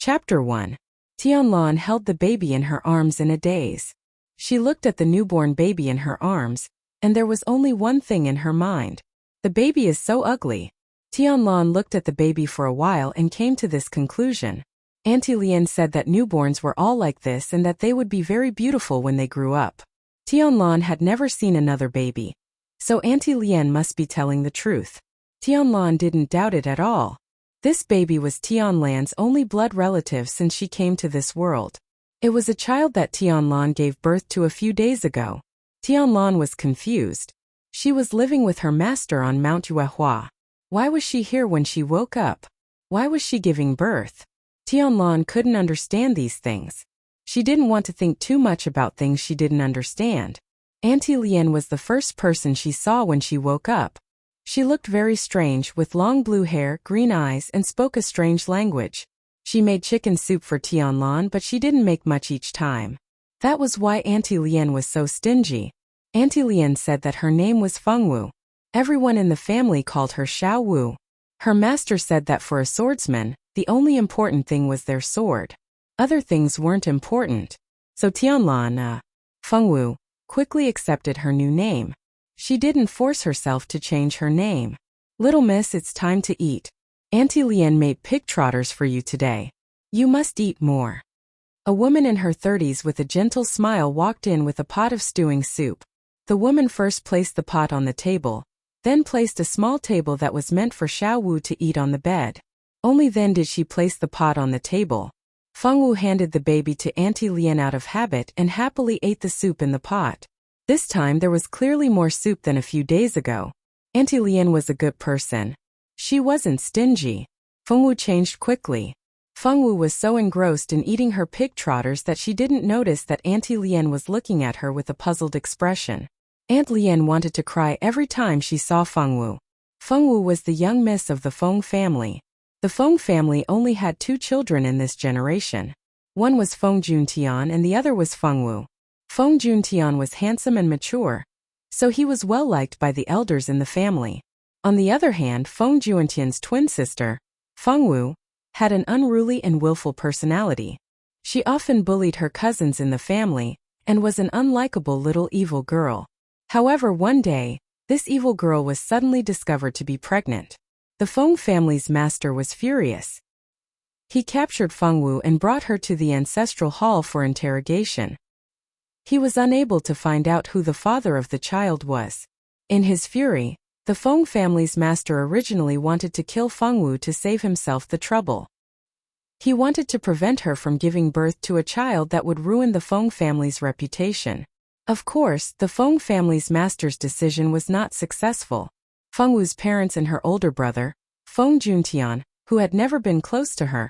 Chapter 1. Tianlan held the baby in her arms in a daze. She looked at the newborn baby in her arms, and there was only one thing in her mind. The baby is so ugly. Tianlan looked at the baby for a while and came to this conclusion. Auntie Lian said that newborns were all like this and that they would be very beautiful when they grew up. Tianlan had never seen another baby, so Auntie Lian must be telling the truth. Tianlan didn't doubt it at all. This baby was Tianlan's only blood relative since she came to this world. It was a child that Tianlan gave birth to a few days ago. Tianlan was confused. She was living with her master on Mount Yuehua. Why was she here when she woke up? Why was she giving birth? Tianlan couldn't understand these things. She didn't want to think too much about things she didn't understand. Auntie Lian was the first person she saw when she woke up. She looked very strange with long blue hair, green eyes, and spoke a strange language. She made chicken soup for Tianlan, but she didn't make much each time. That was why Auntie Lian was so stingy. Auntie Lian said that her name was Fengwu. Everyone in the family called her Xiao Wu. Her master said that for a swordsman, the only important thing was their sword. Other things weren't important. So Tianlan, Fengwu, quickly accepted her new name. She didn't force herself to change her name. Little miss, it's time to eat. Auntie Lian made pig trotters for you today. You must eat more. A woman in her 30s with a gentle smile walked in with a pot of stewing soup. The woman first placed the pot on the table, then placed a small table that was meant for Xiao Wu to eat on the bed. Only then did she place the pot on the table. Fengwu handed the baby to Auntie Lian out of habit and happily ate the soup in the pot. This time there was clearly more soup than a few days ago. Auntie Lian was a good person. She wasn't stingy. Fengwu changed quickly. Fengwu was so engrossed in eating her pig trotters that she didn't notice that Auntie Lian was looking at her with a puzzled expression. Aunt Lian wanted to cry every time she saw Fengwu. Fengwu was the young miss of the Feng family. The Feng family only had 2 children in this generation. One was Feng Juntian and the other was Fengwu. Feng Juntian was handsome and mature, so he was well liked by the elders in the family. On the other hand, Feng Juntian's twin sister, Fengwu, had an unruly and willful personality. She often bullied her cousins in the family and was an unlikable little evil girl. However, one day, this evil girl was suddenly discovered to be pregnant. The Feng family's master was furious. He captured Fengwu and brought her to the ancestral hall for interrogation. He was unable to find out who the father of the child was. In his fury, the Feng family's master originally wanted to kill Fengwu to save himself the trouble. He wanted to prevent her from giving birth to a child that would ruin the Feng family's reputation. Of course, the Feng family's master's decision was not successful. Fengwu's parents and her older brother, Feng Juntian, who had never been close to her,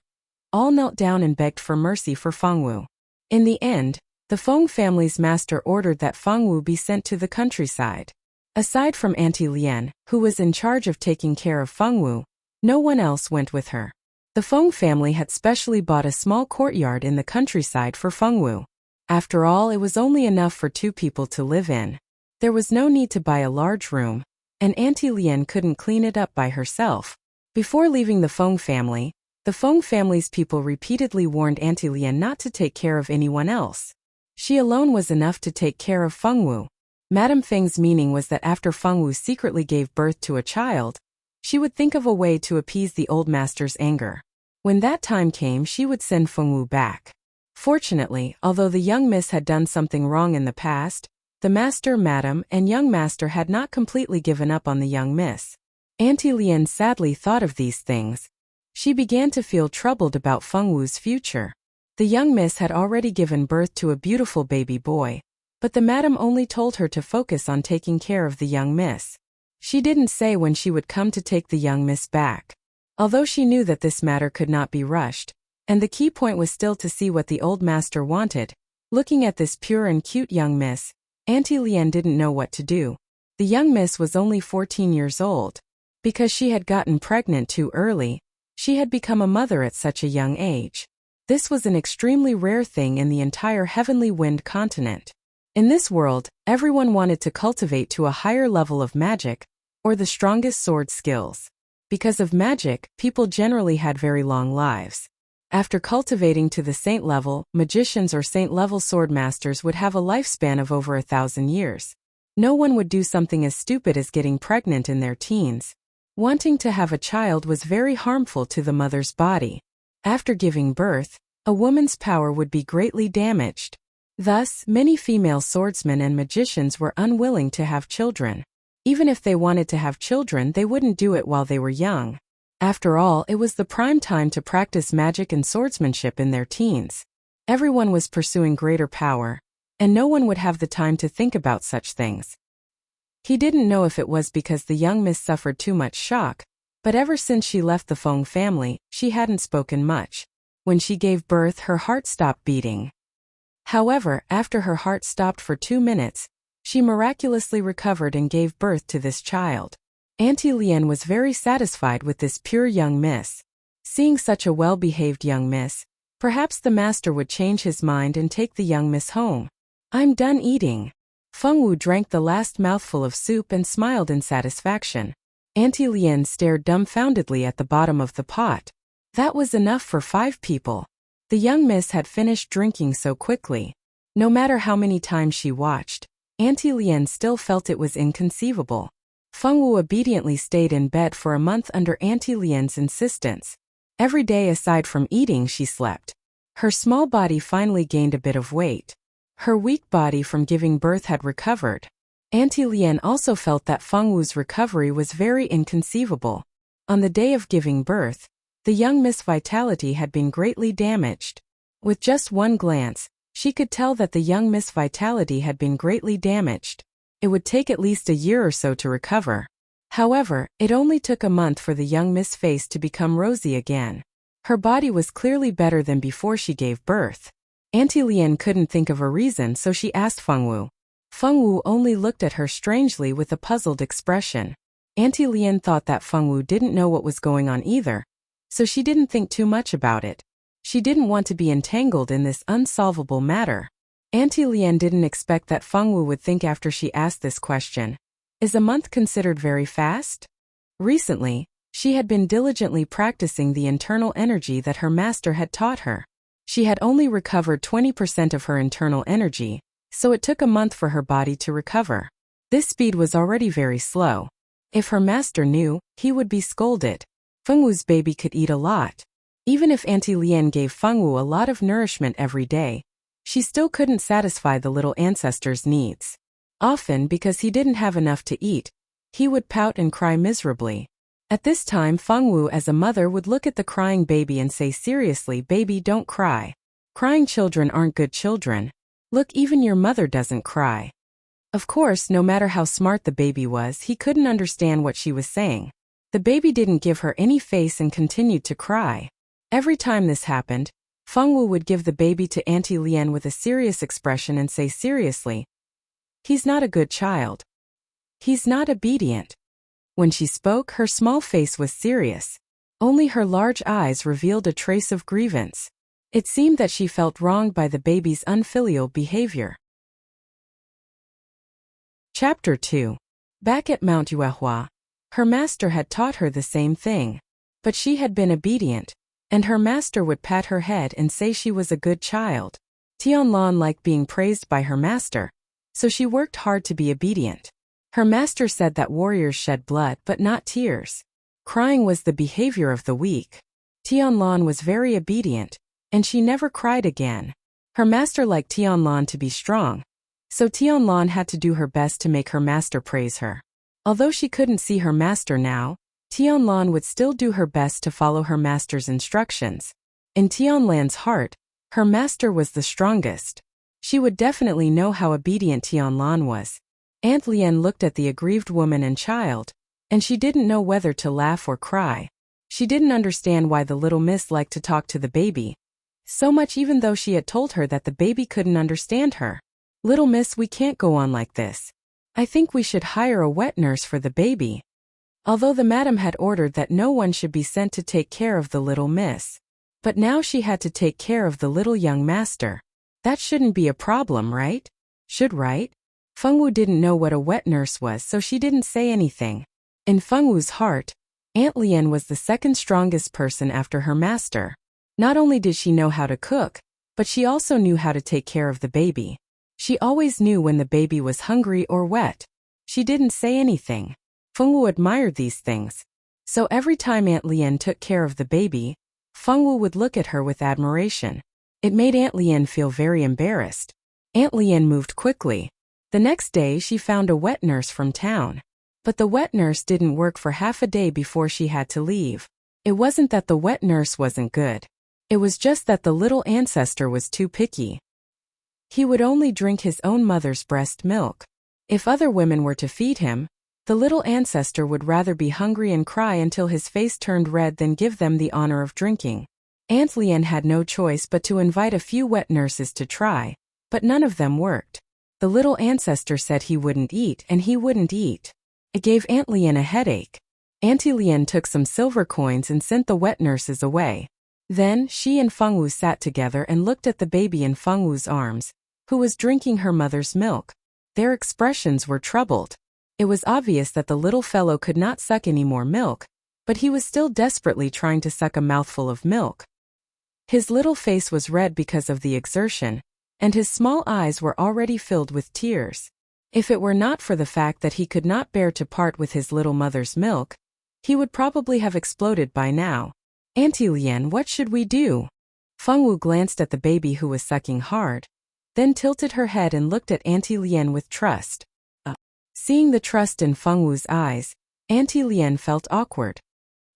all knelt down and begged for mercy for Fengwu. In the end, the Feng family's master ordered that Fengwu be sent to the countryside. Aside from Auntie Lian, who was in charge of taking care of Fengwu, no one else went with her. The Feng family had specially bought a small courtyard in the countryside for Fengwu. After all, it was only enough for 2 people to live in. There was no need to buy a large room, and Auntie Lian couldn't clean it up by herself. Before leaving the Feng family, the Feng family's people repeatedly warned Auntie Lian not to take care of anyone else. She alone was enough to take care of Fengwu. Madame Feng's meaning was that after Fengwu secretly gave birth to a child, she would think of a way to appease the old master's anger. When that time came, she would send Fengwu back. Fortunately, although the young miss had done something wrong in the past, the master, madam, and young master had not completely given up on the young miss. Auntie Lian sadly thought of these things. She began to feel troubled about Fengwu's future. The young miss had already given birth to a beautiful baby boy, but the madam only told her to focus on taking care of the young miss. She didn't say when she would come to take the young miss back. Although she knew that this matter could not be rushed, and the key point was still to see what the old master wanted, looking at this pure and cute young miss, Auntie Lian didn't know what to do. The young miss was only 14 years old. Because she had gotten pregnant too early, she had become a mother at such a young age. This was an extremely rare thing in the entire Heavenly Wind continent. In this world, everyone wanted to cultivate to a higher level of magic, or the strongest sword skills. Because of magic, people generally had very long lives. After cultivating to the saint level, magicians or saint level swordmasters would have a lifespan of over 1,000 years. No one would do something as stupid as getting pregnant in their teens. Wanting to have a child was very harmful to the mother's body. After giving birth, a woman's power would be greatly damaged. Thus, many female swordsmen and magicians were unwilling to have children. Even if they wanted to have children, they wouldn't do it while they were young. After all, it was the prime time to practice magic and swordsmanship in their teens. Everyone was pursuing greater power, and no one would have the time to think about such things. He didn't know if it was because the young miss suffered too much shock, but ever since she left the Feng family, she hadn't spoken much. When she gave birth, her heart stopped beating. However, after her heart stopped for 2 minutes, she miraculously recovered and gave birth to this child. Auntie Lien was very satisfied with this pure young miss. Seeing such a well-behaved young miss, perhaps the master would change his mind and take the young miss home. I'm done eating. Feng Wu drank the last mouthful of soup and smiled in satisfaction. Auntie Lien stared dumbfoundedly at the bottom of the pot. That was enough for 5 people. The young miss had finished drinking so quickly. No matter how many times she watched, Auntie Lien still felt it was inconceivable. Feng Wu obediently stayed in bed for a month under Auntie Lien's insistence. Every day aside from eating, she slept. Her small body finally gained a bit of weight. Her weak body from giving birth had recovered. Auntie Lien also felt that Feng Wu's recovery was very inconceivable. On the day of giving birth, the young miss vitality had been greatly damaged. With just one glance, she could tell that the young miss vitality had been greatly damaged. It would take at least a year or so to recover. However, it only took a month for the young miss face to become rosy again. Her body was clearly better than before she gave birth. Auntie Lien couldn't think of a reason, so she asked Feng Wu. Feng Wu only looked at her strangely with a puzzled expression. Auntie Lien thought that Feng Wu didn't know what was going on either, so she didn't think too much about it. She didn't want to be entangled in this unsolvable matter. Auntie Lien didn't expect that Feng Wu would think after she asked this question. Is a month considered very fast? Recently, she had been diligently practicing the internal energy that her master had taught her. She had only recovered 20% of her internal energy, so it took a month for her body to recover. This speed was already very slow. If her master knew, he would be scolded. Feng Wu's baby could eat a lot. Even if Auntie Lien gave Feng Wu a lot of nourishment every day, she still couldn't satisfy the little ancestor's needs. Often, because he didn't have enough to eat, he would pout and cry miserably. At this time, Feng Wu as a mother would look at the crying baby and say, seriously, baby, don't cry. Crying children aren't good children. Look, even your mother doesn't cry. Of course, no matter how smart the baby was, he couldn't understand what she was saying. The baby didn't give her any face and continued to cry. Every time this happened, Feng Wu would give the baby to Auntie Lien with a serious expression and say, seriously, he's not a good child. He's not obedient. When she spoke, her small face was serious. Only her large eyes revealed a trace of grievance. It seemed that she felt wronged by the baby's unfilial behavior. Chapter 2. Back at Mount Yuehua, her master had taught her the same thing. But she had been obedient, and her master would pat her head and say she was a good child. Tianlan liked being praised by her master, so she worked hard to be obedient. Her master said that warriors shed blood but not tears. Crying was the behavior of the weak. Tianlan was very obedient, and she never cried again. Her master liked Tianlan to be strong, so Tianlan had to do her best to make her master praise her. Although she couldn't see her master now, Tianlan would still do her best to follow her master's instructions. In Tianlan's heart, her master was the strongest. She would definitely know how obedient Tianlan was. Aunt Lien looked at the aggrieved woman and child, and she didn't know whether to laugh or cry. She didn't understand why the little miss liked to talk to the baby so much, even though she had told her that the baby couldn't understand her. Little miss, we can't go on like this. I think we should hire a wet nurse for the baby. Although the madam had ordered that no one should be sent to take care of the little miss. But now she had to take care of the little young master. That shouldn't be a problem, right? Should, right? Feng Wu didn't know what a wet nurse was, so she didn't say anything. In Feng Wu's heart, Aunt Lien was the second strongest person after her master. Not only did she know how to cook, but she also knew how to take care of the baby. She always knew when the baby was hungry or wet. She didn't say anything. Fengwu admired these things. So every time Aunt Lien took care of the baby, Fengwu would look at her with admiration. It made Aunt Lien feel very embarrassed. Aunt Lien moved quickly. The next day she found a wet nurse from town. But the wet nurse didn't work for half a day before she had to leave. It wasn't that the wet nurse wasn't good. It was just that the little ancestor was too picky. He would only drink his own mother's breast milk. If other women were to feed him, the little ancestor would rather be hungry and cry until his face turned red than give them the honor of drinking. Aunt Lien had no choice but to invite a few wet nurses to try, but none of them worked. The little ancestor said he wouldn't eat and he wouldn't eat. It gave Aunt Lien a headache. Auntie Lien took some silver coins and sent the wet nurses away. Then she and Fengwu sat together and looked at the baby in Fengwu's arms, who was drinking her mother's milk. Their expressions were troubled. It was obvious that the little fellow could not suck any more milk, but he was still desperately trying to suck a mouthful of milk. His little face was red because of the exertion, and his small eyes were already filled with tears. If it were not for the fact that he could not bear to part with his little mother's milk, he would probably have exploded by now. Auntie Lien, what should we do? Fengwu glanced at the baby who was sucking hard, then tilted her head and looked at Auntie Lien with trust. Seeing the trust in Fengwu's eyes, Auntie Lien felt awkward.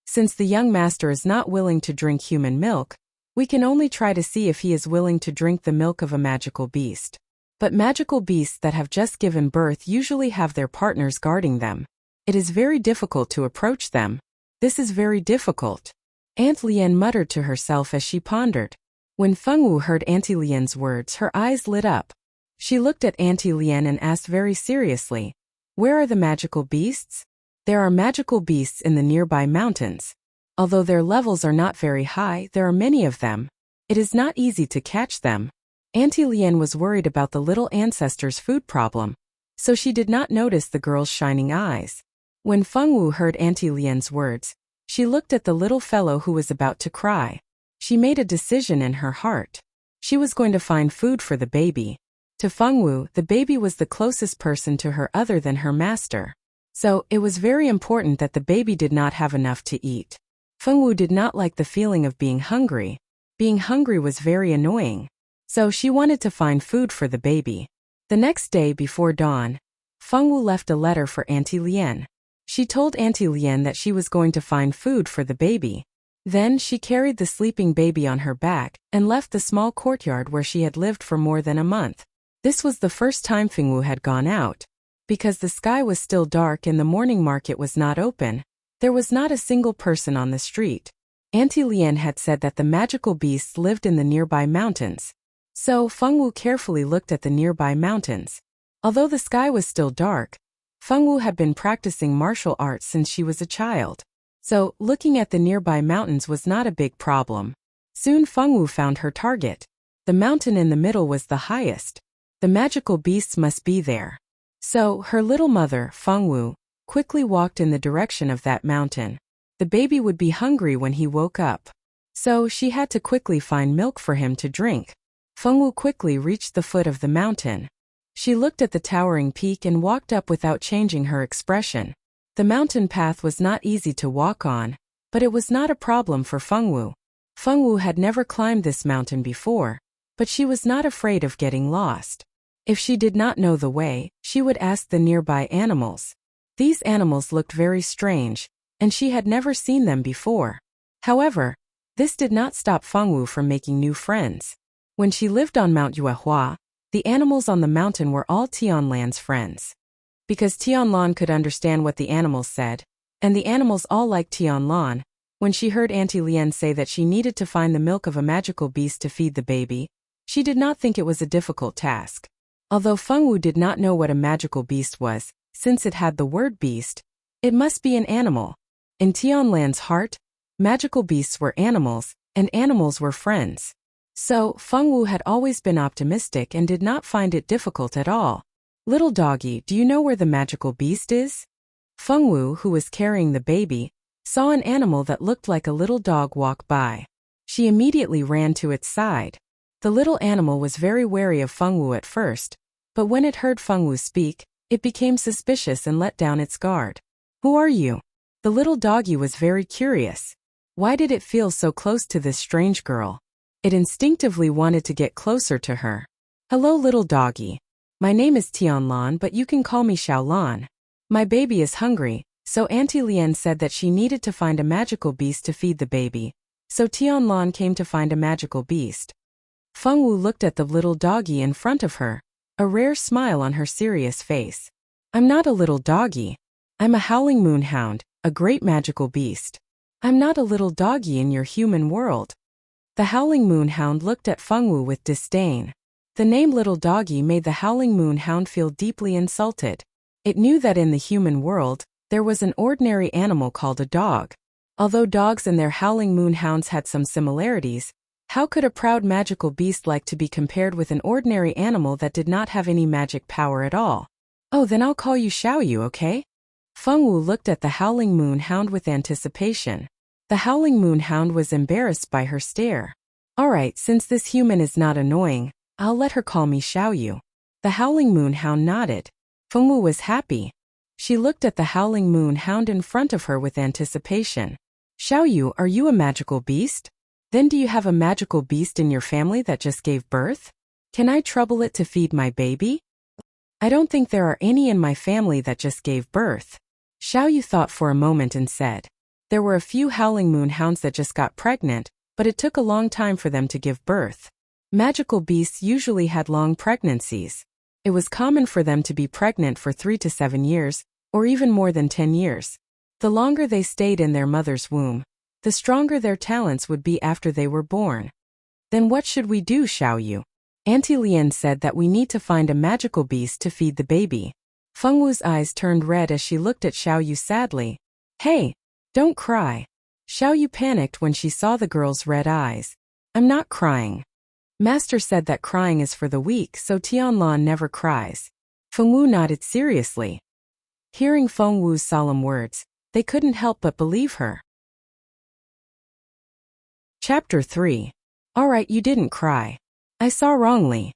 Since the young master is not willing to drink human milk, we can only try to see if he is willing to drink the milk of a magical beast. But magical beasts that have just given birth usually have their partners guarding them. It is very difficult to approach them. This is very difficult. Aunt Lien muttered to herself as she pondered. When Fengwu heard Auntie Lien's words, her eyes lit up. She looked at Auntie Lien and asked very seriously, "Where are the magical beasts?" There are magical beasts in the nearby mountains. Although their levels are not very high, there are many of them. It is not easy to catch them. Auntie Lien was worried about the little ancestor's food problem, so she did not notice the girl's shining eyes. When Fengwu heard Auntie Lien's words, she looked at the little fellow who was about to cry. She made a decision in her heart. She was going to find food for the baby. To Fengwu, the baby was the closest person to her other than her master. So, it was very important that the baby did not have enough to eat. Fengwu did not like the feeling of being hungry. Being hungry was very annoying. So she wanted to find food for the baby. The next day before dawn, Fengwu left a letter for Auntie Lien. She told Auntie Lien that she was going to find food for the baby. Then she carried the sleeping baby on her back and left the small courtyard where she had lived for more than a month. This was the first time Fengwu had gone out. Because the sky was still dark and the morning market was not open, there was not a single person on the street. Auntie Lien had said that the magical beasts lived in the nearby mountains. So Fengwu carefully looked at the nearby mountains. Although the sky was still dark, Fengwu had been practicing martial arts since she was a child. So, looking at the nearby mountains was not a big problem. Soon Fengwu found her target. The mountain in the middle was the highest. The magical beasts must be there. So, her little mother, Fengwu, quickly walked in the direction of that mountain. The baby would be hungry when he woke up. So, she had to quickly find milk for him to drink. Fengwu quickly reached the foot of the mountain. She looked at the towering peak and walked up without changing her expression. The mountain path was not easy to walk on, but it was not a problem for Fengwu. Fengwu had never climbed this mountain before, but she was not afraid of getting lost. If she did not know the way, she would ask the nearby animals. These animals looked very strange, and she had never seen them before. However, this did not stop Fengwu from making new friends. When she lived on Mount Yuehua, the animals on the mountain were all Tianlan's friends. Because Tianlan could understand what the animals said, and the animals all liked Tianlan, when she heard Auntie Lien say that she needed to find the milk of a magical beast to feed the baby, she did not think it was a difficult task. Although Fengwu did not know what a magical beast was, since it had the word beast, it must be an animal. In Tianlan's heart, magical beasts were animals, and animals were friends. So, Fengwu had always been optimistic and did not find it difficult at all. "Little doggy, do you know where the magical beast is?" Fengwu, who was carrying the baby, saw an animal that looked like a little dog walk by. She immediately ran to its side. The little animal was very wary of Fengwu at first, but when it heard Fengwu speak, it became suspicious and let down its guard. Who are you? The little doggy was very curious. Why did it feel so close to this strange girl? It instinctively wanted to get closer to her. Hello little doggy. My name is Tianlan, but you can call me Xiaolan. My baby is hungry, so Auntie Lian said that she needed to find a magical beast to feed the baby. So Tianlan came to find a magical beast. Fengwu looked at the little doggy in front of her, a rare smile on her serious face. I'm not a little doggy. I'm a howling moonhound, a great magical beast. I'm not a little doggy in your human world. The howling moonhound looked at Fengwu with disdain. The name little doggy made the howling moonhound feel deeply insulted. It knew that in the human world, there was an ordinary animal called a dog. Although dogs and their howling moonhounds had some similarities, how could a proud magical beast like to be compared with an ordinary animal that did not have any magic power at all? Oh, then I'll call you Xiaoyu, okay? Fengwu looked at the howling moonhound with anticipation. The howling moonhound was embarrassed by her stare. Alright, since this human is not annoying, I'll let her call me Xiaoyu. The howling moonhound nodded. Fengwu was happy. She looked at the howling moonhound in front of her with anticipation. Xiaoyu, are you a magical beast? Then do you have a magical beast in your family that just gave birth? Can I trouble it to feed my baby? I don't think there are any in my family that just gave birth. Xiaoyu thought for a moment and said. There were a few howling moonhounds that just got pregnant, but it took a long time for them to give birth. Magical beasts usually had long pregnancies. It was common for them to be pregnant for 3 to 7 years, or even more than 10 years. The longer they stayed in their mother's womb, the stronger their talents would be after they were born. Then what should we do, Xiaoyu? Auntie Lian said that we need to find a magical beast to feed the baby. Fengwu's eyes turned red as she looked at Xiaoyu sadly. Hey, don't cry. Xiaoyu panicked when she saw the girl's red eyes. I'm not crying. Master said that crying is for the weak, so Tianlan never cries. Fengwu nodded seriously. Hearing Fengwu's solemn words, they couldn't help but believe her. Chapter 3. Alright, you didn't cry. I saw wrongly.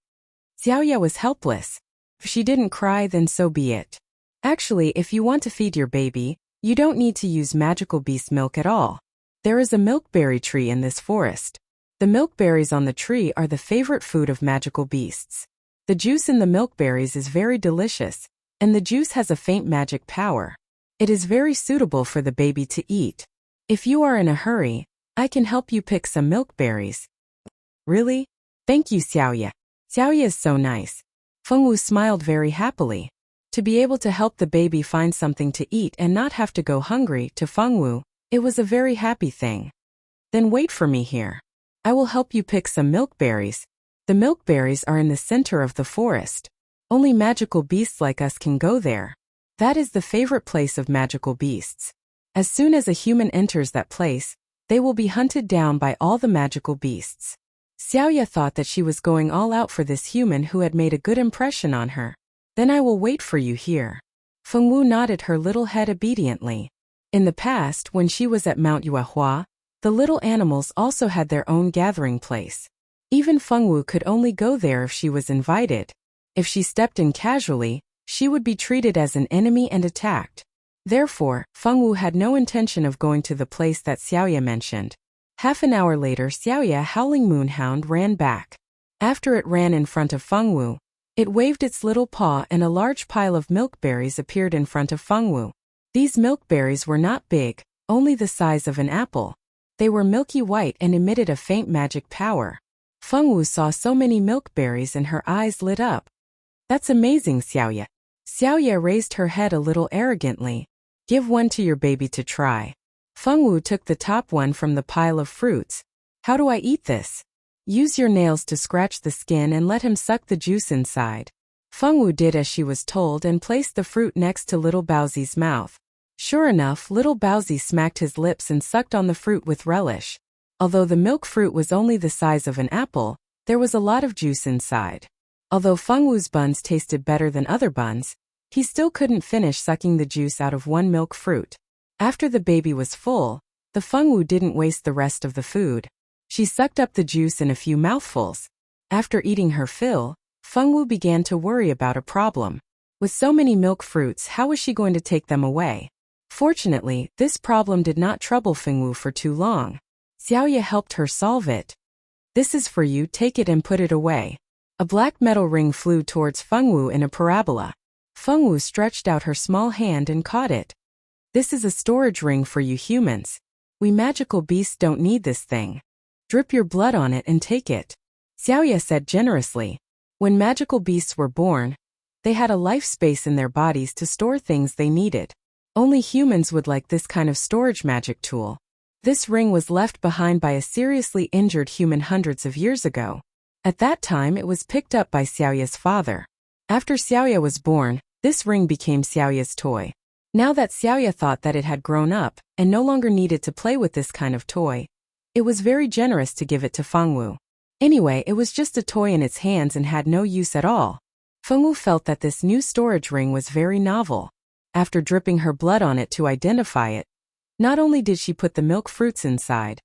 Xiaoya was helpless. If she didn't cry, then so be it. Actually, if you want to feed your baby, you don't need to use magical beast milk at all. There is a milkberry tree in this forest. The milkberries on the tree are the favorite food of magical beasts. The juice in the milkberries is very delicious, and the juice has a faint magic power. It is very suitable for the baby to eat. If you are in a hurry, I can help you pick some milkberries. Really? Thank you, Xiaoya. Xiaoya is so nice. Fengwu smiled very happily. To be able to help the baby find something to eat and not have to go hungry, to Fengwu, it was a very happy thing. Then wait for me here. I will help you pick some milkberries. The milkberries are in the center of the forest. Only magical beasts like us can go there. That is the favorite place of magical beasts. As soon as a human enters that place, they will be hunted down by all the magical beasts. Xiaoya thought that she was going all out for this human who had made a good impression on her. Then I will wait for you here. Fengwu nodded her little head obediently. In the past, when she was at Mount Yuehua, the little animals also had their own gathering place. Even Fengwu could only go there if she was invited. If she stepped in casually, she would be treated as an enemy and attacked. Therefore, Fengwu had no intention of going to the place that Xiaoya mentioned. Half an hour later, Xiaoya howling moonhound ran back. After it ran in front of Fengwu, it waved its little paw and a large pile of milkberries appeared in front of Fengwu. These milkberries were not big, only the size of an apple. They were milky white and emitted a faint magic power. Fengwu saw so many milkberries and her eyes lit up. That's amazing, Xiaoya. Xiaoya raised her head a little arrogantly. Give one to your baby to try. Fengwu took the top one from the pile of fruits. How do I eat this? Use your nails to scratch the skin and let him suck the juice inside. Fengwu did as she was told and placed the fruit next to little Baozi's mouth. Sure enough, little Baozi smacked his lips and sucked on the fruit with relish. Although the milk fruit was only the size of an apple, there was a lot of juice inside. Although Fengwu's buns tasted better than other buns, he still couldn't finish sucking the juice out of one milk fruit. After the baby was full, the Fengwu didn't waste the rest of the food. She sucked up the juice in a few mouthfuls. After eating her fill, Fengwu began to worry about a problem. With so many milk fruits, how was she going to take them away? Fortunately, this problem did not trouble Fengwu for too long. Xiaoye helped her solve it. This is for you, take it and put it away. A black metal ring flew towards Fengwu in a parabola. Fengwu stretched out her small hand and caught it. This is a storage ring for you humans. We magical beasts don't need this thing. Drip your blood on it and take it. Xiaoye said generously. When magical beasts were born, they had a life space in their bodies to store things they needed. Only humans would like this kind of storage magic tool. This ring was left behind by a seriously injured human hundreds of years ago. At that time it was picked up by Xiaoye's father. After Xiaoye was born, this ring became Xiaoye's toy. Now that Xiaoye thought that it had grown up, and no longer needed to play with this kind of toy, it was very generous to give it to Fengwu. Anyway, it was just a toy in its hands and had no use at all. Fengwu felt that this new storage ring was very novel. After dripping her blood on it to identify it, not only did she put the milk fruits inside,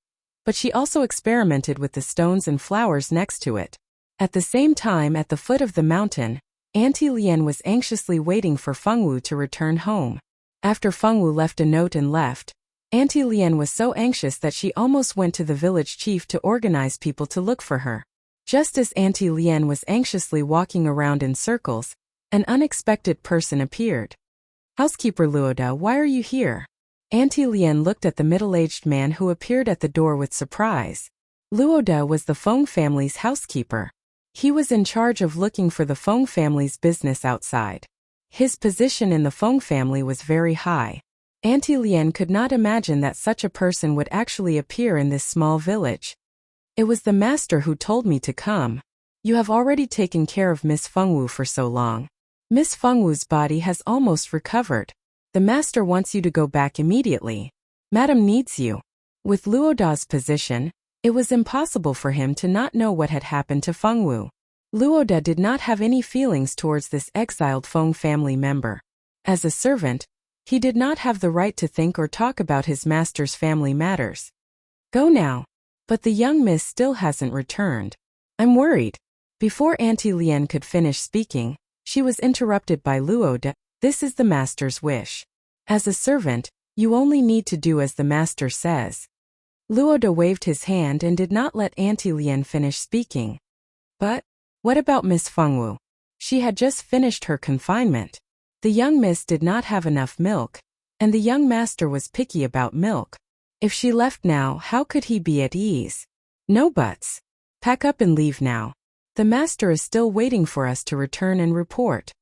but she also experimented with the stones and flowers next to it. At the same time, at the foot of the mountain, Auntie Lian was anxiously waiting for Fengwu to return home. After Fengwu left a note and left, Auntie Lian was so anxious that she almost went to the village chief to organize people to look for her. Just as Auntie Lian was anxiously walking around in circles, an unexpected person appeared. Housekeeper Luoda, why are you here? Auntie Lian looked at the middle-aged man who appeared at the door with surprise. Luoda was the Feng family's housekeeper. He was in charge of looking for the Feng family's business outside. His position in the Feng family was very high. Auntie Lian could not imagine that such a person would actually appear in this small village. It was the master who told me to come. You have already taken care of Miss Fengwu for so long. Miss Fengwu's body has almost recovered. The master wants you to go back immediately. Madam needs you. With Luoda's position, it was impossible for him to not know what had happened to Fengwu. Luoda did not have any feelings towards this exiled Feng family member. As a servant, he did not have the right to think or talk about his master's family matters. Go now. But the young miss still hasn't returned. I'm worried. Before Auntie Lian could finish speaking, she was interrupted by Luoda. This is the master's wish. As a servant, you only need to do as the master says. Luoda waved his hand and did not let Auntie Lian finish speaking. But, what about Miss Fengwu? She had just finished her confinement. The young miss did not have enough milk, and the young master was picky about milk. If she left now, how could he be at ease? No buts. Pack up and leave now. The master is still waiting for us to return and report.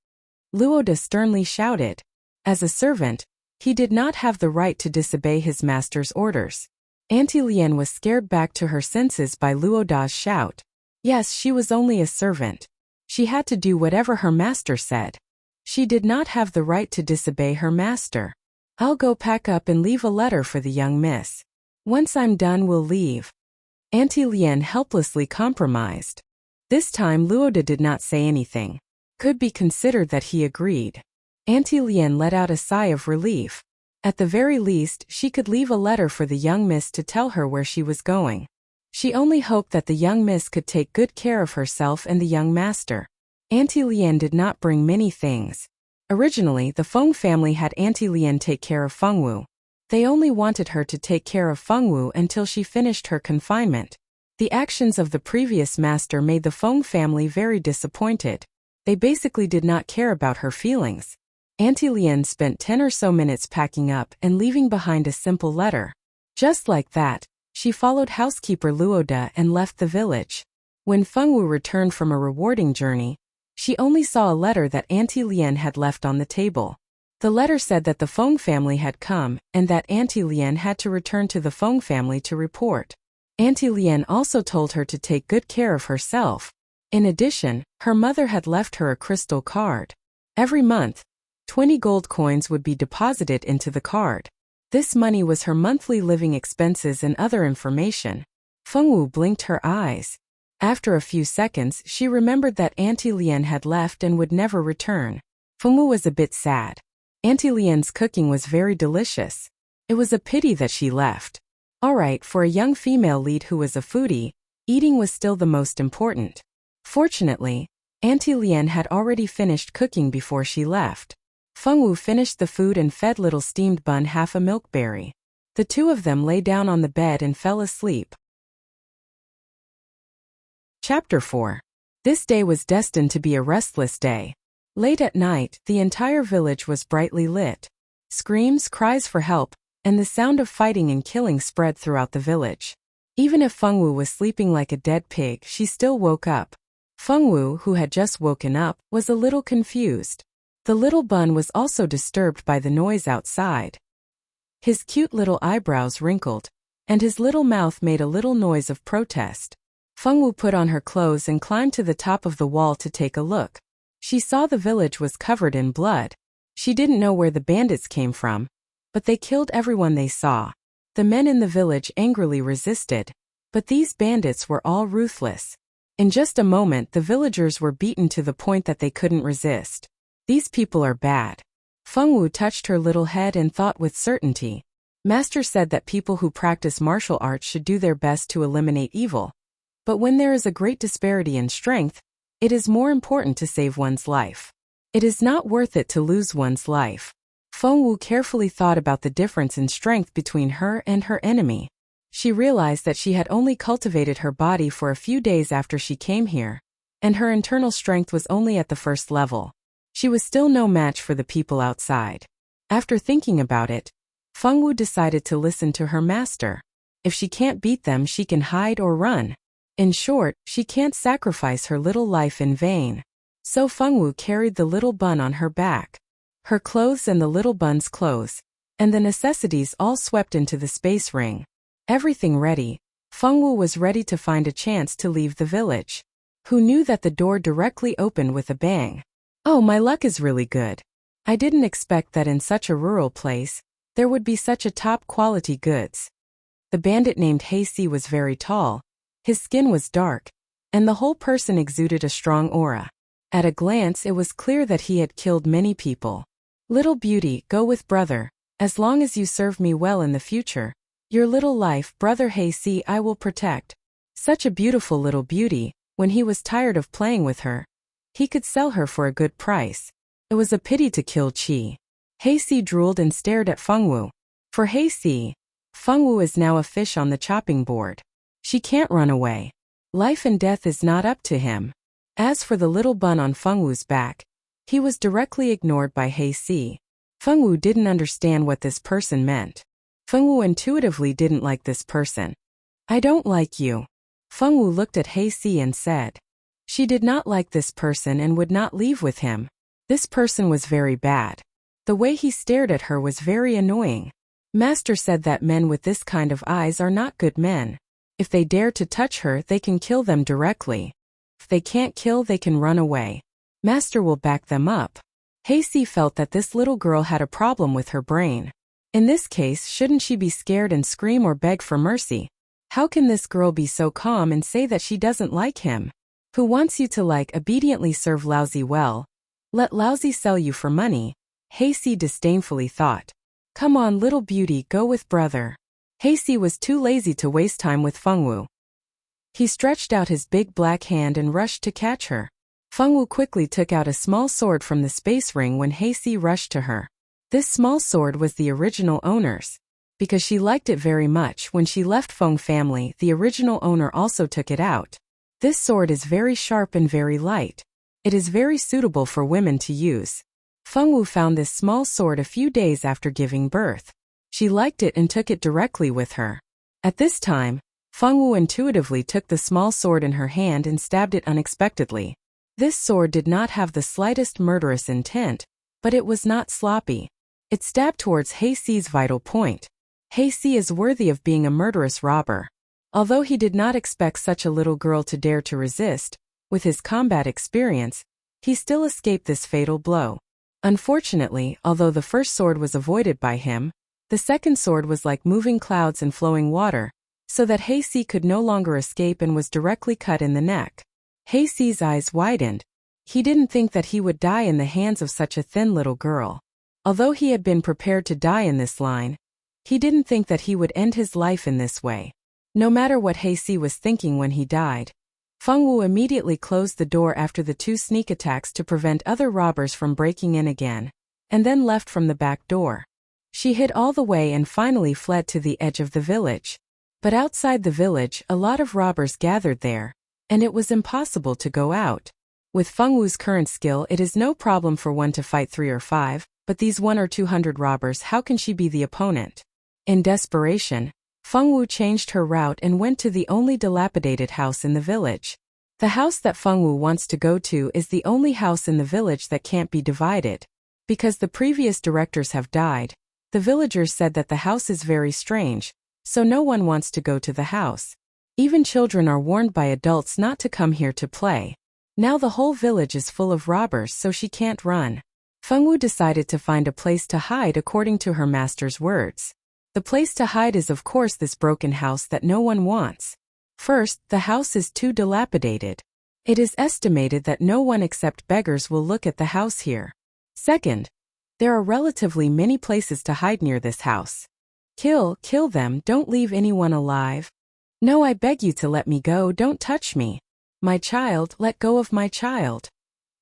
Luoda sternly shouted. As a servant, he did not have the right to disobey his master's orders. Auntie Lian was scared back to her senses by Luoda's shout. Yes, she was only a servant. She had to do whatever her master said. She did not have the right to disobey her master. I'll go pack up and leave a letter for the young miss. Once I'm done, we'll leave. Auntie Lian helplessly compromised. This time Luoda did not say anything. Could be considered that he agreed. Auntie Lian let out a sigh of relief. At the very least, she could leave a letter for the young miss to tell her where she was going. She only hoped that the young miss could take good care of herself and the young master. Auntie Lian did not bring many things. Originally, the Feng family had Auntie Lian take care of Fengwu. They only wanted her to take care of Fengwu until she finished her confinement. The actions of the previous master made the Feng family very disappointed. They basically did not care about her feelings. Auntie Lian spent 10 or so minutes packing up and leaving behind a simple letter. Just like that, she followed housekeeper Luoda and left the village. When Fengwu returned from a rewarding journey, she only saw a letter that Auntie Lian had left on the table. The letter said that the Feng family had come and that Auntie Lian had to return to the Feng family to report. Auntie Lian also told her to take good care of herself. In addition, her mother had left her a crystal card. Every month, 20 gold coins would be deposited into the card. This money was her monthly living expenses and other information. Fengwu blinked her eyes. After a few seconds, she remembered that Auntie Lian had left and would never return. Fengwu was a bit sad. Auntie Lian's cooking was very delicious. It was a pity that she left. Alright, for a young female lead who was a foodie, eating was still the most important. Fortunately, Auntie Lian had already finished cooking before she left. Fengwu finished the food and fed little steamed bun half a milkberry. The two of them lay down on the bed and fell asleep. Chapter 4. This day was destined to be a restless day. Late at night, the entire village was brightly lit. Screams, cries for help, and the sound of fighting and killing spread throughout the village. Even if Fengwu was sleeping like a dead pig, she still woke up. Fengwu, who had just woken up, was a little confused. The little bun was also disturbed by the noise outside. His cute little eyebrows wrinkled, and his little mouth made a little noise of protest. Fengwu put on her clothes and climbed to the top of the wall to take a look. She saw the village was covered in blood. She didn't know where the bandits came from, but they killed everyone they saw. The men in the village angrily resisted, but these bandits were all ruthless. In just a moment, the villagers were beaten to the point that they couldn't resist. These people are bad. Fengwu touched her little head and thought with certainty. Master said that people who practice martial arts should do their best to eliminate evil. But when there is a great disparity in strength, it is more important to save one's life. It is not worth it to lose one's life. Fengwu carefully thought about the difference in strength between her and her enemy. She realized that she had only cultivated her body for a few days after she came here, and her internal strength was only at the first level. She was still no match for the people outside. After thinking about it, Fengwu decided to listen to her master. If she can't beat them, she can hide or run. In short, she can't sacrifice her little life in vain. So Fengwu carried the little bun on her back. Her clothes and the little bun's clothes, and the necessities all swept into the space ring. Everything ready, Fengwu was ready to find a chance to leave the village. Who knew that the door directly opened with a bang? Oh, my luck is really good. I didn't expect that in such a rural place, there would be such a top-quality goods. The bandit named Hazy was very tall, his skin was dark, and the whole person exuded a strong aura. At a glance it was clear that he had killed many people. Little beauty, go with brother, as long as you serve me well in the future. Your little life, brother Hazy, I will protect. Such a beautiful little beauty. When he was tired of playing with her, he could sell her for a good price. It was a pity to kill Qi. Hazy drooled and stared at Fengwu. For Hazy, Fengwu is now a fish on the chopping board. She can't run away. Life and death is not up to him. As for the little bun on Fengwu's back, he was directly ignored by Hazy. Fengwu didn't understand what this person meant. Fengwu intuitively didn't like this person. I don't like you. Fengwu looked at Hazy and said. She did not like this person and would not leave with him. This person was very bad. The way he stared at her was very annoying. Master said that men with this kind of eyes are not good men. If they dare to touch her, they can kill them directly. If they can't kill, they can run away. Master will back them up. Hazy felt that this little girl had a problem with her brain. In this case, shouldn't she be scared and scream or beg for mercy? How can this girl be so calm and say that she doesn't like him? Who wants you to obediently serve Lousy well? Let Lousy sell you for money, Hazy disdainfully thought. Come on, little beauty, go with brother. Hazy was too lazy to waste time with Fengwu. He stretched out his big black hand and rushed to catch her. Fengwu quickly took out a small sword from the space ring when Hazy rushed to her. This small sword was the original owner's. Because she liked it very much, when she left Feng family, the original owner also took it out. This sword is very sharp and very light. It is very suitable for women to use. Fengwu found this small sword a few days after giving birth. She liked it and took it directly with her. At this time, Fengwu intuitively took the small sword in her hand and stabbed it unexpectedly. This sword did not have the slightest murderous intent, but it was not sloppy. It stabbed towards Hazy's vital point. Hazy is worthy of being a murderous robber. Although he did not expect such a little girl to dare to resist, with his combat experience, he still escaped this fatal blow. Unfortunately, although the first sword was avoided by him, the second sword was like moving clouds and flowing water, so that Hazy could no longer escape and was directly cut in the neck. Hazy's eyes widened. He didn't think that he would die in the hands of such a thin little girl. Although he had been prepared to die in this line, He didn't think that he would end his life in this way. No matter what He was thinking when he died. Feng Wu immediately closed the door after the 2 sneak attacks to prevent other robbers from breaking in again, and then left from the back door. She hid all the way and finally fled to the edge of the village. But outside the village, a lot of robbers gathered there, and it was impossible to go out. With Feng Wu's current skill, it is no problem for one to fight 3 or 5, but these 100 or 200 robbers, how can she be the opponent? In desperation, Feng Wu changed her route and went to the only dilapidated house in the village. The house that Feng Wu wants to go to is the only house in the village that can't be divided. Because the previous directors have died, the villagers said that the house is very strange, so no one wants to go to the house. Even children are warned by adults not to come here to play. Now the whole village is full of robbers, so she can't run. Feng Wu decided to find a place to hide according to her master's words. The place to hide is of course this broken house that no one wants. First, the house is too dilapidated. It is estimated that no one except beggars will look at the house here. Second, there are relatively many places to hide near this house. Kill them, don't leave anyone alive. No, I beg you to let me go, don't touch me. My child, let go of my child.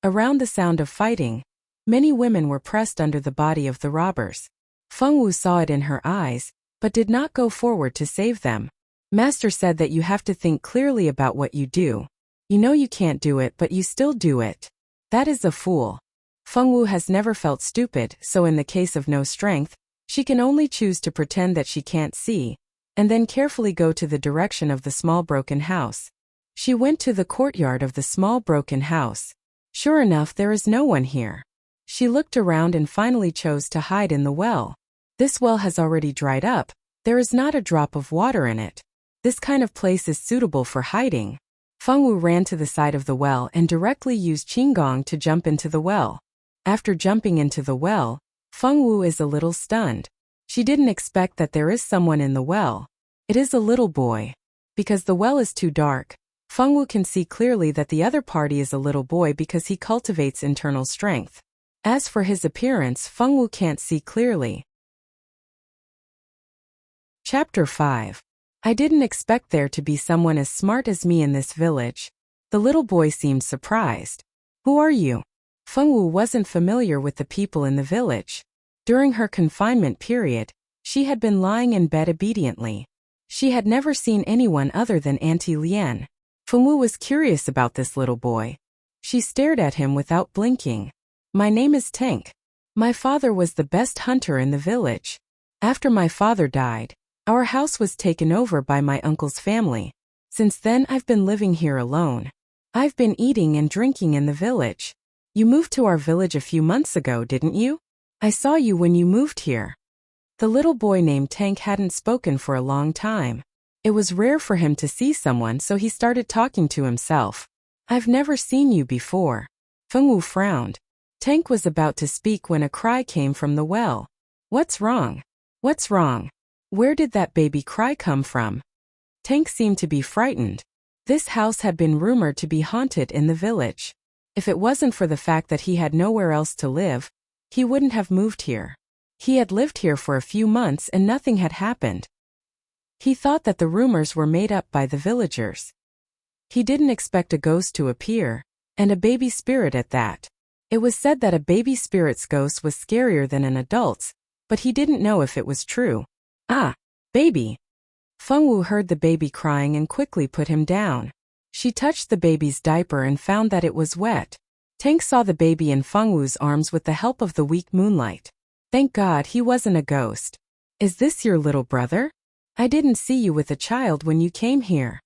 Around the sound of fighting, many women were pressed under the body of the robbers. Feng Wu saw it in her eyes, but did not go forward to save them. Master said that you have to think clearly about what you do. You know you can't do it, but you still do it. That is a fool. Feng Wu has never felt stupid, so in the case of no strength, she can only choose to pretend that she can't see, and then carefully go to the direction of the small broken house. She went to the courtyard of the small broken house. Sure enough, there is no one here. She looked around and finally chose to hide in the well. This well has already dried up. There is not a drop of water in it. This kind of place is suitable for hiding. Feng Wu ran to the side of the well and directly used Qinggong to jump into the well. After jumping into the well, Feng Wu is a little stunned. She didn't expect that there is someone in the well. It is a little boy. Because the well is too dark, Feng Wu can see clearly that the other party is a little boy because he cultivates internal strength. As for his appearance, Feng Wu can't see clearly. Chapter 5. I didn't expect there to be someone as smart as me in this village. The little boy seemed surprised. Who are you? Feng Wu wasn't familiar with the people in the village. During her confinement period, she had been lying in bed obediently. She had never seen anyone other than Auntie Lian. Feng Wu was curious about this little boy. She stared at him without blinking. My name is Tank. My father was the best hunter in the village. After my father died, our house was taken over by my uncle's family. Since then I've been living here alone. I've been eating and drinking in the village. You moved to our village a few months ago, didn't you? I saw you when you moved here. The little boy named Tank hadn't spoken for a long time. It was rare for him to see someone, so he started talking to himself. I've never seen you before. Feng Wu frowned. Tank was about to speak when a cry came from the well. What's wrong? What's wrong? Where did that baby cry come from? Tank seemed to be frightened. This house had been rumored to be haunted in the village. If it wasn't for the fact that he had nowhere else to live, he wouldn't have moved here. He had lived here for a few months and nothing had happened. He thought that the rumors were made up by the villagers. He didn't expect a ghost to appear, and a baby spirit at that. It was said that a baby spirit's ghost was scarier than an adult's, but he didn't know if it was true. Ah, baby. Feng Wu heard the baby crying and quickly put him down. She touched the baby's diaper and found that it was wet. Tank saw the baby in Feng Wu's arms with the help of the weak moonlight. Thank God he wasn't a ghost. Is this your little brother? I didn't see you with a child when you came here.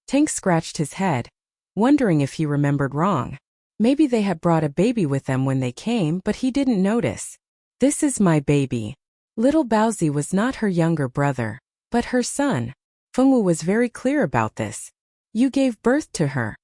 Tank scratched his head, wondering if he remembered wrong. Maybe they had brought a baby with them when they came, but he didn't notice. This is my baby. Little Baozi was not her younger brother, but her son. Feng Wu was very clear about this. You gave birth to her.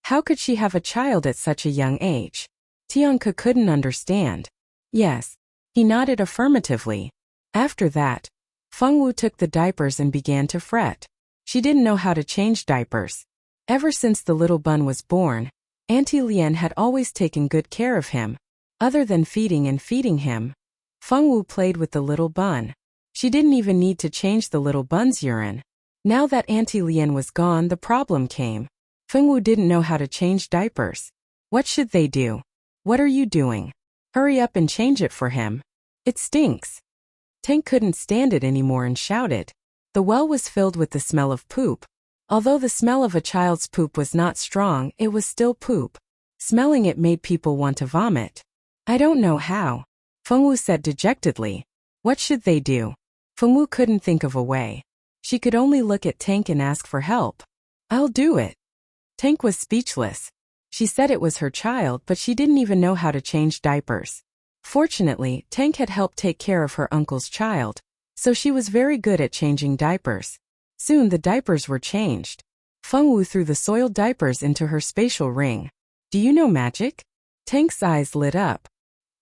How could she have a child at such a young age? Tianke couldn't understand. Yes. He nodded affirmatively. After that, Feng Wu took the diapers and began to fret. She didn't know how to change diapers. Ever since the little bun was born, Auntie Lian had always taken good care of him. Other than feeding him, Feng Wu played with the little bun. She didn't even need to change the little bun's urine. Now that Auntie Lien was gone, the problem came. Fengwu didn't know how to change diapers. What should they do? What are you doing? Hurry up and change it for him. It stinks. Tank couldn't stand it anymore and shouted. The well was filled with the smell of poop. Although the smell of a child's poop was not strong, it was still poop. Smelling it made people want to vomit. I don't know how, Fengwu said dejectedly. What should they do? Fengwu couldn't think of a way. She could only look at Tank and ask for help. I'll do it. Tank was speechless. She said it was her child, but she didn't even know how to change diapers. Fortunately, Tank had helped take care of her uncle's child, so she was very good at changing diapers. Soon the diapers were changed. Fengwu threw the soiled diapers into her spatial ring. Do you know magic? Tank's eyes lit up.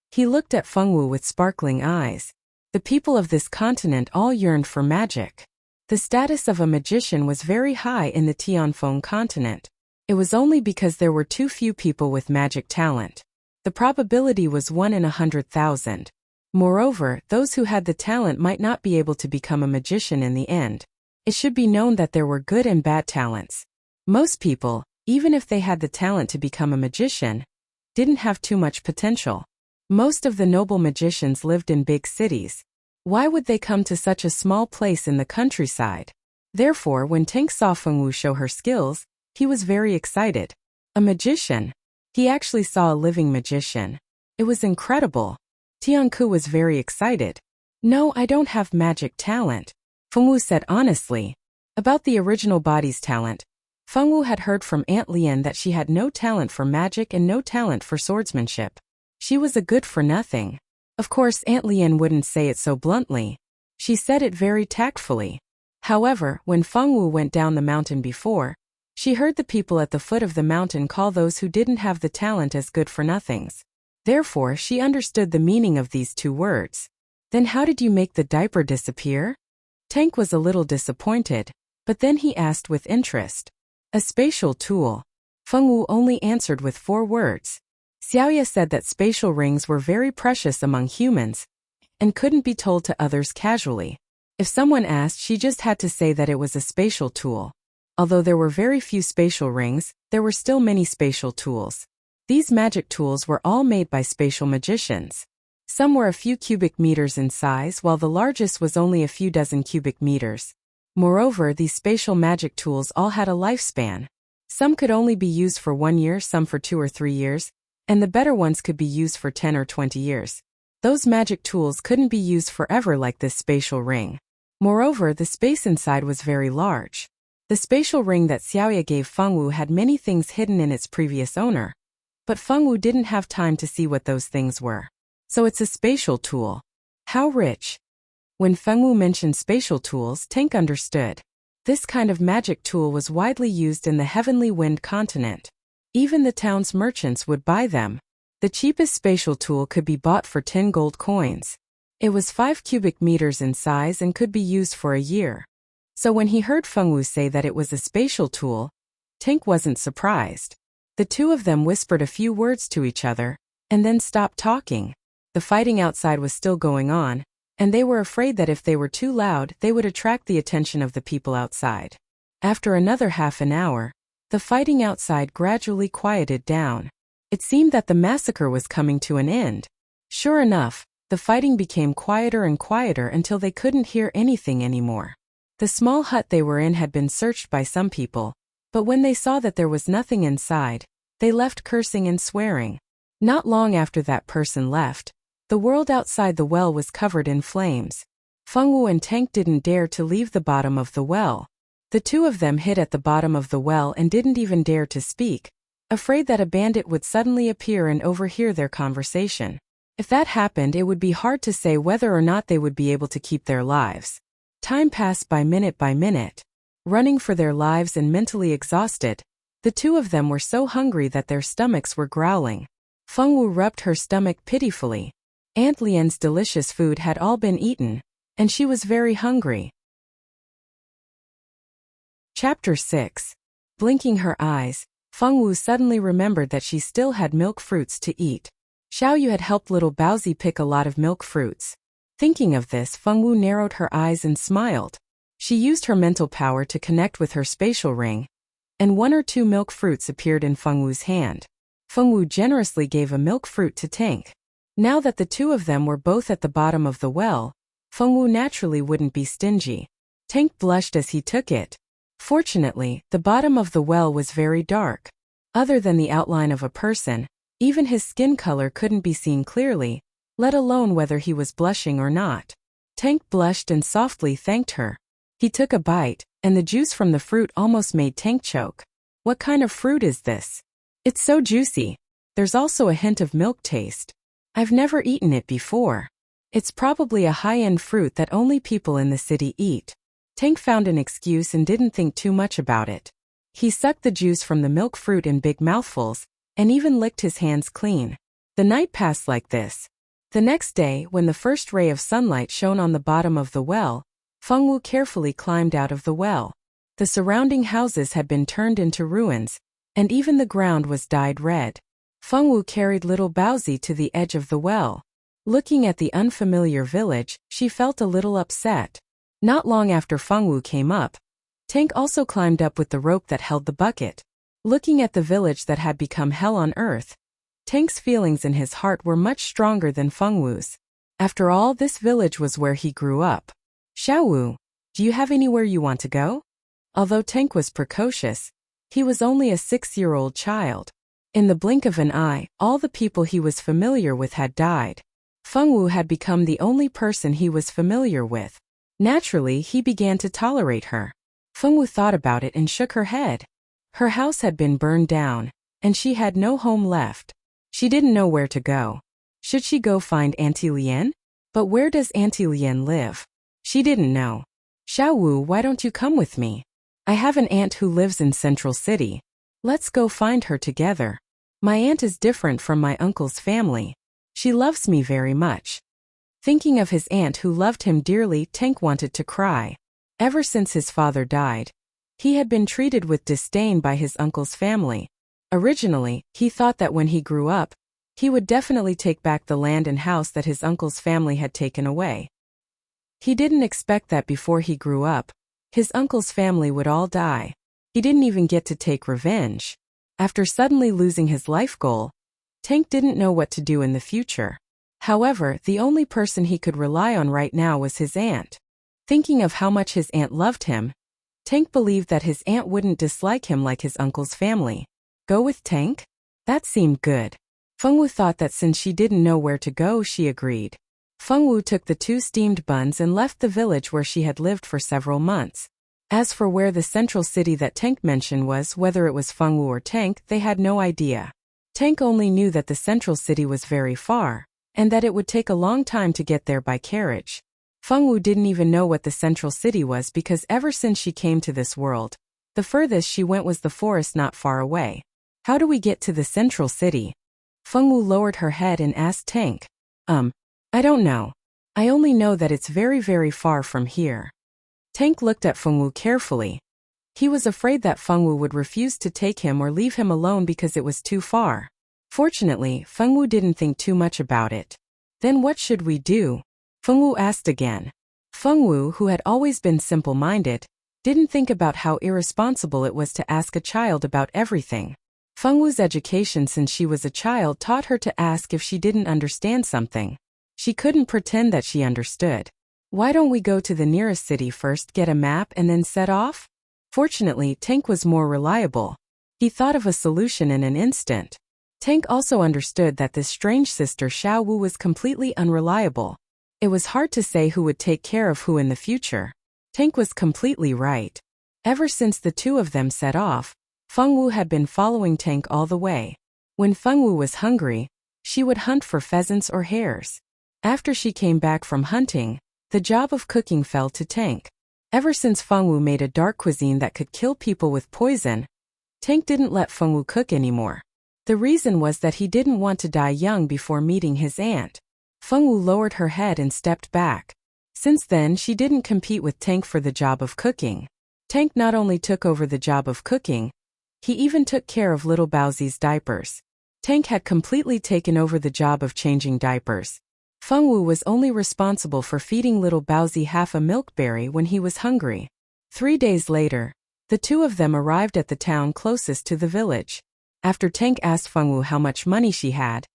He looked at Fengwu with sparkling eyes. The people of this continent all yearned for magic. The status of a magician was very high in the Tianfeng continent. It was only because there were too few people with magic talent. The probability was 1 in 100,000. Moreover, those who had the talent might not be able to become a magician in the end. It should be known that there were good and bad talents. Most people, even if they had the talent to become a magician, didn't have too much potential. Most of the noble magicians lived in big cities. Why would they come to such a small place in the countryside? Therefore, when Tank saw Fengwu show her skills, he was very excited. A magician? He actually saw a living magician. It was incredible. Tianku was very excited. No, I don't have magic talent, Fengwu said honestly. About the original body's talent, Fengwu had heard from Aunt Lien that she had no talent for magic and no talent for swordsmanship. She was a good-for-nothing. Of course, Aunt Lien wouldn't say it so bluntly. She said it very tactfully. However, when Fengwu went down the mountain before, she heard the people at the foot of the mountain call those who didn't have the talent as good-for-nothings. Therefore, she understood the meaning of these two words. Then how did you make the diaper disappear? Tank was a little disappointed, but then he asked with interest. A spatial tool. Fengwu only answered with 4 words. Xiaoya said that spatial rings were very precious among humans and couldn't be told to others casually. If someone asked, she just had to say that it was a spatial tool. Although there were very few spatial rings, there were still many spatial tools. These magic tools were all made by spatial magicians. Some were a few cubic meters in size, while the largest was only a few dozen cubic meters. Moreover, these spatial magic tools all had a lifespan. Some could only be used for 1 year, some for 2 or 3 years, and the better ones could be used for 10 or 20 years. Those magic tools couldn't be used forever like this spatial ring. Moreover, the space inside was very large. The spatial ring that Xiaoya gave Fengwu had many things hidden in its previous owner. But Fengwu didn't have time to see what those things were. So it's a spatial tool. How rich. When Fengwu mentioned spatial tools, Tank understood. This kind of magic tool was widely used in the Heavenly Wind continent. Even the town's merchants would buy them. The cheapest spatial tool could be bought for 10 gold coins. It was 5 cubic meters in size and could be used for a year. So when he heard Fengwu say that it was a spatial tool, Tank wasn't surprised. The two of them whispered a few words to each other, and then stopped talking. The fighting outside was still going on, and they were afraid that if they were too loud, they would attract the attention of the people outside. After another half an hour, the fighting outside gradually quieted down. It seemed that the massacre was coming to an end. Sure enough, the fighting became quieter and quieter until they couldn't hear anything anymore. The small hut they were in had been searched by some people, but when they saw that there was nothing inside, they left cursing and swearing. Not long after that person left, the world outside the well was covered in flames. Fengwu and Tank didn't dare to leave the bottom of the well. The two of them hid at the bottom of the well and didn't even dare to speak, afraid that a bandit would suddenly appear and overhear their conversation. If that happened, it would be hard to say whether or not they would be able to keep their lives. Time passed by minute, running for their lives and mentally exhausted. The two of them were so hungry that their stomachs were growling. Fengwu rubbed her stomach pitifully. Aunt Lien's delicious food had all been eaten, and she was very hungry. Chapter 6. Blinking her eyes, Fengwu suddenly remembered that she still had milk fruits to eat. Xiaoyu had helped little Baozi pick a lot of milk fruits. Thinking of this, Fengwu narrowed her eyes and smiled. She used her mental power to connect with her spatial ring, and 1 or 2 milk fruits appeared in Fengwu's hand. Fengwu generously gave a milk fruit to Tank. Now that the two of them were both at the bottom of the well, Fengwu naturally wouldn't be stingy. Tank blushed as he took it. Fortunately, the bottom of the well was very dark. Other than the outline of a person, even his skin color couldn't be seen clearly, let alone whether he was blushing or not. Tank blushed and softly thanked her. He took a bite, and the juice from the fruit almost made Tank choke. What kind of fruit is this? It's so juicy. There's also a hint of milk taste. I've never eaten it before. It's probably a high-end fruit that only people in the city eat. Tank found an excuse and didn't think too much about it. He sucked the juice from the milk fruit in big mouthfuls, and even licked his hands clean. The night passed like this. The next day, when the first ray of sunlight shone on the bottom of the well, Fengwu carefully climbed out of the well. The surrounding houses had been turned into ruins, and even the ground was dyed red. Fengwu carried little Baozi to the edge of the well. Looking at the unfamiliar village, she felt a little upset. Not long after Fengwu came up, Tank also climbed up with the rope that held the bucket. Looking at the village that had become hell on earth, Tank's feelings in his heart were much stronger than Fengwu's. After all, this village was where he grew up. Xiaowu, do you have anywhere you want to go? Although Tank was precocious, he was only a 6-year-old child. In the blink of an eye, all the people he was familiar with had died. Fengwu had become the only person he was familiar with. Naturally, he began to tolerate her. Fengwu thought about it and shook her head. Her house had been burned down, and she had no home left. She didn't know where to go. Should she go find Auntie Lian? But where does Auntie Lian live? She didn't know. Xiaowu, why don't you come with me? I have an aunt who lives in Central City. Let's go find her together. My aunt is different from my uncle's family. She loves me very much. Thinking of his aunt who loved him dearly, Tank wanted to cry. Ever since his father died, he had been treated with disdain by his uncle's family. Originally, he thought that when he grew up, he would definitely take back the land and house that his uncle's family had taken away. He didn't expect that before he grew up, his uncle's family would all die. He didn't even get to take revenge. After suddenly losing his life goal, Tank didn't know what to do in the future. However, the only person he could rely on right now was his aunt. Thinking of how much his aunt loved him, Tank believed that his aunt wouldn't dislike him like his uncle's family. Go with Tank? That seemed good. Fengwu thought that since she didn't know where to go, she agreed. Fengwu took the 2 steamed buns and left the village where she had lived for several months. As for where the central city that Tank mentioned was, whether it was Fengwu or Tank, they had no idea. Tank only knew that the central city was very far, and that it would take a long time to get there by carriage. Fengwu didn't even know what the central city was because ever since she came to this world, the furthest she went was the forest not far away. How do we get to the central city? Fengwu lowered her head and asked Tank. I don't know. I only know that it's very, very far from here. Tank looked at Fengwu carefully. He was afraid that Fengwu would refuse to take him or leave him alone because it was too far. Fortunately, Fengwu didn't think too much about it. Then what should we do? Fengwu asked again. Fengwu, who had always been simple-minded, didn't think about how irresponsible it was to ask a child about everything. Fengwu's education since she was a child taught her to ask if she didn't understand something. She couldn't pretend that she understood. Why don't we go to the nearest city first, get a map, and then set off? Fortunately, Tank was more reliable. He thought of a solution in an instant. Tank also understood that this strange sister Xiaowu was completely unreliable. It was hard to say who would take care of who in the future. Tank was completely right. Ever since the two of them set off, Fengwu had been following Tank all the way. When Fengwu was hungry, she would hunt for pheasants or hares. After she came back from hunting, the job of cooking fell to Tank. Ever since Fengwu made a dark cuisine that could kill people with poison, Tank didn't let Fengwu cook anymore. The reason was that he didn't want to die young before meeting his aunt. Fengwu lowered her head and stepped back. Since then, she didn't compete with Tank for the job of cooking. Tank not only took over the job of cooking, he even took care of little Baozi's diapers. Tank had completely taken over the job of changing diapers. Fengwu was only responsible for feeding little Baozi half a milkberry when he was hungry. 3 days later, the two of them arrived at the town closest to the village. After Tank asked Fengwu how much money she had,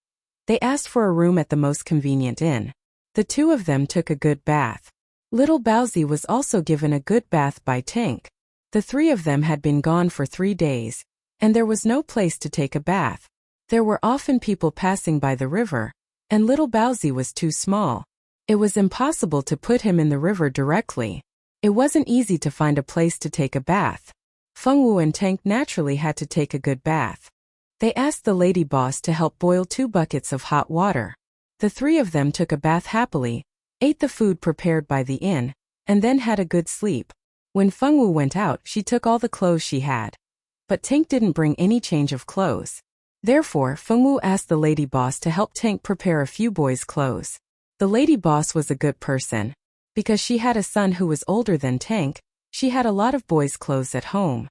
they asked for a room at the most convenient inn. The two of them took a good bath. Little Baozi was also given a good bath by Tank. The three of them had been gone for 3 days, and there was no place to take a bath. There were often people passing by the river, and little Baozi was too small. It was impossible to put him in the river directly. It wasn't easy to find a place to take a bath. Fengwu and Tank naturally had to take a good bath. They asked the lady boss to help boil 2 buckets of hot water. The three of them took a bath happily, ate the food prepared by the inn, and then had a good sleep. When Fengwu went out, she took all the clothes she had. But Tank didn't bring any change of clothes. Therefore, Fengwu asked the lady boss to help Tank prepare a few boys' clothes. The lady boss was a good person. Because she had a son who was older than Tank, she had a lot of boys' clothes at home.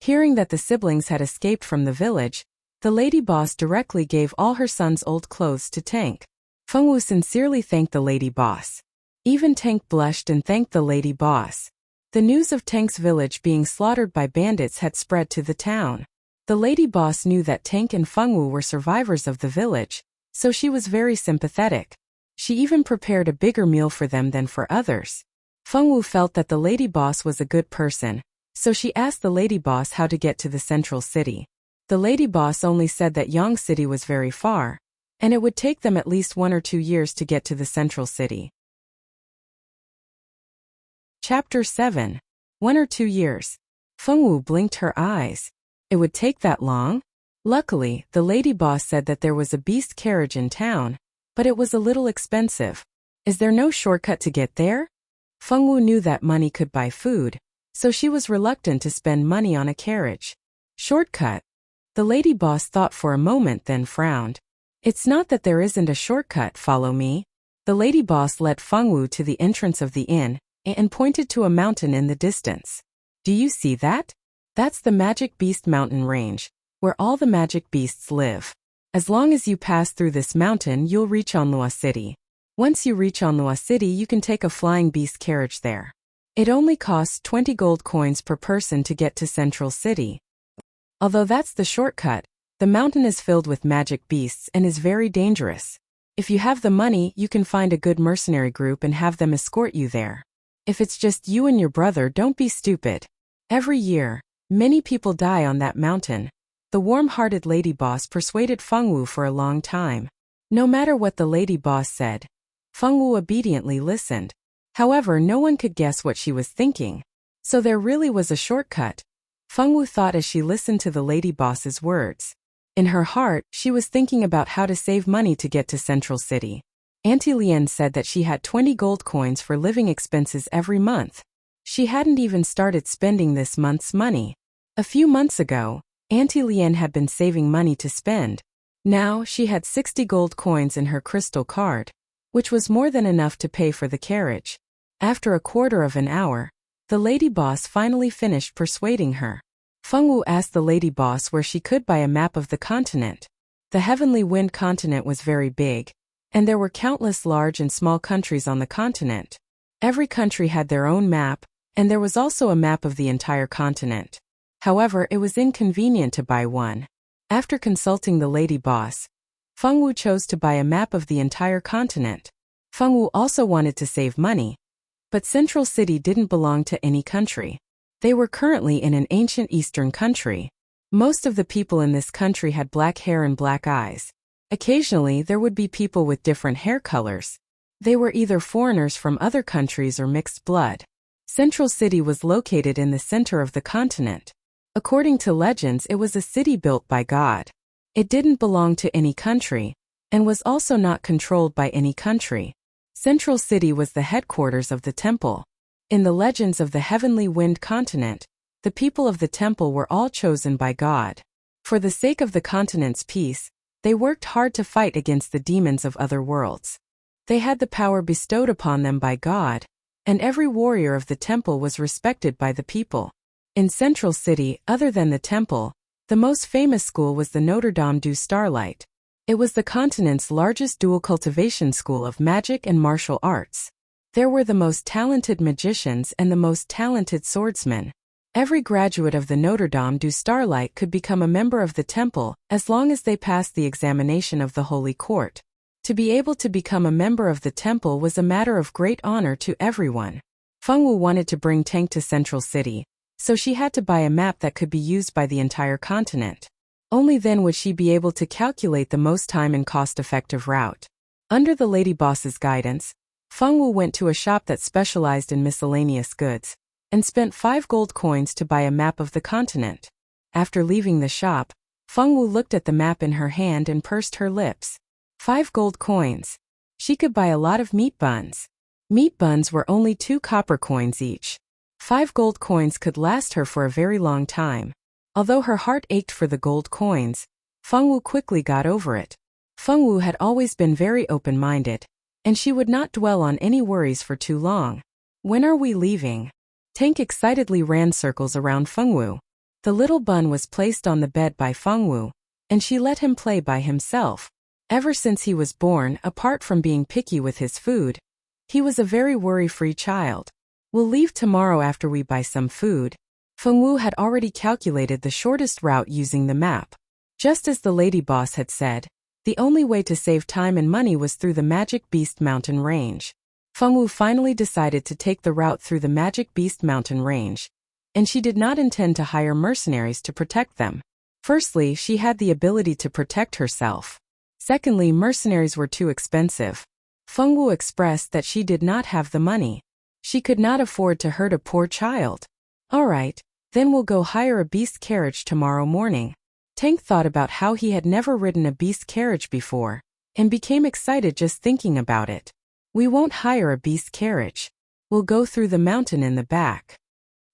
Hearing that the siblings had escaped from the village, the lady boss directly gave all her son's old clothes to Tank. Fengwu sincerely thanked the lady boss. Even Tank blushed and thanked the lady boss. The news of Tank's village being slaughtered by bandits had spread to the town. The lady boss knew that Tank and Fengwu were survivors of the village, so she was very sympathetic. She even prepared a bigger meal for them than for others. Fengwu felt that the lady boss was a good person, so she asked the lady boss how to get to the central city. The lady boss only said that Yang City was very far, and it would take them at least 1 or 2 years to get to the central city. Chapter 7. 1 or 2 years. Fengwu blinked her eyes. It would take that long? Luckily, the lady boss said that there was a beast carriage in town, but it was a little expensive. Is there no shortcut to get there? Fengwu knew that money could buy food, so she was reluctant to spend money on a carriage. Shortcut? The lady boss thought for a moment then frowned. It's not that there isn't a shortcut, follow me. The lady boss led Fengwu to the entrance of the inn, and pointed to a mountain in the distance. Do you see that? That's the Magic Beast Mountain Range, where all the magic beasts live. As long as you pass through this mountain, you'll reach Onlua City. Once you reach Onlua City, you can take a flying beast carriage there. It only costs 20 gold coins per person to get to Central City. Although that's the shortcut, the mountain is filled with magic beasts and is very dangerous. If you have the money, you can find a good mercenary group and have them escort you there. If it's just you and your brother, don't be stupid. Every year, many people die on that mountain. The warm-hearted lady boss persuaded Fengwu for a long time. No matter what the lady boss said, Fengwu obediently listened. However, no one could guess what she was thinking. So there really was a shortcut. Fengwu thought as she listened to the lady boss's words. In her heart, she was thinking about how to save money to get to Central City. Auntie Lien said that she had 20 gold coins for living expenses every month. She hadn't even started spending this month's money. A few months ago, Auntie Lien had been saving money to spend. Now she had 60 gold coins in her crystal card, which was more than enough to pay for the carriage. After a quarter of an hour, the lady boss finally finished persuading her. Fengwu asked the lady boss where she could buy a map of the continent. The Heavenly Wind continent was very big, and there were countless large and small countries on the continent. Every country had their own map, and there was also a map of the entire continent. However, it was inconvenient to buy one. After consulting the lady boss, Fengwu chose to buy a map of the entire continent. Fengwu also wanted to save money, but Central City didn't belong to any country. They were currently in an ancient eastern country. Most of the people in this country had black hair and black eyes. Occasionally, there would be people with different hair colors. They were either foreigners from other countries or mixed blood. Central City was located in the center of the continent. According to legends, it was a city built by God. It didn't belong to any country, and was also not controlled by any country. Central City was the headquarters of the temple. In the legends of the Heavenly Wind continent, the people of the temple were all chosen by God. For the sake of the continent's peace, they worked hard to fight against the demons of other worlds. They had the power bestowed upon them by God, and every warrior of the temple was respected by the people. In Central City, other than the temple, the most famous school was the Notre Dame du Starlight. It was the continent's largest dual cultivation school of magic and martial arts. There were the most talented magicians and the most talented swordsmen. Every graduate of the Notre Dame du Starlight could become a member of the temple as long as they passed the examination of the Holy Court. To be able to become a member of the temple was a matter of great honor to everyone. Fengwu wanted to bring Tank to Central City, so she had to buy a map that could be used by the entire continent. Only then would she be able to calculate the most time and cost-effective route. Under the lady boss's guidance, Fengwu went to a shop that specialized in miscellaneous goods, and spent 5 gold coins to buy a map of the continent. After leaving the shop, Fengwu looked at the map in her hand and pursed her lips. 5 gold coins. She could buy a lot of meat buns. Meat buns were only 2 copper coins each. 5 gold coins could last her for a very long time. Although her heart ached for the gold coins, Fengwu quickly got over it. Fengwu had always been very open-minded, and she would not dwell on any worries for too long. When are we leaving? Tank excitedly ran circles around Fengwu. The little bun was placed on the bed by Fengwu, and she let him play by himself. Ever since he was born, apart from being picky with his food, he was a very worry-free child. We'll leave tomorrow after we buy some food. Fengwu had already calculated the shortest route using the map. Just as the lady boss had said, the only way to save time and money was through the Magic Beast Mountain Range. Fengwu finally decided to take the route through the Magic Beast Mountain Range, and she did not intend to hire mercenaries to protect them. Firstly, she had the ability to protect herself. Secondly, mercenaries were too expensive. Fengwu expressed that she did not have the money. She could not afford to hurt a poor child. All right, then we'll go hire a beast carriage tomorrow morning. Tank thought about how he had never ridden a beast carriage before, and became excited just thinking about it. We won't hire a beast carriage. We'll go through the mountain in the back.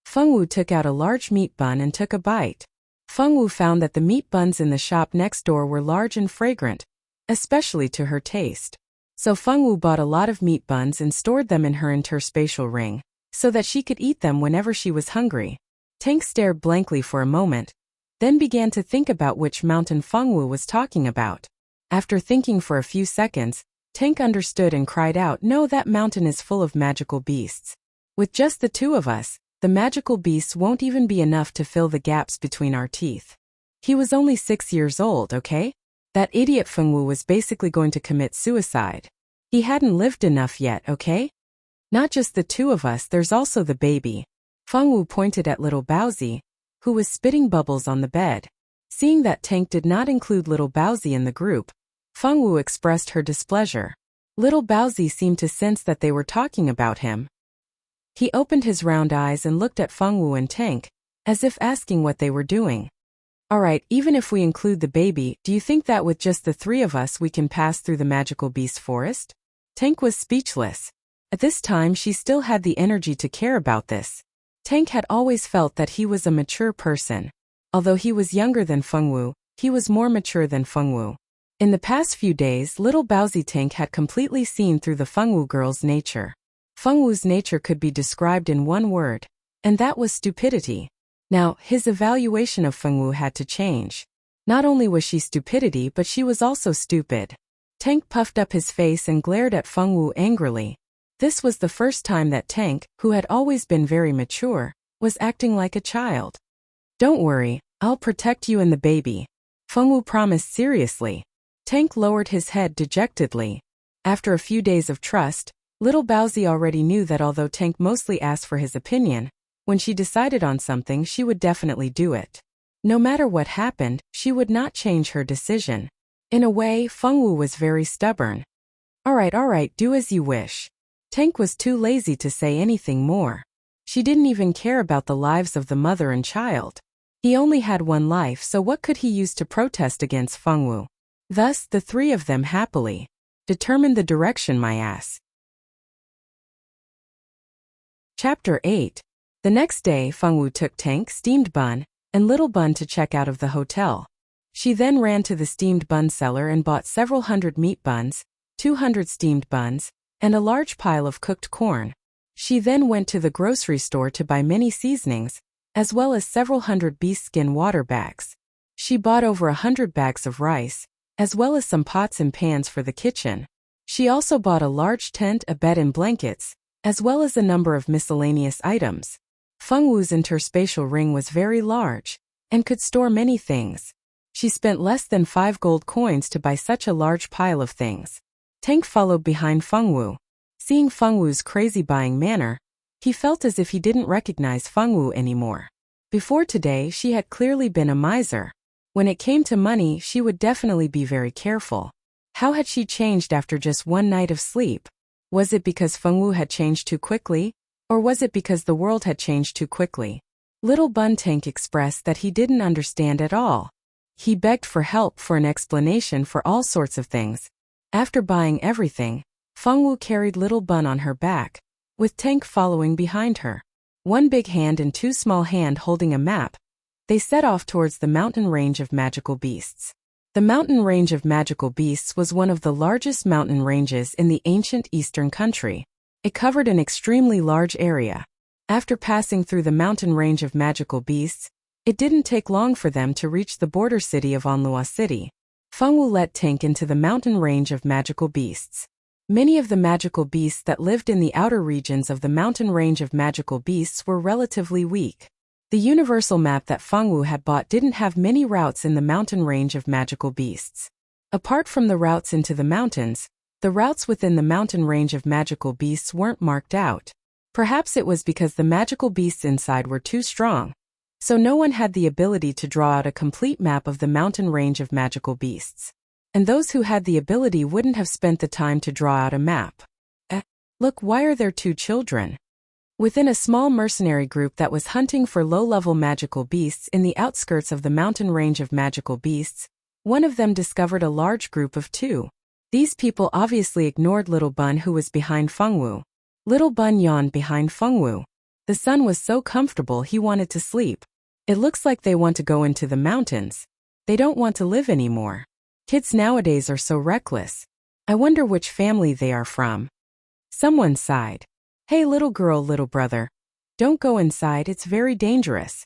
Fengwu took out a large meat bun and took a bite. Fengwu found that the meat buns in the shop next door were large and fragrant, especially to her taste. So Fengwu bought a lot of meat buns and stored them in her interspatial ring, so that she could eat them whenever she was hungry. Tank stared blankly for a moment, then began to think about which mountain Fengwu was talking about. After thinking for a few seconds, Tank understood and cried out, "No, that mountain is full of magical beasts. With just the 2 of us, the magical beasts won't even be enough to fill the gaps between our teeth." He was only 6 years old, okay? That idiot Fengwu was basically going to commit suicide. He hadn't lived enough yet, okay? Not just the 2 of us, there's also the baby. Fengwu pointed at little Baozi, who was spitting bubbles on the bed. Seeing that Tank did not include little Baozi in the group, Fengwu expressed her displeasure. Little Baozi seemed to sense that they were talking about him. He opened his round eyes and looked at Fengwu and Tank, as if asking what they were doing. Alright, even if we include the baby, do you think that with just the 3 of us we can pass through the magical beast forest? Tank was speechless. At this time she still had the energy to care about this. Tank had always felt that he was a mature person. Although he was younger than Fengwu, he was more mature than Fengwu. In the past few days, little Baozi Tank had completely seen through the Fengwu girl's nature. Fengwu's nature could be described in one word, and that was stupidity. Now, his evaluation of Fengwu had to change. Not only was she stupidity, but she was also stupid. Tank puffed up his face and glared at Fengwu angrily. This was the first time that Tank, who had always been very mature, was acting like a child. "Don't worry, I'll protect you and the baby," Fengwu promised seriously. Tank lowered his head dejectedly. After a few days of trust, little Baozi already knew that although Tank mostly asked for his opinion, when she decided on something she would definitely do it. No matter what happened, she would not change her decision. In a way, Fengwu was very stubborn. Alright, do as you wish. Tank was too lazy to say anything more. She didn't even care about the lives of the mother and child. He only had one life, so what could he use to protest against Fengwu? Thus, the 3 of them happily determined the direction, my ass. Chapter 8. The next day, Fengwu took Tank, steamed bun, and little bun to check out of the hotel. She then ran to the steamed bun seller and bought several hundred meat buns, 200 steamed buns, and a large pile of cooked corn. She then went to the grocery store to buy many seasonings, as well as several hundred beast skin water bags. She bought over 100 bags of rice, as well as some pots and pans for the kitchen. She also bought a large tent, a bed and blankets, as well as a number of miscellaneous items. Feng Wu's interspatial ring was very large, and could store many things. She spent less than 5 gold coins to buy such a large pile of things. Tank followed behind Feng Wu. Seeing Feng Wu's crazy buying manner, he felt as if he didn't recognize Feng Wu anymore. Before today, she had clearly been a miser. When it came to money, she would definitely be very careful. How had she changed after just one night of sleep? Was it because Feng Wu had changed too quickly? Or was it because the world had changed too quickly? Little Bun Tank expressed that he didn't understand at all. He begged for help, for an explanation for all sorts of things. After buying everything, Feng Wu carried Little Bun on her back, with Tank following behind her. One big hand and 2 small hands holding a map, they set off towards the mountain range of magical beasts. The mountain range of magical beasts was one of the largest mountain ranges in the ancient eastern country. It covered an extremely large area. After passing through the mountain range of magical beasts, it didn't take long for them to reach the border city of Onlua City. Feng Wu let Tank into the mountain range of magical beasts. Many of the magical beasts that lived in the outer regions of the mountain range of magical beasts were relatively weak. The universal map that Feng Wu had bought didn't have many routes in the mountain range of magical beasts. Apart from the routes into the mountains, the routes within the mountain range of magical beasts weren't marked out. Perhaps it was because the magical beasts inside were too strong, so no one had the ability to draw out a complete map of the mountain range of magical beasts. And those who had the ability wouldn't have spent the time to draw out a map. Look, why are there 2 children? Within a small mercenary group that was hunting for low-level magical beasts in the outskirts of the mountain range of magical beasts, one of them discovered a large group of 2. These people obviously ignored Little Bun, who was behind Feng Wu. Little Bun yawned behind Feng Wu. The sun was so comfortable he wanted to sleep. It looks like they want to go into the mountains. They don't want to live anymore. Kids nowadays are so reckless. I wonder which family they are from. Someone sighed. Hey little girl, little brother. Don't go inside, it's very dangerous.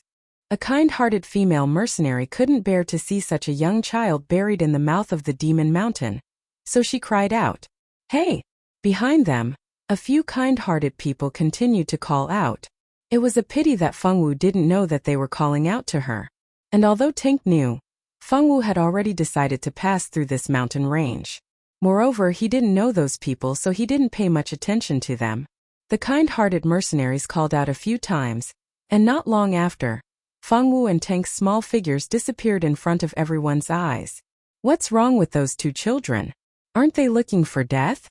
A kind-hearted female mercenary couldn't bear to see such a young child buried in the mouth of the demon mountain, so she cried out. Hey! Behind them, a few kind-hearted people continued to call out. It was a pity that Feng Wu didn't know that they were calling out to her. And although Tank knew, Feng Wu had already decided to pass through this mountain range. Moreover, he didn't know those people, so he didn't pay much attention to them. The kind-hearted mercenaries called out a few times, and not long after, Feng Wu and Tank's small figures disappeared in front of everyone's eyes. What's wrong with those 2 children? Aren't they looking for death?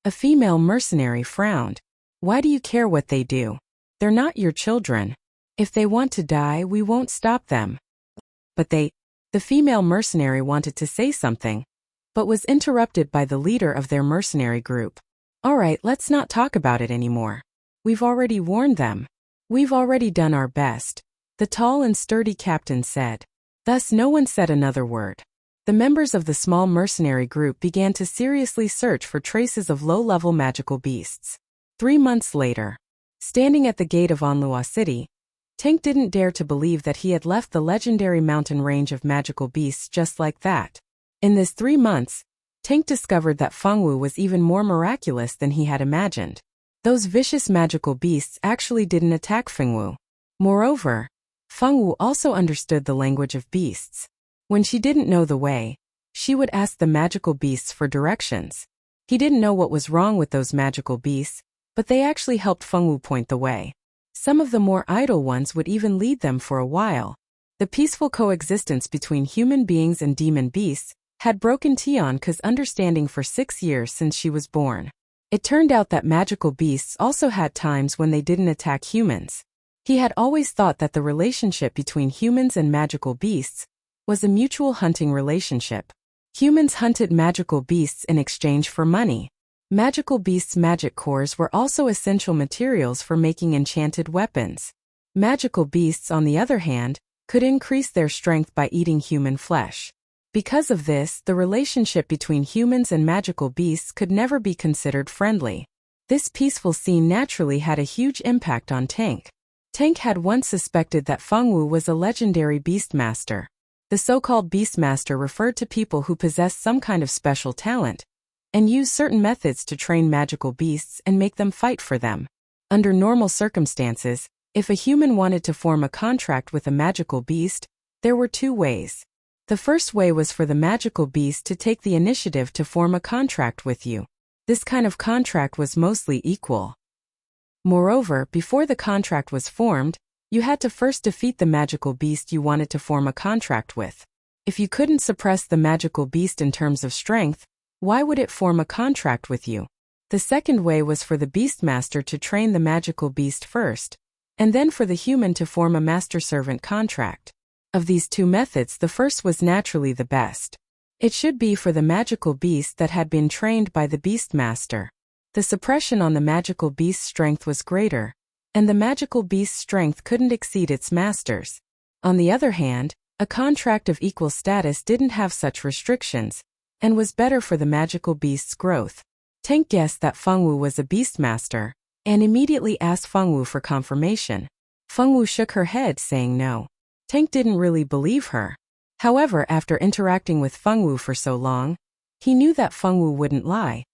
A female mercenary frowned. Why do you care what they do? They're not your children. If they want to die, we won't stop them. But the female mercenary wanted to say something, but was interrupted by the leader of their mercenary group. Alright, let's not talk about it anymore. We've already warned them. We've already done our best, the tall and sturdy captain said. Thus no one said another word. The members of the small mercenary group began to seriously search for traces of low-level magical beasts. 3 months later, standing at the gate of Onlua City, Tank didn't dare to believe that he had left the legendary mountain range of magical beasts just like that. In this 3 months, Tank discovered that Feng Wu was even more miraculous than he had imagined. Those vicious magical beasts actually didn't attack Feng Wu. Moreover, Feng Wu also understood the language of beasts. When she didn't know the way, she would ask the magical beasts for directions. He didn't know what was wrong with those magical beasts, but they actually helped Feng Wu point the way. Some of the more idle ones would even lead them for a while. The peaceful coexistence between human beings and demon beasts had broken Tianke's understanding for 6 years since she was born. It turned out that magical beasts also had times when they didn't attack humans. He had always thought that the relationship between humans and magical beasts was a mutual hunting relationship. Humans hunted magical beasts in exchange for money. Magical beasts' magic cores were also essential materials for making enchanted weapons. Magical beasts, on the other hand, could increase their strength by eating human flesh. Because of this, the relationship between humans and magical beasts could never be considered friendly. This peaceful scene naturally had a huge impact on Tank. Tank had once suspected that Feng Wu was a legendary beastmaster. The so-called Beastmaster referred to people who possess some kind of special talent and use certain methods to train magical beasts and make them fight for them. Under normal circumstances, if a human wanted to form a contract with a magical beast, there were two ways. The first way was for the magical beast to take the initiative to form a contract with you. This kind of contract was mostly equal. Moreover, before the contract was formed, you had to first defeat the magical beast you wanted to form a contract with. If you couldn't suppress the magical beast in terms of strength, why would it form a contract with you? The second way was for the Beastmaster to train the magical beast first, and then for the human to form a master-servant contract. Of these two methods, the first was naturally the best. It should be for the magical beast that had been trained by the Beastmaster. The suppression on the magical beast's strength was greater, and the magical beast's strength couldn't exceed its master's. On the other hand, a contract of equal status didn't have such restrictions, and was better for the magical beast's growth. Tank guessed that Fengwu was a Beastmaster, and immediately asked Fengwu for confirmation. Fengwu shook her head, saying no. Tank didn't really believe her. However, after interacting with Fengwu for so long, he knew that Fengwu wouldn't lie,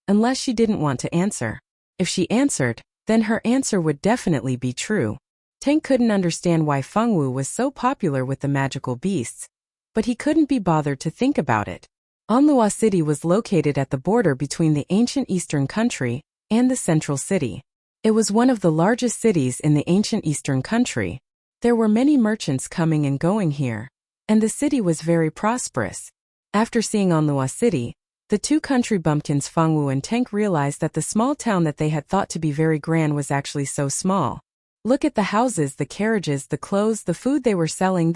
unless she didn't want to answer. If she answered, then her answer would definitely be true. Tank couldn't understand why Fengwu was so popular with the magical beasts, but he couldn't be bothered to think about it. Anluo City was located at the border between the ancient eastern country and the central city. It was one of the largest cities in the ancient eastern country. There were many merchants coming and going here, and the city was very prosperous. After seeing Anluo City, the two country bumpkins Fengwu and Tank realized that the small town that they had thought to be very grand was actually so small. Look at the houses, the carriages, the clothes, the food they were selling.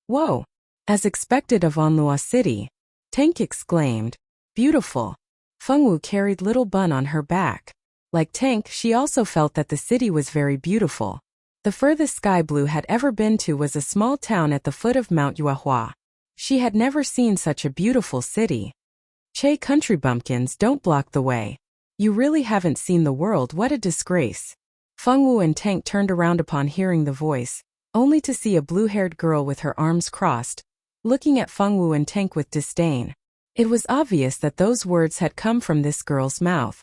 Whoa! As expected of Anluo City, Tank exclaimed, beautiful. Fengwu carried little Bun on her back. Like Tank, she also felt that the city was very beautiful. The furthest Sky Blue had ever been to was a small town at the foot of Mount Yuehua. She had never seen such a beautiful city. Che country bumpkins, don't block the way. You really haven't seen the world, what a disgrace. Fengwu and Tank turned around upon hearing the voice, only to see a blue-haired girl with her arms crossed, looking at Fengwu and Tank with disdain. It was obvious that those words had come from this girl's mouth.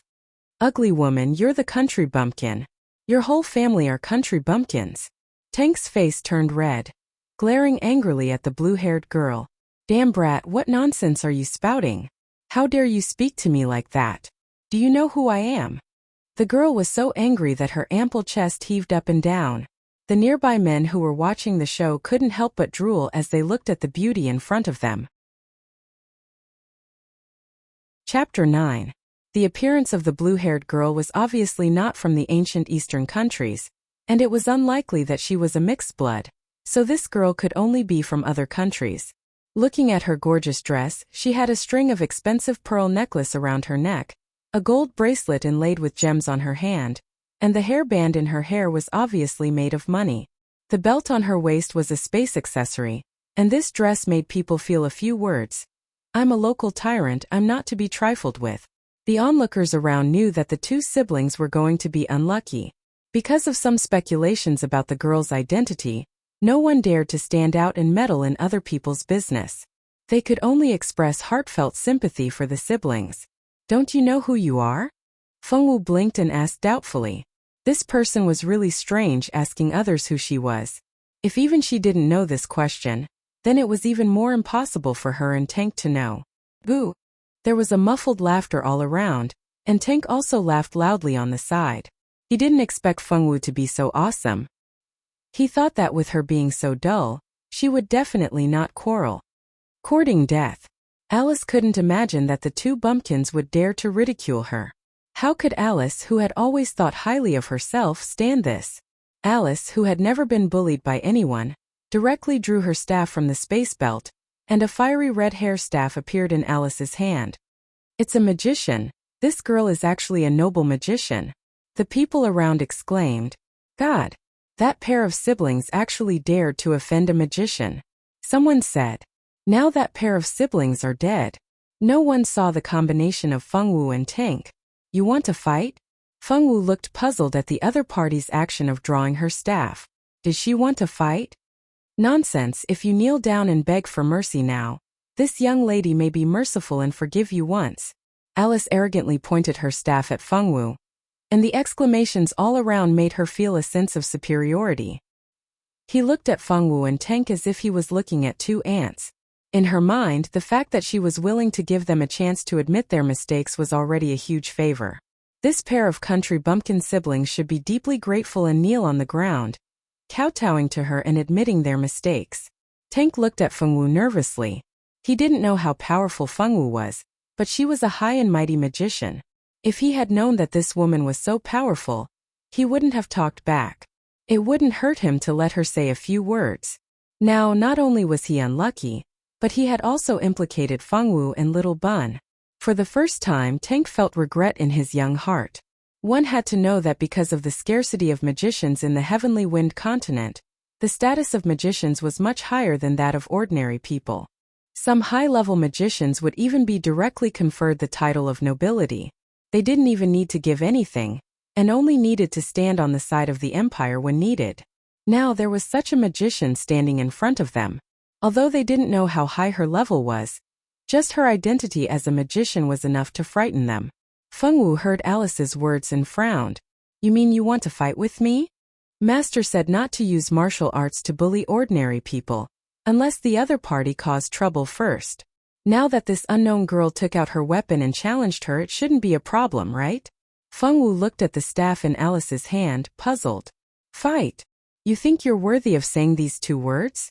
Ugly woman, you're the country bumpkin. Your whole family are country bumpkins. Tank's face turned red, glaring angrily at the blue-haired girl. Damn brat, what nonsense are you spouting? How dare you speak to me like that? Do you know who I am? The girl was so angry that her ample chest heaved up and down. The nearby men who were watching the show couldn't help but drool as they looked at the beauty in front of them. Chapter 9. The appearance of the blue-haired girl was obviously not from the ancient eastern countries, and it was unlikely that she was a mixed blood, so this girl could only be from other countries. Looking at her gorgeous dress, she had a string of expensive pearl necklace around her neck, a gold bracelet inlaid with gems on her hand, and the hairband in her hair was obviously made of money. The belt on her waist was a space accessory, and this dress made people feel a few words. I'm a local tyrant, I'm not to be trifled with. The onlookers around knew that the two siblings were going to be unlucky. Because of some speculations about the girl's identity, no one dared to stand out and meddle in other people's business. They could only express heartfelt sympathy for the siblings. Don't you know who you are? Fengwu blinked and asked doubtfully. This person was really strange, asking others who she was. If even she didn't know this question, then it was even more impossible for her and Tank to know. Boo! There was a muffled laughter all around, and Tank also laughed loudly on the side. He didn't expect Fengwu to be so awesome. He thought that with her being so dull, she would definitely not quarrel. Courting death. Alice couldn't imagine that the two bumpkins would dare to ridicule her. How could Alice, who had always thought highly of herself, stand this? Alice, who had never been bullied by anyone, directly drew her staff from the space belt, and a fiery red hair staff appeared in Alice's hand. It's a magician. This girl is actually a noble magician. The people around exclaimed. God! That pair of siblings actually dared to offend a magician. Someone said. Now that pair of siblings are dead. No one saw the combination of Fengwu and Tank. You want to fight? Fengwu looked puzzled at the other party's action of drawing her staff. Did she want to fight? Nonsense, if you kneel down and beg for mercy now, this young lady may be merciful and forgive you once. Alice arrogantly pointed her staff at Fengwu, and the exclamations all around made her feel a sense of superiority. He looked at Fengwu and Tank as if he was looking at two ants. In her mind, the fact that she was willing to give them a chance to admit their mistakes was already a huge favor. This pair of country bumpkin siblings should be deeply grateful and kneel on the ground, kowtowing to her and admitting their mistakes. Tank looked at Fengwu nervously. He didn't know how powerful Fengwu was, but she was a high and mighty magician. If he had known that this woman was so powerful, he wouldn't have talked back. It wouldn't hurt him to let her say a few words. Now, not only was he unlucky, but he had also implicated Fengwu and Little Bun. For the first time, Tank felt regret in his young heart. One had to know that because of the scarcity of magicians in the Heavenly Wind continent, the status of magicians was much higher than that of ordinary people. Some high-level magicians would even be directly conferred the title of nobility. They didn't even need to give anything, and only needed to stand on the side of the empire when needed. Now there was such a magician standing in front of them. Although they didn't know how high her level was, just her identity as a magician was enough to frighten them. Fengwu heard Alice's words and frowned. "You mean you want to fight with me? Master said not to use martial arts to bully ordinary people, unless the other party caused trouble first. Now that this unknown girl took out her weapon and challenged her, it shouldn't be a problem, right?" Fengwu looked at the staff in Alice's hand, puzzled. "Fight? You think you're worthy of saying these two words?"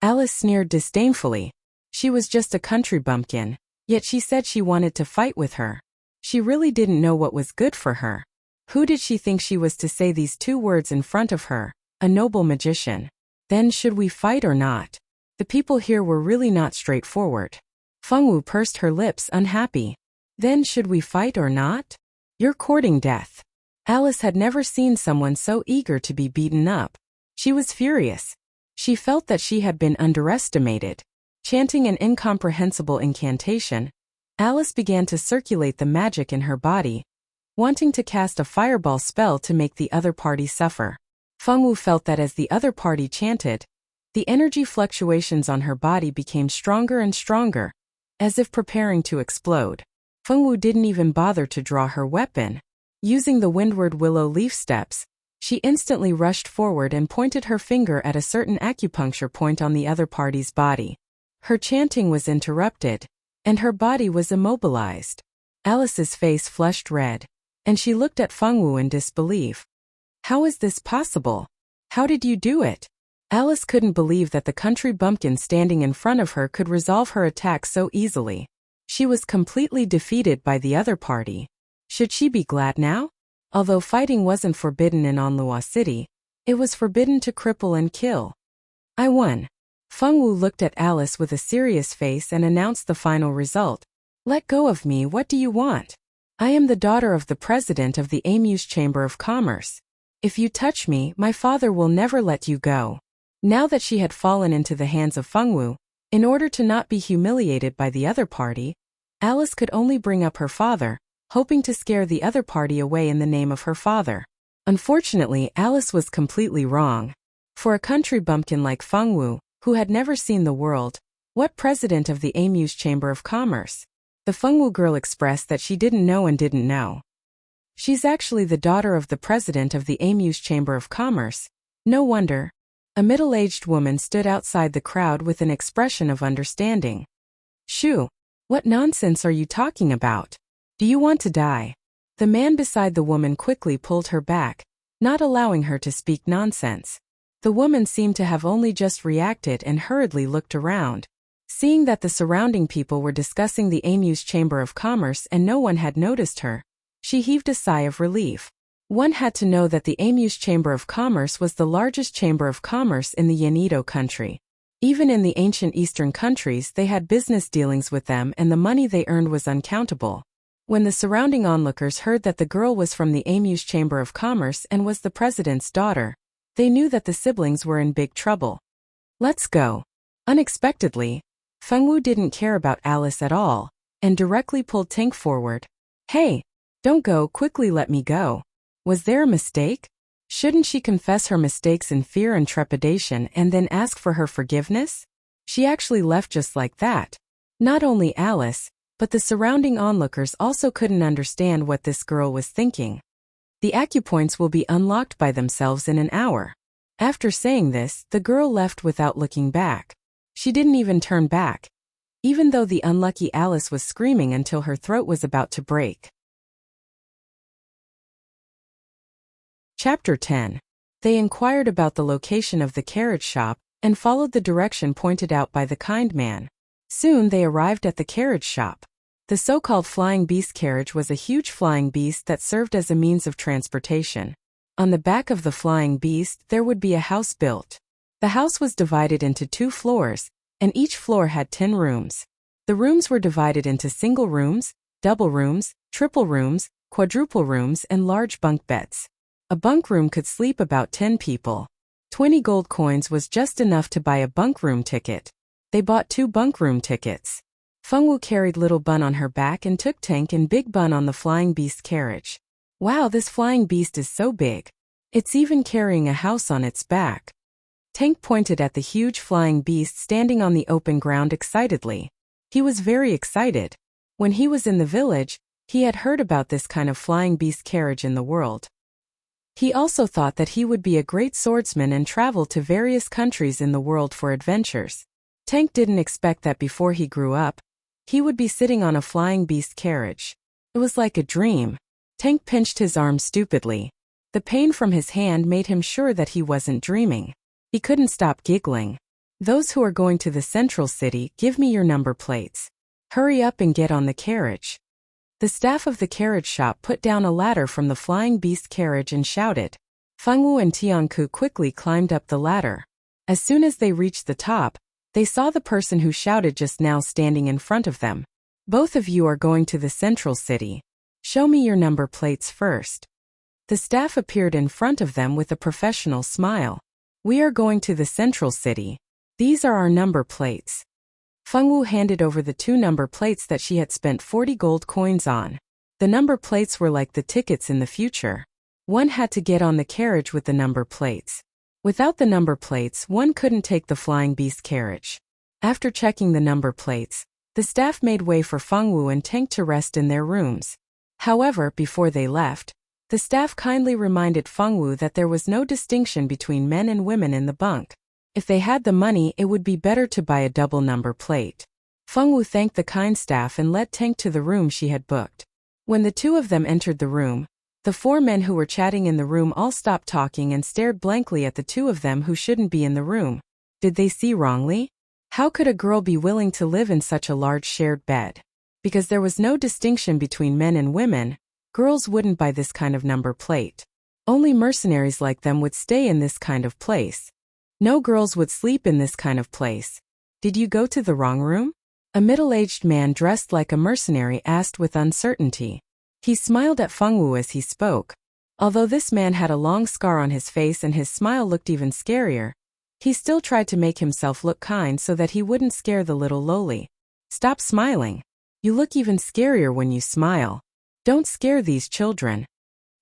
Alice sneered disdainfully. She was just a country bumpkin, yet she said she wanted to fight with her. She really didn't know what was good for her. Who did she think she was to say these two words in front of her? A noble magician. Then should we fight or not? The people here were really not straightforward. Fengwu pursed her lips, unhappy. Then should we fight or not? You're courting death. Alice had never seen someone so eager to be beaten up. She was furious. She felt that she had been underestimated. Chanting an incomprehensible incantation, Alice began to circulate the magic in her body, wanting to cast a fireball spell to make the other party suffer. Fengwu felt that as the other party chanted, the energy fluctuations on her body became stronger and stronger, as if preparing to explode. Fengwu didn't even bother to draw her weapon. Using the windward willow leaf steps, she instantly rushed forward and pointed her finger at a certain acupuncture point on the other party's body. Her chanting was interrupted, and her body was immobilized. Alice's face flushed red, and she looked at Fengwu in disbelief. "How is this possible? How did you do it?" Alice couldn't believe that the country bumpkin standing in front of her could resolve her attack so easily. She was completely defeated by the other party. Should she be glad now? Although fighting wasn't forbidden in Onlua City, it was forbidden to cripple and kill. "I won." Fengwu looked at Alice with a serious face and announced the final result. "Let go of me, what do you want? I am the daughter of the president of the Amuse Chamber of Commerce. If you touch me, my father will never let you go." Now that she had fallen into the hands of Fengwu, in order to not be humiliated by the other party, Alice could only bring up her father, hoping to scare the other party away in the name of her father. Unfortunately, Alice was completely wrong. For a country bumpkin like Fengwu, who had never seen the world, what president of the Amuse Chamber of Commerce? The Fengwu girl expressed that she didn't know and didn't know. She's actually the daughter of the president of the Amuse Chamber of Commerce. No wonder. A middle-aged woman stood outside the crowd with an expression of understanding. "Shoo! What nonsense are you talking about? Do you want to die?" The man beside the woman quickly pulled her back, not allowing her to speak nonsense. The woman seemed to have only just reacted and hurriedly looked around. Seeing that the surrounding people were discussing the Amuse Chamber of Commerce and no one had noticed her, she heaved a sigh of relief. One had to know that the Amuse Chamber of Commerce was the largest chamber of commerce in the Yanedo country. Even in the ancient eastern countries, they had business dealings with them and the money they earned was uncountable. When the surrounding onlookers heard that the girl was from the Amuse Chamber of Commerce and was the president's daughter, they knew that the siblings were in big trouble. "Let's go." Unexpectedly, Fengwu didn't care about Alice at all, and directly pulled Tank forward. "Hey! Don't go, quickly let me go. Was there a mistake?" Shouldn't she confess her mistakes in fear and trepidation and then ask for her forgiveness? She actually left just like that. Not only Alice, but the surrounding onlookers also couldn't understand what this girl was thinking. The acupoints will be unlocked by themselves in an hour. After saying this, the girl left without looking back. She didn't even turn back, even though the unlucky Alice was screaming until her throat was about to break. Chapter 10. They inquired about the location of the carriage shop and followed the direction pointed out by the kind man. Soon they arrived at the carriage shop. The so-called flying beast carriage was a huge flying beast that served as a means of transportation. On the back of the flying beast there would be a house built. The house was divided into 2 floors, and each floor had 10 rooms. The rooms were divided into single rooms, double rooms, triple rooms, quadruple rooms, and large bunk beds. A bunk room could sleep about 10 people. 20 gold coins was just enough to buy a bunk room ticket. They bought 2 bunk room tickets. Fengwu carried Little Bun on her back and took Tank and Big Bun on the flying beast carriage. Wow, this flying beast is so big. It's even carrying a house on its back. Tank pointed at the huge flying beast standing on the open ground excitedly. He was very excited. When he was in the village, he had heard about this kind of flying beast carriage in the world. He also thought that he would be a great swordsman and travel to various countries in the world for adventures. Tank didn't expect that before he grew up, he would be sitting on a flying beast carriage. It was like a dream. Tank pinched his arm stupidly. The pain from his hand made him sure that he wasn't dreaming. He couldn't stop giggling. Those who are going to the central city, give me your number plates. Hurry up and get on the carriage. The staff of the carriage shop put down a ladder from the flying beast carriage and shouted. Fengwu and Tianku quickly climbed up the ladder. As soon as they reached the top, they saw the person who shouted just now standing in front of them. Both of you are going to the central city. Show me your number plates first. The staff appeared in front of them with a professional smile. We are going to the central city. These are our number plates. Fengwu handed over the 2 number plates that she had spent 40 gold coins on. The number plates were like the tickets in the future. One had to get on the carriage with the number plates. Without the number plates, one couldn't take the flying beast carriage. After checking the number plates, the staff made way for Fengwu and Tank to rest in their rooms. However, before they left, the staff kindly reminded Fengwu that there was no distinction between men and women in the bunk. If they had the money, it would be better to buy a double number plate. Fengwu thanked the kind staff and led Tank to the room she had booked. When the 2 of them entered the room, the 4 men who were chatting in the room all stopped talking and stared blankly at the 2 of them who shouldn't be in the room. Did they see wrongly? How could a girl be willing to live in such a large shared bed? Because there was no distinction between men and women, girls wouldn't buy this kind of number plate. Only mercenaries like them would stay in this kind of place. No girls would sleep in this kind of place. Did you go to the wrong room? A middle-aged man dressed like a mercenary asked with uncertainty. He smiled at Fengwu as he spoke. Although this man had a long scar on his face and his smile looked even scarier, he still tried to make himself look kind so that he wouldn't scare the little lowly. Stop smiling. You look even scarier when you smile. Don't scare these children.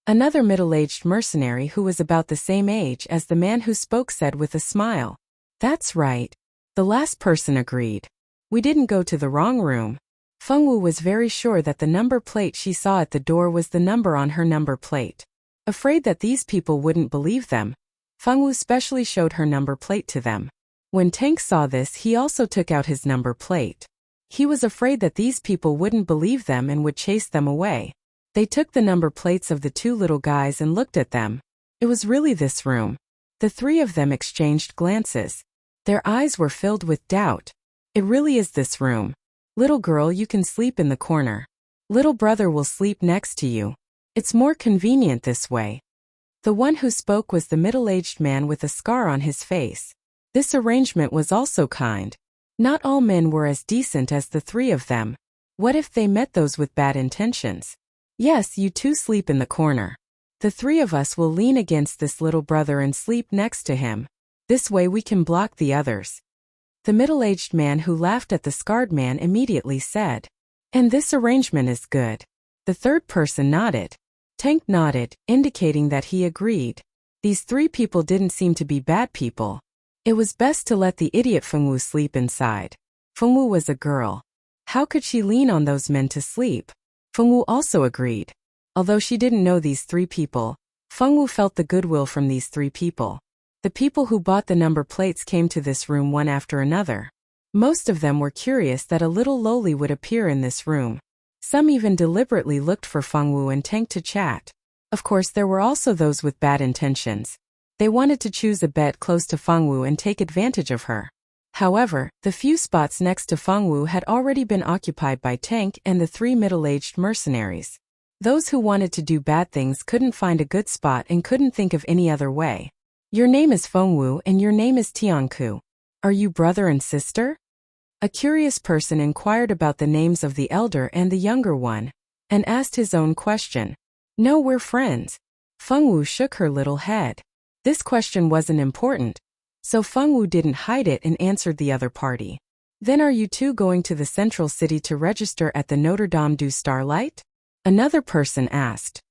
Another middle-aged mercenary who was about the same age as the man who spoke said with a smile. That's right. The last person agreed. We didn't go to the wrong room. Fengwu was very sure that the number plate she saw at the door was the number on her number plate. Afraid that these people wouldn't believe them, Fengwu specially showed her number plate to them. When Tank saw this, he also took out his number plate. He was afraid that these people wouldn't believe them and would chase them away. They took the number plates of the 2 little guys and looked at them. It was really this room. The 3 of them exchanged glances. Their eyes were filled with doubt. It really is this room. Little girl, you can sleep in the corner. Little brother will sleep next to you. It's more convenient this way. The one who spoke was the middle-aged man with a scar on his face. This arrangement was also kind. Not all men were as decent as the 3 of them. What if they met those with bad intentions? Yes, you 2 sleep in the corner. The 3 of us will lean against this little brother and sleep next to him. This way we can block the others. The middle-aged man who laughed at the scarred man immediately said. And this arrangement is good. The 3rd person nodded. Tank nodded, indicating that he agreed. These 3 people didn't seem to be bad people. It was best to let the idiot Fengwu sleep inside. Fengwu was a girl. How could she lean on those men to sleep? Fengwu also agreed. Although she didn't know these 3 people, Fengwu felt the goodwill from these 3 people. The people who bought the number plates came to this room one after another. Most of them were curious that a little loli would appear in this room. Some even deliberately looked for Fengwu and Tank to chat. Of course, there were also those with bad intentions. They wanted to choose a bed close to Fengwu and take advantage of her. However, the few spots next to Fengwu had already been occupied by Tank and the 3 middle-aged mercenaries. Those who wanted to do bad things couldn't find a good spot and couldn't think of any other way. Your name is Fengwu and your name is Tianku. Are you brother and sister? A curious person inquired about the names of the elder and the younger one, and asked his own question. No, we're friends. Fengwu shook her little head. This question wasn't important, so Fengwu didn't hide it and answered the other party. Then are you two going to the central city to register at the Notre Dame du Starlight? Another person asked.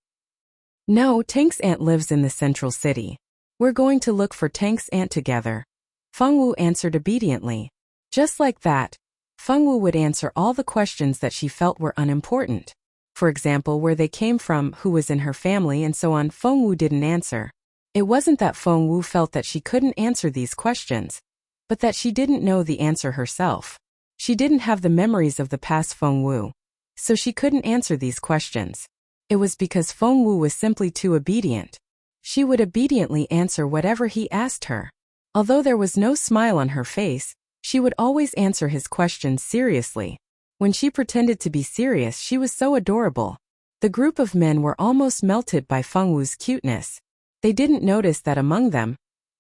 No, Tank's aunt lives in the central city. We're going to look for Tank's aunt together. Fengwu answered obediently. Just like that, Fengwu would answer all the questions that she felt were unimportant. For example, where they came from, who was in her family, and so on. Fengwu didn't answer. It wasn't that Fengwu felt that she couldn't answer these questions, but that she didn't know the answer herself. She didn't have the memories of the past Fengwu, so she couldn't answer these questions. It was because Fengwu was simply too obedient. She would obediently answer whatever he asked her. Although there was no smile on her face, she would always answer his questions seriously. When she pretended to be serious, she was so adorable. The group of men were almost melted by Fengwu's cuteness. They didn't notice that among them,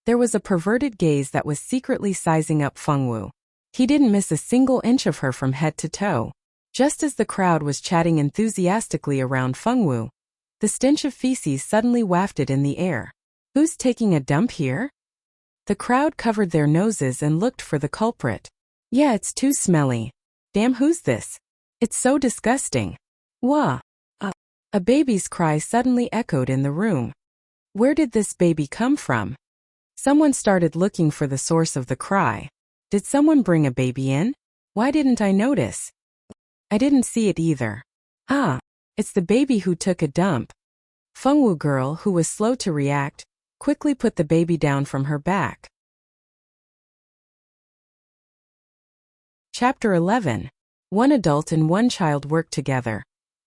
there was a perverted gaze that was secretly sizing up Fengwu. He didn't miss a single inch of her from head to toe. Just as the crowd was chatting enthusiastically around Fengwu, the stench of feces suddenly wafted in the air. Who's taking a dump here? The crowd covered their noses and looked for the culprit. Yeah, it's too smelly. Damn, who's this? It's so disgusting. Wah! A baby's cry suddenly echoed in the room. Where did this baby come from? Someone started looking for the source of the cry. Did someone bring a baby in? Why didn't I notice? I didn't see it either. Ah, it's the baby who took a dump. Fengwu girl, who was slow to react, quickly put the baby down from her back. Chapter 11. One adult and one child worked together.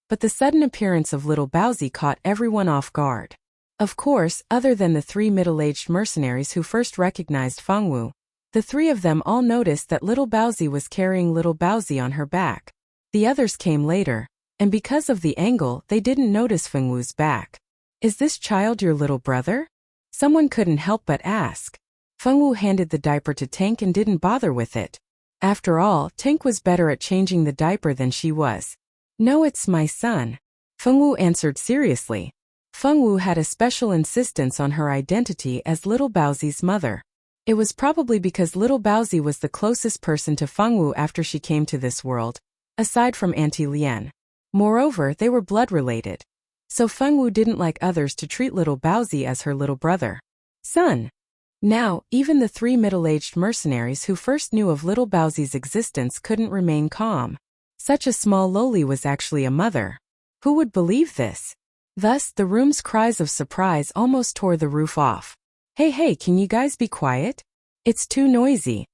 But the sudden appearance of little Baozi caught everyone off guard. Of course, other than the 3 middle-aged mercenaries who first recognized Fengwu, the 3 of them all noticed that little Baozi was carrying little Baozi on her back. The others came later, and because of the angle, they didn't notice Fengwu's back. Is this child your little brother? Someone couldn't help but ask. Fengwu handed the diaper to Tank and didn't bother with it. After all, Tank was better at changing the diaper than she was. No, it's my son. Fengwu answered seriously. Fengwu had a special insistence on her identity as little Baozi's mother. It was probably because little Baozi was the closest person to Fengwu after she came to this world, aside from Auntie Lian. Moreover, they were blood-related. So Fengwu didn't like others to treat little Baozi as her little brother. Son. Now, even the 3 middle-aged mercenaries who first knew of little Baozi's existence couldn't remain calm. Such a small loli was actually a mother. Who would believe this? Thus, the room's cries of surprise almost tore the roof off. Hey, can you guys be quiet? It's too noisy.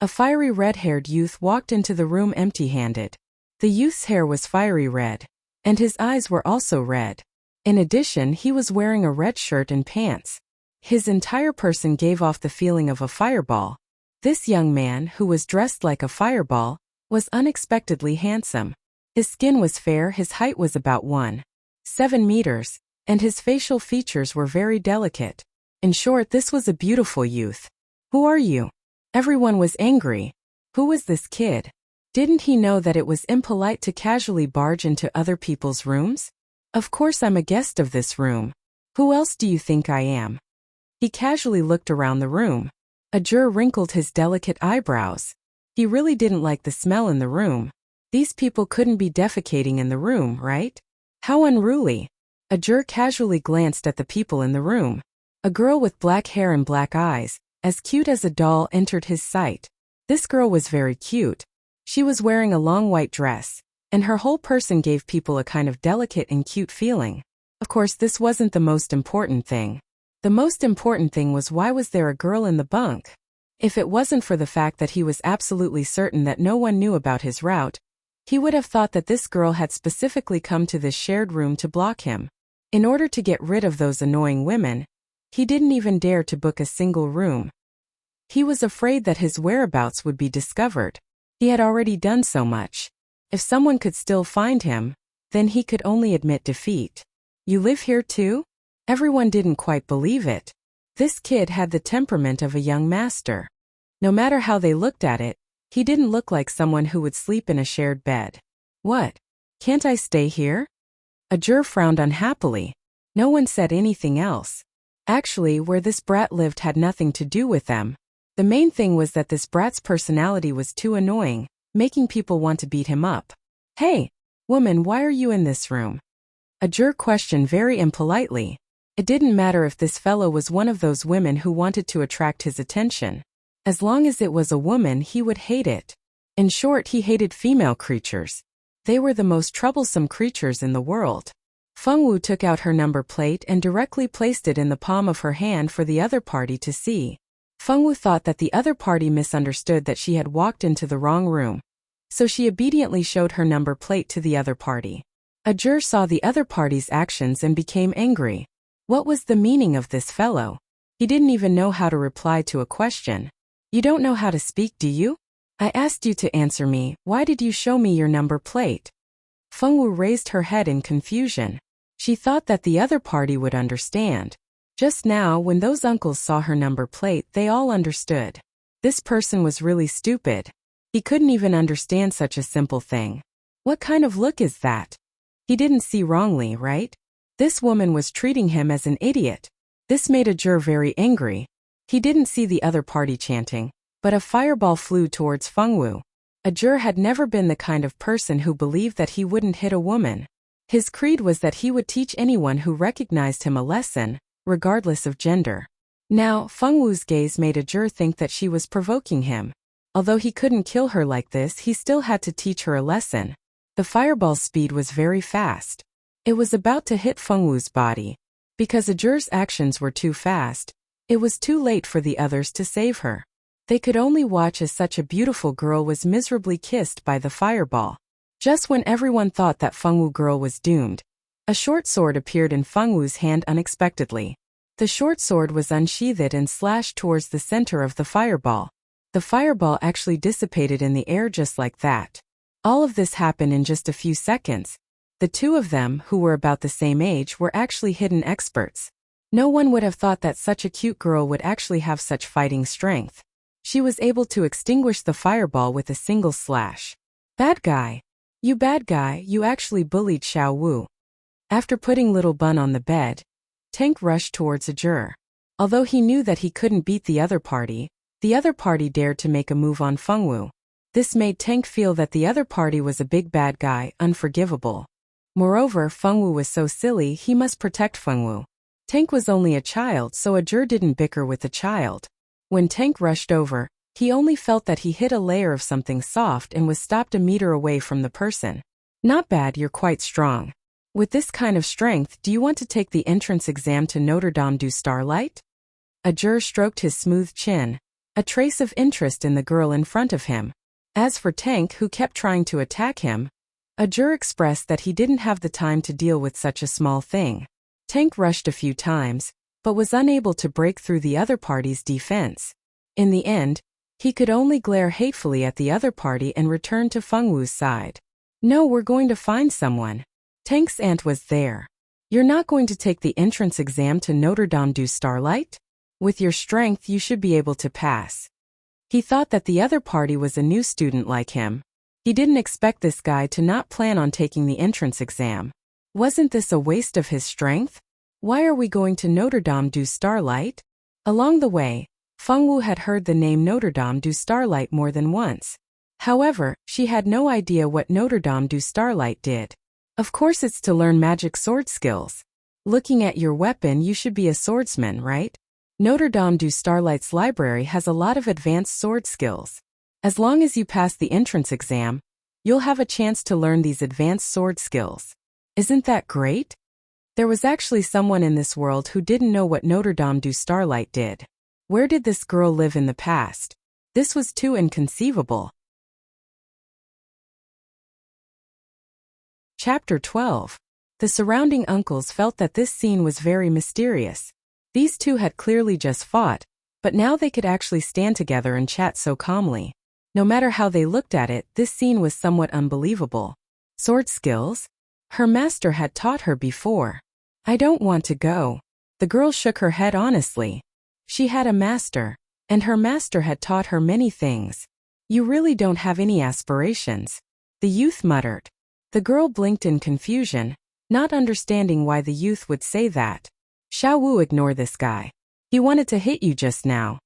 A fiery red-haired youth walked into the room empty-handed. The youth's hair was fiery red, and his eyes were also red. In addition, he was wearing a red shirt and pants. His entire person gave off the feeling of a fireball. This young man, who was dressed like a fireball, was unexpectedly handsome. His skin was fair, his height was about 1.7 meters, and his facial features were very delicate. In short, this was a beautiful youth. Who are you? Everyone was angry. Who was this kid? Didn't he know that it was impolite to casually barge into other people's rooms? Of course I'm a guest of this room. Who else do you think I am? He casually looked around the room. Ajur wrinkled his delicate eyebrows. He really didn't like the smell in the room. These people couldn't be defecating in the room, right? How unruly. Ajur casually glanced at the people in the room. A girl with black hair and black eyes, as cute as a doll, entered his sight. This girl was very cute. She was wearing a long white dress, and her whole person gave people a kind of delicate and cute feeling. Of course, this wasn't the most important thing. The most important thing was, why was there a girl in the bunk? If it wasn't for the fact that he was absolutely certain that no one knew about his route, he would have thought that this girl had specifically come to this shared room to block him. In order to get rid of those annoying women, he didn't even dare to book a single room. He was afraid that his whereabouts would be discovered. He had already done so much. If someone could still find him, then he could only admit defeat. You live here too? Everyone didn't quite believe it. This kid had the temperament of a young master. No matter how they looked at it, he didn't look like someone who would sleep in a shared bed. What? Can't I stay here? Ajur frowned unhappily. No one said anything else. Actually, where this brat lived had nothing to do with them. The main thing was that this brat's personality was too annoying, making people want to beat him up. Hey, woman, why are you in this room? Ajur questioned very impolitely. It didn't matter if this fellow was one of those women who wanted to attract his attention. As long as it was a woman, he would hate it. In short, he hated female creatures. They were the most troublesome creatures in the world. Fengwu took out her number plate and directly placed it in the palm of her hand for the other party to see. Fengwu thought that the other party misunderstood that she had walked into the wrong room, so she obediently showed her number plate to the other party. Ajur saw the other party's actions and became angry. What was the meaning of this fellow? He didn't even know how to reply to a question. You don't know how to speak, do you? I asked you to answer me. Why did you show me your number plate? Fengwu raised her head in confusion. She thought that the other party would understand. Just now, when those uncles saw her number plate, they all understood. This person was really stupid. He couldn't even understand such a simple thing. What kind of look is that? He didn't see wrongly, right? This woman was treating him as an idiot. This made Ajur very angry. He didn't see the other party chanting, but a fireball flew towards Fengwu. Ajur had never been the kind of person who believed that he wouldn't hit a woman. His creed was that he would teach anyone who recognized him a lesson, regardless of gender. Now, Fengwu's gaze made Ajur think that she was provoking him. Although he couldn't kill her like this, he still had to teach her a lesson. The fireball's speed was very fast. It was about to hit Fengwu's body. Because Ajur's actions were too fast, it was too late for the others to save her. They could only watch as such a beautiful girl was miserably kissed by the fireball. Just when everyone thought that Fengwu girl was doomed, a short sword appeared in Fengwu's hand unexpectedly. The short sword was unsheathed and slashed towards the center of the fireball. The fireball actually dissipated in the air just like that. All of this happened in just a few seconds. The two of them, who were about the same age, were actually hidden experts. No one would have thought that such a cute girl would actually have such fighting strength. She was able to extinguish the fireball with a single slash. Bad guy. You actually bullied Xiao Wu. After putting Little Bun on the bed, Tank rushed towards Ajur. Although he knew that he couldn't beat the other party dared to make a move on Fengwu. This made Tank feel that the other party was a big bad guy, unforgivable. Moreover, Fengwu was so silly, he must protect Fengwu. Tank was only a child, so Ajur didn't bicker with the child. When Tank rushed over, he only felt that he hit a layer of something soft and was stopped a meter away from the person. Not bad, you're quite strong. With this kind of strength, do you want to take the entrance exam to Notre Dame du Starlight? Ajur stroked his smooth chin, a trace of interest in the girl in front of him. As for Tank, who kept trying to attack him, Ajur expressed that he didn't have the time to deal with such a small thing. Tank rushed a few times, but was unable to break through the other party's defense. In the end, he could only glare hatefully at the other party and return to Fengwu's side. No, we're going to find someone. Tank's aunt was there. You're not going to take the entrance exam to Notre Dame du Starlight? With your strength, you should be able to pass. He thought that the other party was a new student like him. He didn't expect this guy to not plan on taking the entrance exam. Wasn't this a waste of his strength? Why are we going to Notre Dame du Starlight? Along the way, Fengwu had heard the name Notre Dame du Starlight more than once. However, she had no idea what Notre Dame du Starlight did. Of course, it's to learn magic sword skills. Looking at your weapon, you should be a swordsman, right? Notre Dame du Starlight's library has a lot of advanced sword skills. As long as you pass the entrance exam, you'll have a chance to learn these advanced sword skills. Isn't that great? There was actually someone in this world who didn't know what Notre Dame du Starlight did. Where did this girl live in the past? This was too inconceivable. Chapter 12. The surrounding uncles felt that this scene was very mysterious. These two had clearly just fought, but now they could actually stand together and chat so calmly. No matter how they looked at it, this scene was somewhat unbelievable. Sword skills? Her master had taught her before. I don't want to go. The girl shook her head honestly. She had a master, and her master had taught her many things. You really don't have any aspirations, the youth muttered. The girl blinked in confusion, not understanding why the youth would say that. Xiao Wu, ignore this guy. He wanted to hit you just now.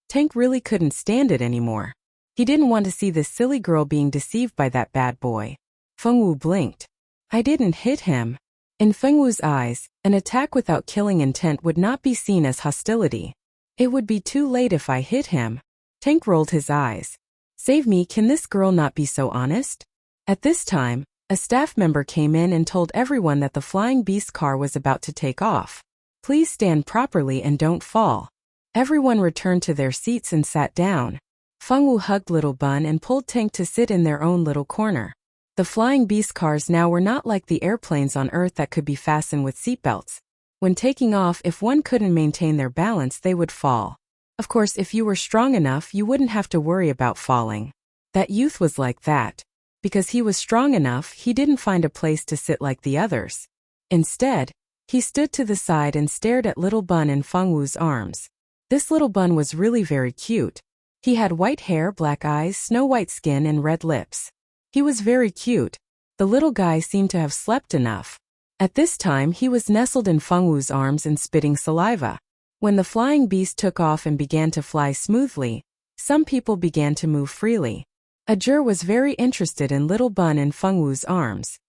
Tank really couldn't stand it anymore. He didn't want to see this silly girl being deceived by that bad boy. Feng Wu blinked. I didn't hit him. In Feng Wu's eyes, an attack without killing intent would not be seen as hostility. It would be too late if I hit him. Tank rolled his eyes. Save me, can this girl not be so honest? At this time, a staff member came in and told everyone that the flying beast car was about to take off. Please stand properly and don't fall. Everyone returned to their seats and sat down. Feng Wu hugged Little Bun and pulled Tank to sit in their own little corner. The flying beast cars now were not like the airplanes on Earth that could be fastened with seatbelts. When taking off, if one couldn't maintain their balance, they would fall. Of course, if you were strong enough, you wouldn't have to worry about falling. That youth was like that. Because he was strong enough, he didn't find a place to sit like the others. Instead, he stood to the side and stared at Little Bun in Feng Wu's arms. This Little Bun was really very cute. He had white hair, black eyes, snow-white skin, and red lips. He was very cute. The little guy seemed to have slept enough. At this time, he was nestled in Feng Wu's arms and spitting saliva. When the flying beast took off and began to fly smoothly, some people began to move freely. Ajur was very interested in Little Bun in Feng Wu's arms.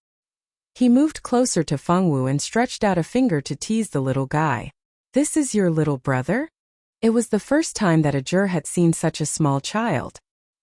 He moved closer to Feng Wu and stretched out a finger to tease the little guy. This is your little brother? It was the first time that Ajur had seen such a small child.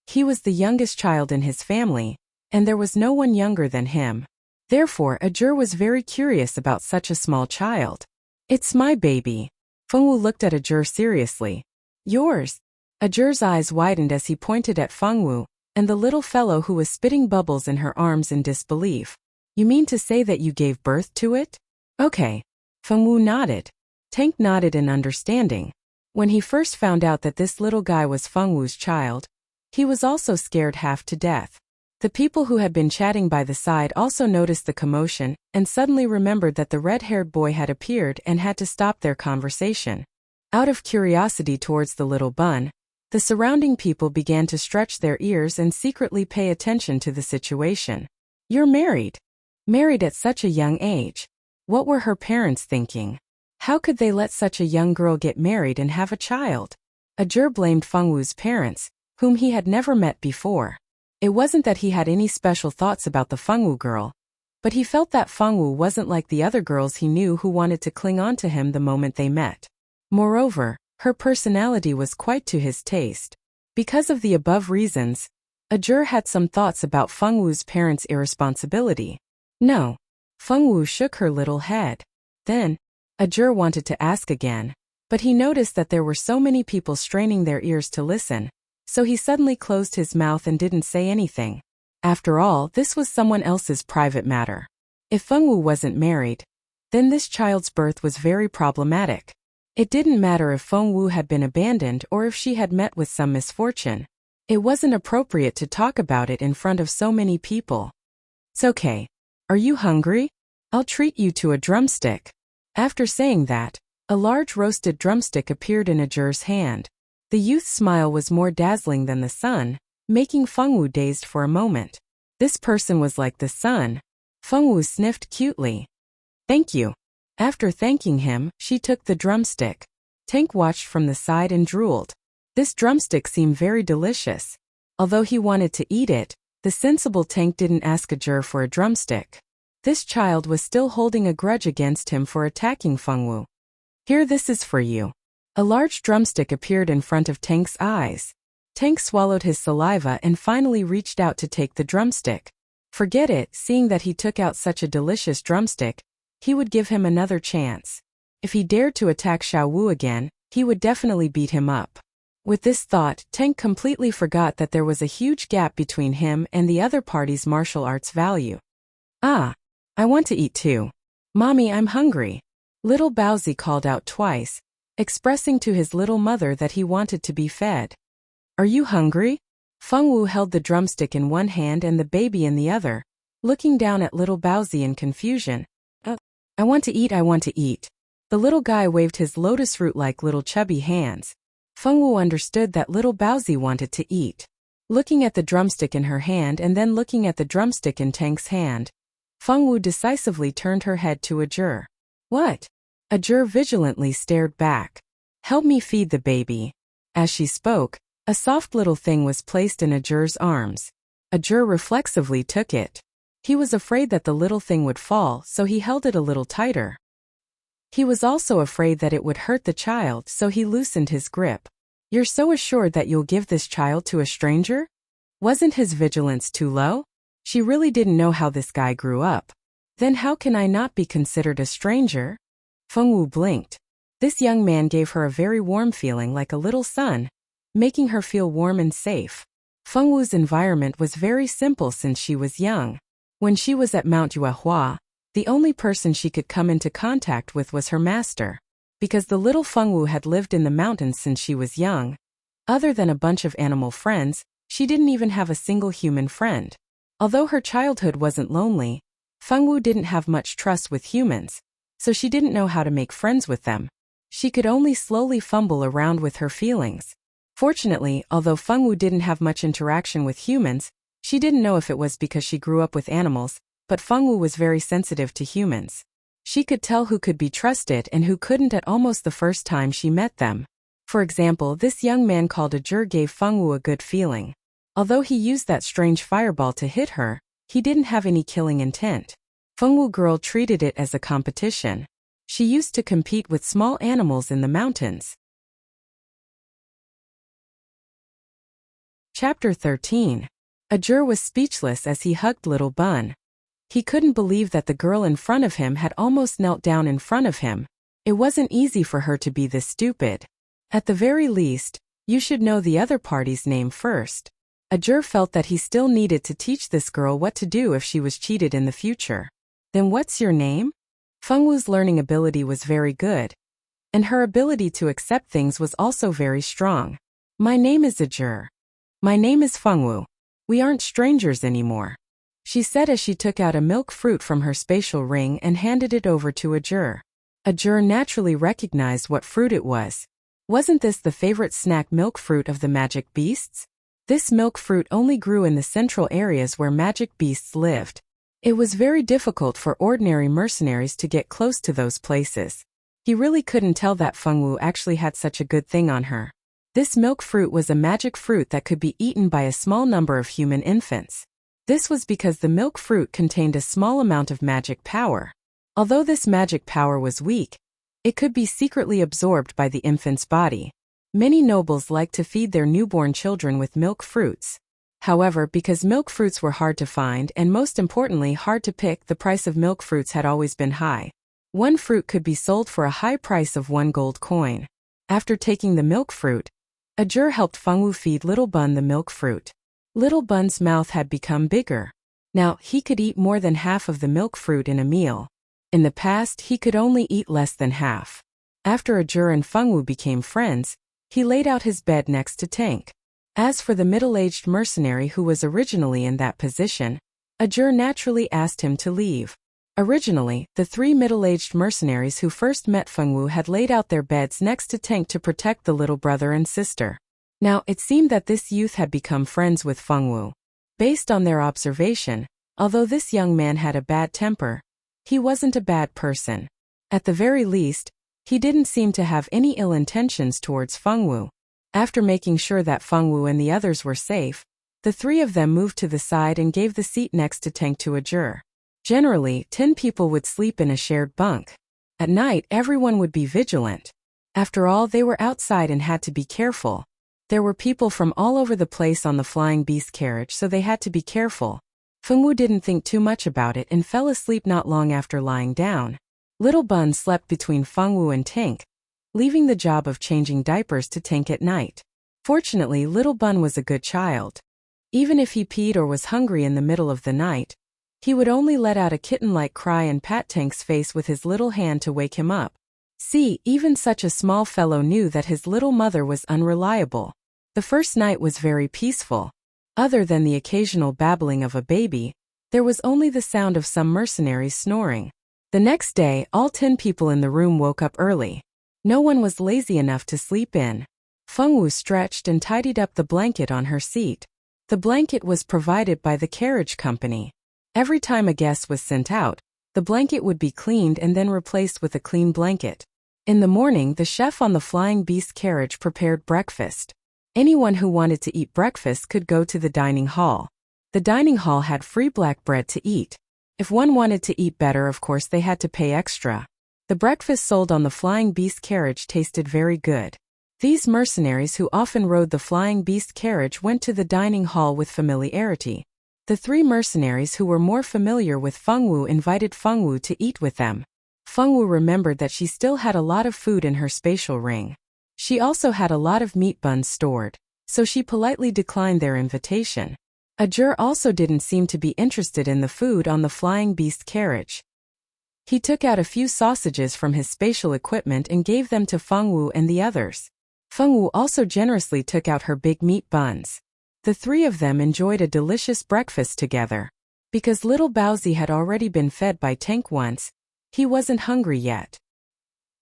He was the youngest child in his family, and there was no one younger than him. Therefore, Ajur was very curious about such a small child. It's my baby. Feng Wu looked at Ajur seriously. Yours? Ajur's eyes widened as he pointed at Feng Wu and the little fellow who was spitting bubbles in her arms in disbelief. You mean to say that you gave birth to it? Okay. Feng Wu nodded. Tank nodded in understanding. When he first found out that this little guy was Feng Wu's child, he was also scared half to death. The people who had been chatting by the side also noticed the commotion and suddenly remembered that the red-haired boy had appeared and had to stop their conversation. Out of curiosity towards the little bun, the surrounding people began to stretch their ears and secretly pay attention to the situation. You're married. Married at such a young age. What were her parents thinking? How could they let such a young girl get married and have a child? Ajur blamed Feng Wu's parents, whom he had never met before. It wasn't that he had any special thoughts about the Feng Wu girl, but he felt that Feng Wu wasn't like the other girls he knew who wanted to cling on to him the moment they met. Moreover, her personality was quite to his taste. Because of the above reasons, Ajur had some thoughts about Feng Wu's parents' irresponsibility. No. Feng Wu shook her little head. Then, Ajur wanted to ask again, but he noticed that there were so many people straining their ears to listen, so he suddenly closed his mouth and didn't say anything. After all, this was someone else's private matter. If Feng Wu wasn't married, then this child's birth was very problematic. It didn't matter if Feng Wu had been abandoned or if she had met with some misfortune. It wasn't appropriate to talk about it in front of so many people. It's okay. Are you hungry? I'll treat you to a drumstick. After saying that, a large roasted drumstick appeared in Ajur's hand. The youth's smile was more dazzling than the sun, making Feng Wu dazed for a moment. This person was like the sun. Feng Wu sniffed cutely. Thank you. After thanking him, she took the drumstick. Tank watched from the side and drooled. This drumstick seemed very delicious. Although he wanted to eat it, the sensible Tank didn't ask Ajur for a drumstick. This child was still holding a grudge against him for attacking Fengwu. Here, this is for you. A large drumstick appeared in front of Tank's eyes. Tank swallowed his saliva and finally reached out to take the drumstick. Forget it, seeing that he took out such a delicious drumstick, he would give him another chance. If he dared to attack Xiao Wu again, he would definitely beat him up. With this thought, Tank completely forgot that there was a huge gap between him and the other party's martial arts value. Ah, I want to eat too. Mommy, I'm hungry. Little Baozi called out twice, expressing to his little mother that he wanted to be fed. Are you hungry? Fengwu held the drumstick in one hand and the baby in the other, looking down at little Baozi in confusion. I want to eat, I want to eat. The little guy waved his lotus root-like little chubby hands. Fengwu understood that little Baozi wanted to eat. Looking at the drumstick in her hand and then looking at the drumstick in Tank's hand, Fengwu decisively turned her head to Ajur. What? Ajur vigilantly stared back. Help me feed the baby. As she spoke, a soft little thing was placed in Ajur's arms. Ajur reflexively took it. He was afraid that the little thing would fall, so he held it a little tighter. He was also afraid that it would hurt the child, so he loosened his grip. You're so assured that you'll give this child to a stranger? Wasn't his vigilance too low? She really didn't know how this guy grew up. Then how can I not be considered a stranger? Fengwu blinked. This young man gave her a very warm feeling like a little son, making her feel warm and safe. Fengwu's environment was very simple since she was young. When she was at Mount Yuehua, the only person she could come into contact with was her master. Because the little Fengwu had lived in the mountains since she was young, other than a bunch of animal friends, she didn't even have a single human friend. Although her childhood wasn't lonely, Fengwu didn't have much trust with humans, so she didn't know how to make friends with them. She could only slowly fumble around with her feelings. Fortunately, although Fengwu didn't have much interaction with humans, she didn't know if it was because she grew up with animals, but Fengwu was very sensitive to humans. She could tell who could be trusted and who couldn't at almost the first time she met them. For example, this young man called Ajur gave Fengwu a good feeling. Although he used that strange fireball to hit her, he didn't have any killing intent. Fengwu girl treated it as a competition. She used to compete with small animals in the mountains. Chapter 13. Ajur was speechless as he hugged little Bun. He couldn't believe that the girl in front of him had almost knelt down in front of him. It wasn't easy for her to be this stupid. At the very least, you should know the other party's name first. Ajur felt that he still needed to teach this girl what to do if she was cheated in the future. Then what's your name? Fengwu's learning ability was very good, and her ability to accept things was also very strong. My name is Ajur. My name is Fengwu. We aren't strangers anymore, she said as she took out a milk fruit from her spatial ring and handed it over to Ajur. Ajur naturally recognized what fruit it was. Wasn't this the favorite snack milk fruit of the magic beasts? This milk fruit only grew in the central areas where magic beasts lived. It was very difficult for ordinary mercenaries to get close to those places. He really couldn't tell that Fengwu actually had such a good thing on her. This milk fruit was a magic fruit that could be eaten by a small number of human infants. This was because the milk fruit contained a small amount of magic power. Although this magic power was weak, it could be secretly absorbed by the infant's body. Many nobles liked to feed their newborn children with milk fruits. However, because milk fruits were hard to find and most importantly hard to pick, the price of milk fruits had always been high. One fruit could be sold for a high price of 1 gold coin. After taking the milk fruit, Ajur helped Fengwu feed little Bun the milk fruit. Little Bun's mouth had become bigger. Now, he could eat more than half of the milk fruit in a meal. In the past, he could only eat less than half. After Ajur and Fengwu became friends, he laid out his bed next to Tank. As for the middle-aged mercenary who was originally in that position, Ajur naturally asked him to leave. Originally, the 3 middle-aged mercenaries who first met Fengwu had laid out their beds next to Tank to protect the little brother and sister. Now, it seemed that this youth had become friends with Fengwu. Based on their observation, although this young man had a bad temper, he wasn't a bad person. At the very least, he didn't seem to have any ill intentions towards Fengwu. After making sure that Fengwu and the others were safe, the 3 of them moved to the side and gave the seat next to Tank to Ajur. Generally, 10 people would sleep in a shared bunk. At night, everyone would be vigilant. After all, they were outside and had to be careful. There were people from all over the place on the flying beast carriage, so they had to be careful. Fengwu didn't think too much about it and fell asleep not long after lying down. Little Bun slept between Fengwu and Tink, leaving the job of changing diapers to Tink at night. Fortunately, Little Bun was a good child. Even if he peed or was hungry in the middle of the night, he would only let out a kitten-like cry and pat Tink's face with his little hand to wake him up. See, even such a small fellow knew that his little mother was unreliable. The first night was very peaceful. Other than the occasional babbling of a baby, there was only the sound of some mercenaries snoring. The next day, all 10 people in the room woke up early. No one was lazy enough to sleep in. Fengwu stretched and tidied up the blanket on her seat. The blanket was provided by the carriage company. Every time a guest was sent out, the blanket would be cleaned and then replaced with a clean blanket. In the morning, the chef on the flying beast carriage prepared breakfast. Anyone who wanted to eat breakfast could go to the dining hall. The dining hall had free black bread to eat. If one wanted to eat better, of course, they had to pay extra. The breakfast sold on the flying beast carriage tasted very good. These mercenaries who often rode the flying beast carriage went to the dining hall with familiarity. The 3 mercenaries who were more familiar with Fengwu invited Fengwu to eat with them. Fengwu remembered that she still had a lot of food in her spatial ring. She also had a lot of meat buns stored, so she politely declined their invitation. Ajur also didn't seem to be interested in the food on the flying beast carriage. He took out a few sausages from his spatial equipment and gave them to Fengwu and the others. Fengwu also generously took out her big meat buns. The 3 of them enjoyed a delicious breakfast together. Because little Baozi had already been fed by Tank once, he wasn't hungry yet.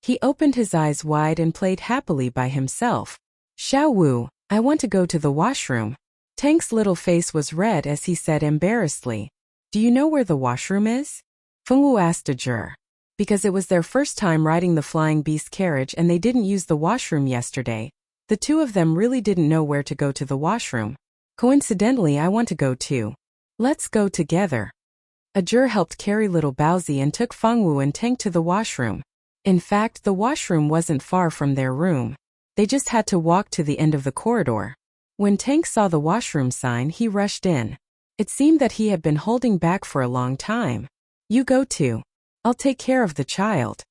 He opened his eyes wide and played happily by himself. Xiao Wu, I want to go to the washroom. Tank's little face was red as he said embarrassedly, do you know where the washroom is? Fengwu asked Ajur. Because it was their first time riding the flying beast carriage and they didn't use the washroom yesterday, the 2 of them really didn't know where to go to the washroom. Coincidentally, I want to go too. Let's go together. Ajur helped carry little Baozi and took Fengwu and Tank to the washroom. In fact, the washroom wasn't far from their room. They just had to walk to the end of the corridor. When Tank saw the washroom sign, he rushed in. It seemed that he had been holding back for a long time. You go too. I'll take care of the child.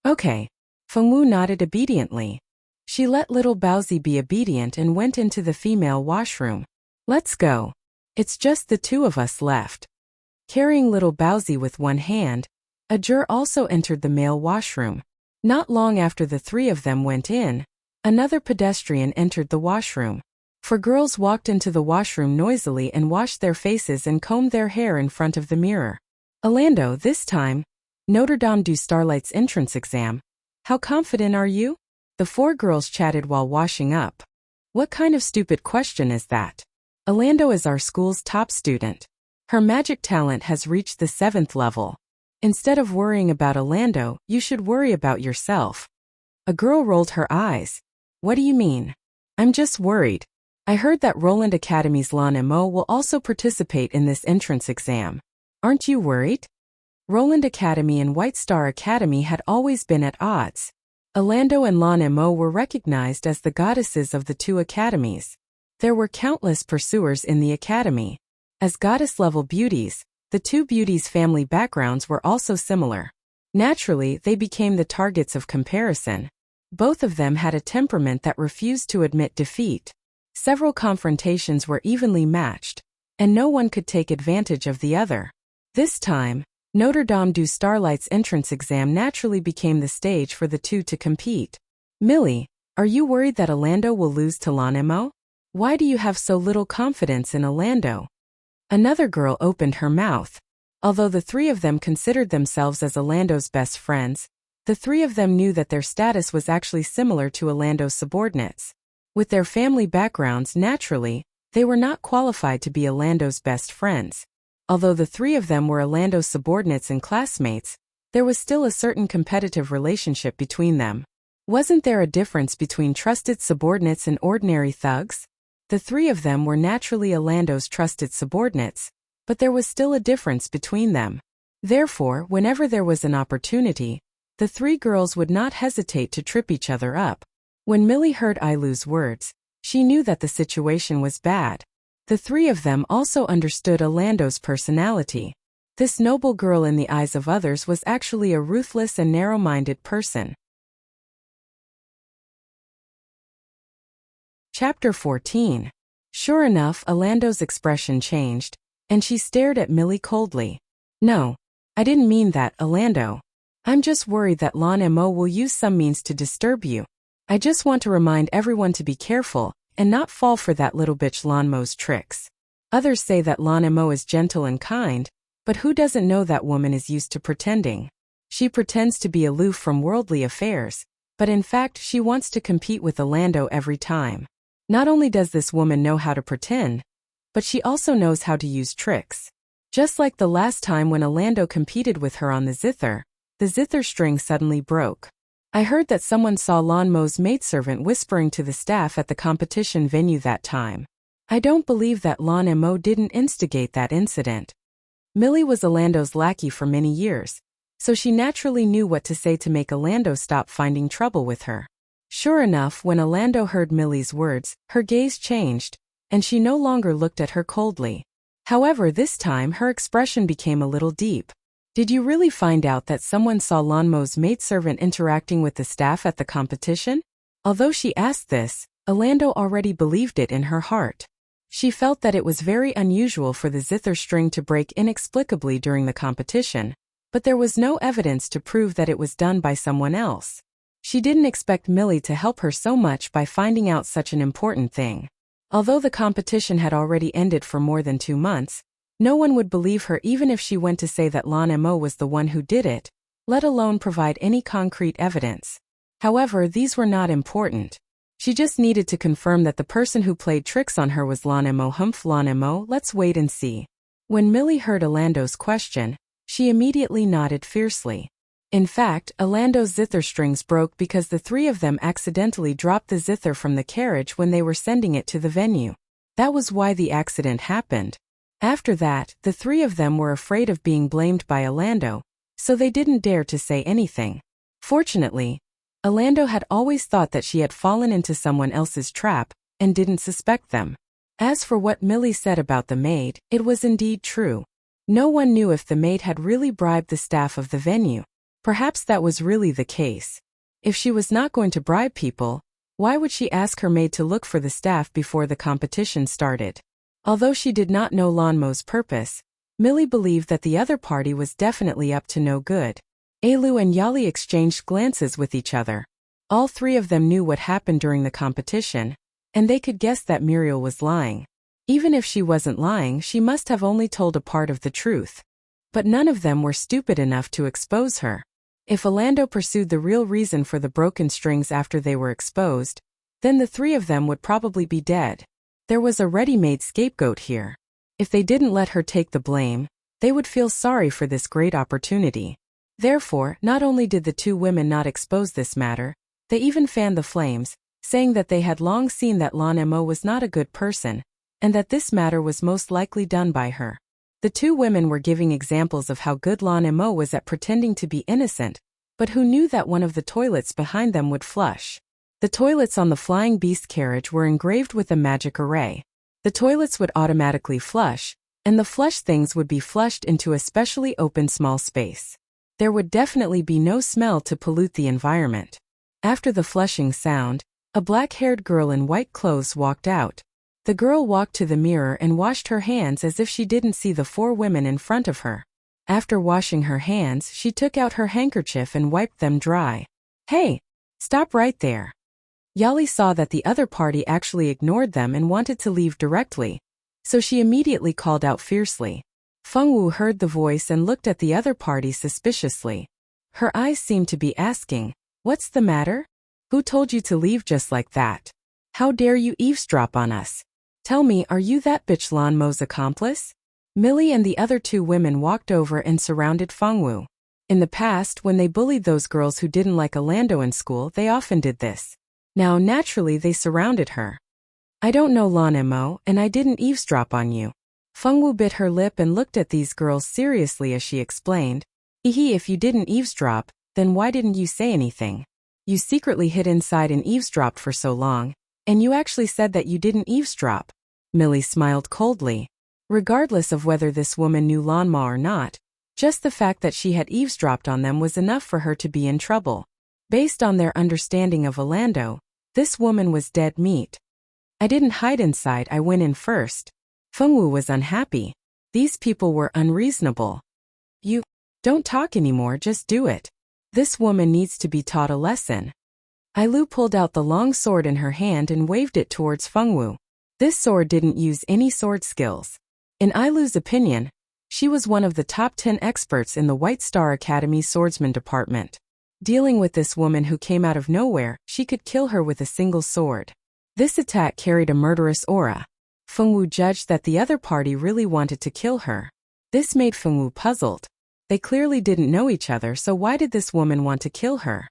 Okay. Fengwu nodded obediently. She let little Baozi be obedient and went into the female washroom. Let's go. It's just the 2 of us left. Carrying little Baozi with one hand, Ajur also entered the male washroom. Not long after the 3 of them went in, another pedestrian entered the washroom. 4 girls walked into the washroom noisily and washed their faces and combed their hair in front of the mirror. Orlando, this time, Notre Dame du Starlight's entrance exam. How confident are you? The 4 girls chatted while washing up. What kind of stupid question is that? Orlando is our school's top student. Her magic talent has reached the 7th level. Instead of worrying about Orlando, you should worry about yourself. A girl rolled her eyes. What do you mean? I'm just worried. I heard that Roland Academy's Lan Mo will also participate in this entrance exam. Aren't you worried? Roland Academy and White Star Academy had always been at odds. Orlando and Lan Mo were recognized as the goddesses of the 2 academies. There were countless pursuers in the academy. As goddess-level beauties, the 2 beauties' family backgrounds were also similar. Naturally, they became the targets of comparison. Both of them had a temperament that refused to admit defeat. Several confrontations were evenly matched, and no one could take advantage of the other. This time, Notre Dame du Starlight's entrance exam naturally became the stage for the 2 to compete. Millie, are you worried that Orlando will lose to Lan Mo? Why do you have so little confidence in Orlando? Another girl opened her mouth. Although the 3 of them considered themselves as Orlando's best friends, the 3 of them knew that their status was actually similar to Orlando's subordinates. With their family backgrounds, naturally, they were not qualified to be Orlando's best friends. Although the 3 of them were Orlando's subordinates and classmates, there was still a certain competitive relationship between them. Wasn't there a difference between trusted subordinates and ordinary thugs? The 3 of them were naturally Orlando's trusted subordinates, but there was still a difference between them. Therefore, whenever there was an opportunity, the three girls would not hesitate to trip each other up. When Millie heard Ailu's words, she knew that the situation was bad. The three of them also understood Orlando's personality. This noble girl in the eyes of others was actually a ruthless and narrow-minded person. Chapter 14. Sure enough, Orlando's expression changed, and she stared at Millie coldly. No, I didn't mean that, Orlando. I'm just worried that Lan Mo will use some means to disturb you. I just want to remind everyone to be careful and not fall for that little bitch Lan Mo's tricks. Others say that Lan Mo is gentle and kind, but who doesn't know that woman is used to pretending? She pretends to be aloof from worldly affairs, but in fact she wants to compete with Orlando every time. Not only does this woman know how to pretend, but she also knows how to use tricks. Just like the last time when Orlando competed with her on the zither string suddenly broke. I heard that someone saw Lan Mo's maidservant whispering to the staff at the competition venue that time. I don't believe that Lan Mo didn't instigate that incident. Millie was Orlando's lackey for many years, so she naturally knew what to say to make Orlando stop finding trouble with her. Sure enough, when Orlando heard Millie's words, her gaze changed, and she no longer looked at her coldly. However, this time her expression became a little deep. Did you really find out that someone saw Lan Mo's maidservant interacting with the staff at the competition? Although she asked this, Orlando already believed it in her heart. She felt that it was very unusual for the zither string to break inexplicably during the competition, but there was no evidence to prove that it was done by someone else. She didn't expect Millie to help her so much by finding out such an important thing. Although the competition had already ended for more than 2 months, no one would believe her even if she went to say that Lan Mo was the one who did it, let alone provide any concrete evidence. However, these were not important. She just needed to confirm that the person who played tricks on her was Lan Mo. Lan Mo, let's wait and see. When Millie heard Orlando's question, she immediately nodded fiercely. In fact, Orlando's zither strings broke because the three of them accidentally dropped the zither from the carriage when they were sending it to the venue. That was why the accident happened. After that, the three of them were afraid of being blamed by Orlando, so they didn't dare to say anything. Fortunately, Orlando had always thought that she had fallen into someone else's trap and didn't suspect them. As for what Millie said about the maid, it was indeed true. No one knew if the maid had really bribed the staff of the venue. Perhaps that was really the case. If she was not going to bribe people, why would she ask her maid to look for the staff before the competition started? Although she did not know Lan Mo's purpose, Millie believed that the other party was definitely up to no good. Ailu and Yali exchanged glances with each other. All three of them knew what happened during the competition, and they could guess that Muriel was lying. Even if she wasn't lying, she must have only told a part of the truth. But none of them were stupid enough to expose her. If Orlando pursued the real reason for the broken strings after they were exposed, then the three of them would probably be dead. There was a ready-made scapegoat here. If they didn't let her take the blame, they would feel sorry for this great opportunity. Therefore, not only did the two women not expose this matter, they even fanned the flames, saying that they had long seen that Lan Mo was not a good person, and that this matter was most likely done by her. The two women were giving examples of how good Lan Mo was at pretending to be innocent, but who knew that one of the toilets behind them would flush. The toilets on the flying beast carriage were engraved with a magic array. The toilets would automatically flush, and the flush things would be flushed into a specially open small space. There would definitely be no smell to pollute the environment. After the flushing sound, a black-haired girl in white clothes walked out. The girl walked to the mirror and washed her hands as if she didn't see the four women in front of her. After washing her hands, she took out her handkerchief and wiped them dry. Hey! Stop right there. Yali saw that the other party actually ignored them and wanted to leave directly, so she immediately called out fiercely. Fengwu heard the voice and looked at the other party suspiciously. Her eyes seemed to be asking, "What's the matter? Who told you to leave just like that? How dare you eavesdrop on us? Tell me, are you that bitch Lan Mo's accomplice?" Millie and the other two women walked over and surrounded Fengwu. In the past, when they bullied those girls who didn't like Orlando in school, they often did this. Now, naturally, they surrounded her. "I don't know Lan Mo, and I didn't eavesdrop on you. Fengwu bit her lip and looked at these girls seriously as she explained. If you didn't eavesdrop, then why didn't you say anything? You secretly hid inside and eavesdropped for so long, and you actually said that you didn't eavesdrop. Millie smiled coldly. Regardless of whether this woman knew Lanma or not, just the fact that she had eavesdropped on them was enough for her to be in trouble. Based on their understanding of Orlando, this woman was dead meat. I didn't hide inside, I went in first. Fengwu was unhappy. These people were unreasonable. You don't talk anymore, just do it. This woman needs to be taught a lesson. Ailu pulled out the long sword in her hand and waved it towards Fengwu. This sword didn't use any sword skills. In Ailu's opinion, she was one of the top 10 experts in the White Star Academy's swordsman department. Dealing with this woman who came out of nowhere, she could kill her with a single sword. This attack carried a murderous aura. Fengwu judged that the other party really wanted to kill her. This made Fengwu puzzled. They clearly didn't know each other, so why did this woman want to kill her?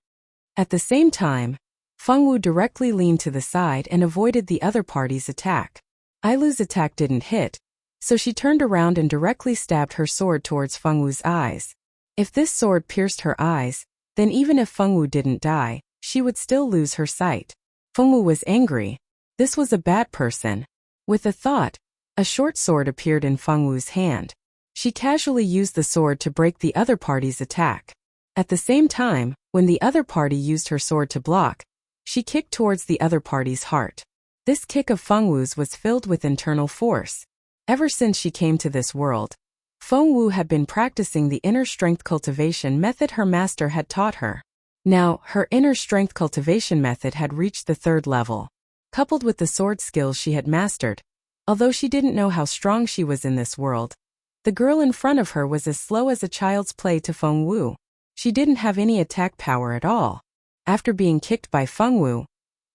At the same time, Fengwu directly leaned to the side and avoided the other party's attack. Ailu's attack didn't hit, so she turned around and directly stabbed her sword towards Fengwu's eyes. If this sword pierced her eyes, then even if Fengwu didn't die, she would still lose her sight. Fengwu was angry. This was a bad person. With a thought, a short sword appeared in Fengwu's hand. She casually used the sword to break the other party's attack. At the same time, when the other party used her sword to block, she kicked towards the other party's heart. This kick of Fengwu's was filled with internal force. Ever since she came to this world, Fengwu had been practicing the inner strength cultivation method her master had taught her. Now, her inner strength cultivation method had reached the 3rd level. Coupled with the sword skills she had mastered, although she didn't know how strong she was in this world, the girl in front of her was as slow as a child's play to Fengwu. She didn't have any attack power at all. After being kicked by Fengwu,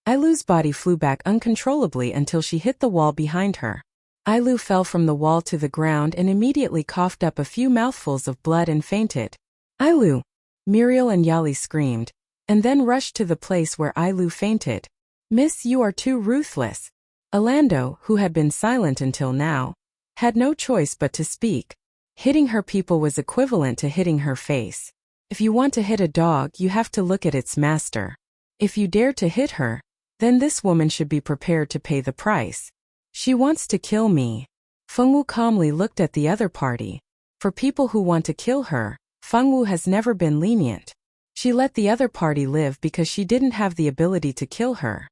Ailu's body flew back uncontrollably until she hit the wall behind her. Ailu fell from the wall to the ground and immediately coughed up a few mouthfuls of blood and fainted. Ailu! Muriel and Yali screamed, and then rushed to the place where Ailu fainted. Miss, you are too ruthless. Orlando, who had been silent until now, had no choice but to speak. Hitting her people was equivalent to hitting her face. If you want to hit a dog, you have to look at its master. If you dare to hit her, then this woman should be prepared to pay the price. She wants to kill me. Fengwu calmly looked at the other party. For people who want to kill her, Fengwu has never been lenient. She let the other party live because she didn't have the ability to kill her.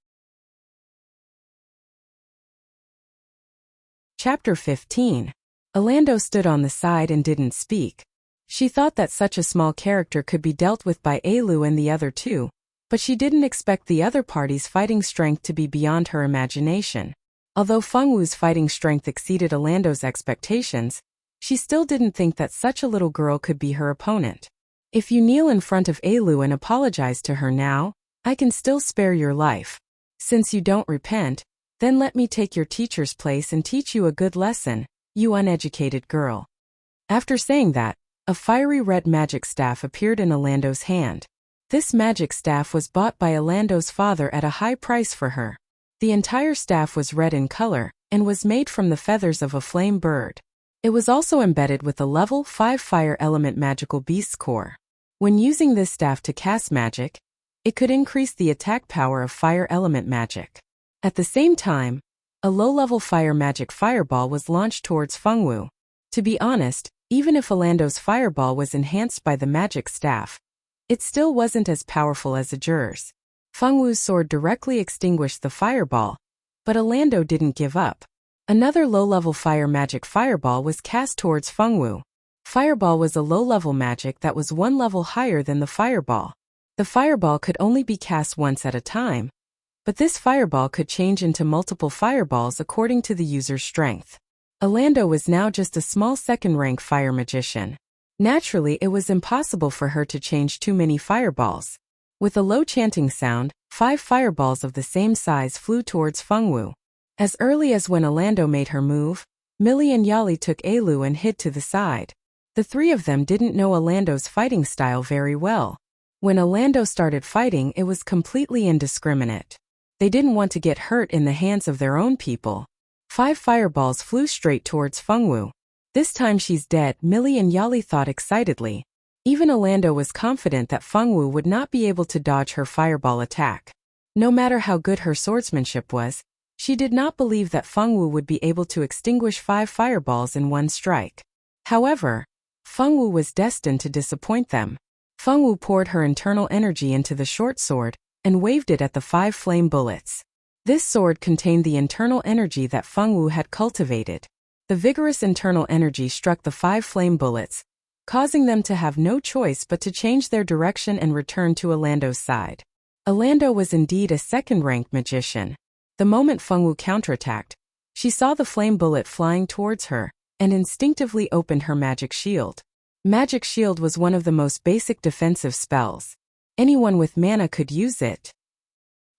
Chapter 15. Orlando stood on the side and didn't speak. She thought that such a small character could be dealt with by Ailu and the other two, but she didn't expect the other party's fighting strength to be beyond her imagination. Although Fengwu's fighting strength exceeded Orlando's expectations, she still didn't think that such a little girl could be her opponent. If you kneel in front of Ailu and apologize to her now, I can still spare your life. Since you don't repent, then let me take your teacher's place and teach you a good lesson, you uneducated girl. After saying that, a fiery red magic staff appeared in Orlando's hand. This magic staff was bought by Orlando's father at a high price for her. The entire staff was red in color, and was made from the feathers of a flame bird. It was also embedded with a level 5 fire element magical beast's core. When using this staff to cast magic, it could increase the attack power of fire element magic. At the same time, a low-level fire magic fireball was launched towards Fengwu. To be honest, even if Orlando's fireball was enhanced by the magic staff, it still wasn't as powerful as Ajur's. Fengwu's sword directly extinguished the fireball, but Orlando didn't give up. Another low-level fire magic fireball was cast towards Fengwu. Fireball was a low-level magic that was 1 level higher than the fireball. The fireball could only be cast once at a time, but this fireball could change into multiple fireballs according to the user's strength. Orlando was now just a small second-rank fire magician. Naturally, it was impossible for her to change too many fireballs. With a low chanting sound, 5 fireballs of the same size flew towards Fengwu. As early as when Orlando made her move, Millie and Yali took Ailu and hid to the side. The 3 of them didn't know Orlando's fighting style very well. When Orlando started fighting, it was completely indiscriminate. They didn't want to get hurt in the hands of their own people. 5 fireballs flew straight towards Fengwu. This time she's dead, Millie and Yali thought excitedly. Even Orlando was confident that Fengwu would not be able to dodge her fireball attack. No matter how good her swordsmanship was, she did not believe that Fengwu would be able to extinguish 5 fireballs in one strike. However, Fengwu was destined to disappoint them. Fengwu poured her internal energy into the short sword and waved it at the 5 flame bullets. This sword contained the internal energy that Fengwu had cultivated. The vigorous internal energy struck the 5 flame bullets, causing them to have no choice but to change their direction and return to Orlando's side. Orlando was indeed a second-ranked magician. The moment Fengwu counterattacked, she saw the flame bullet flying towards her and instinctively opened her magic shield. Magic shield was one of the most basic defensive spells. Anyone with mana could use it.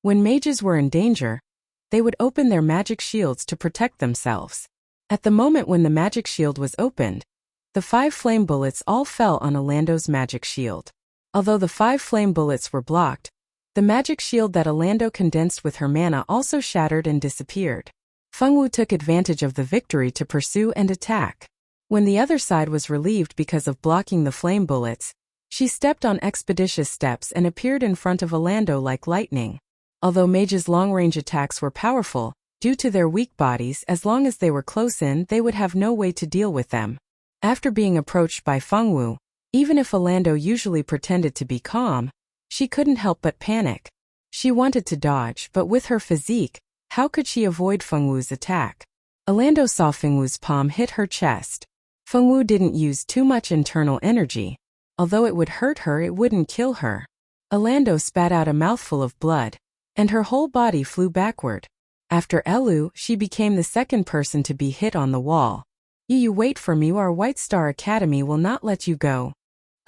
When mages were in danger, they would open their magic shields to protect themselves. At the moment when the magic shield was opened, the 5 flame bullets all fell on Orlando's magic shield. Although the 5 flame bullets were blocked, the magic shield that Orlando condensed with her mana also shattered and disappeared. Fengwu took advantage of the victory to pursue and attack. When the other side was relieved because of blocking the flame bullets, she stepped on expeditious steps and appeared in front of Orlando like lightning. Although mages' long-range attacks were powerful, due to their weak bodies, as long as they were close in, they would have no way to deal with them. After being approached by Fengwu, even if Orlando usually pretended to be calm, she couldn't help but panic. She wanted to dodge, but with her physique, how could she avoid Fengwu's attack? Orlando saw Fengwu's palm hit her chest. Fengwu didn't use too much internal energy. Although it would hurt her, it wouldn't kill her. Orlando spat out a mouthful of blood, and her whole body flew backward. After Elu, she became the second person to be hit on the wall. You wait for me, or White Star Academy will not let you go.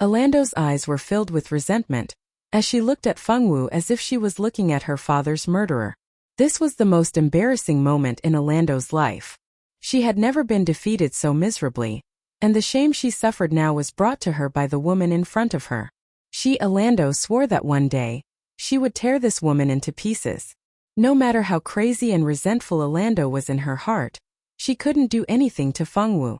Orlando's eyes were filled with resentment, as she looked at Fengwu as if she was looking at her father's murderer. This was the most embarrassing moment in Orlando's life. She had never been defeated so miserably, and the shame she suffered now was brought to her by the woman in front of her. She, Orlando, swore that one day, she would tear this woman into pieces. No matter how crazy and resentful Orlando was in her heart, she couldn't do anything to Fengwu.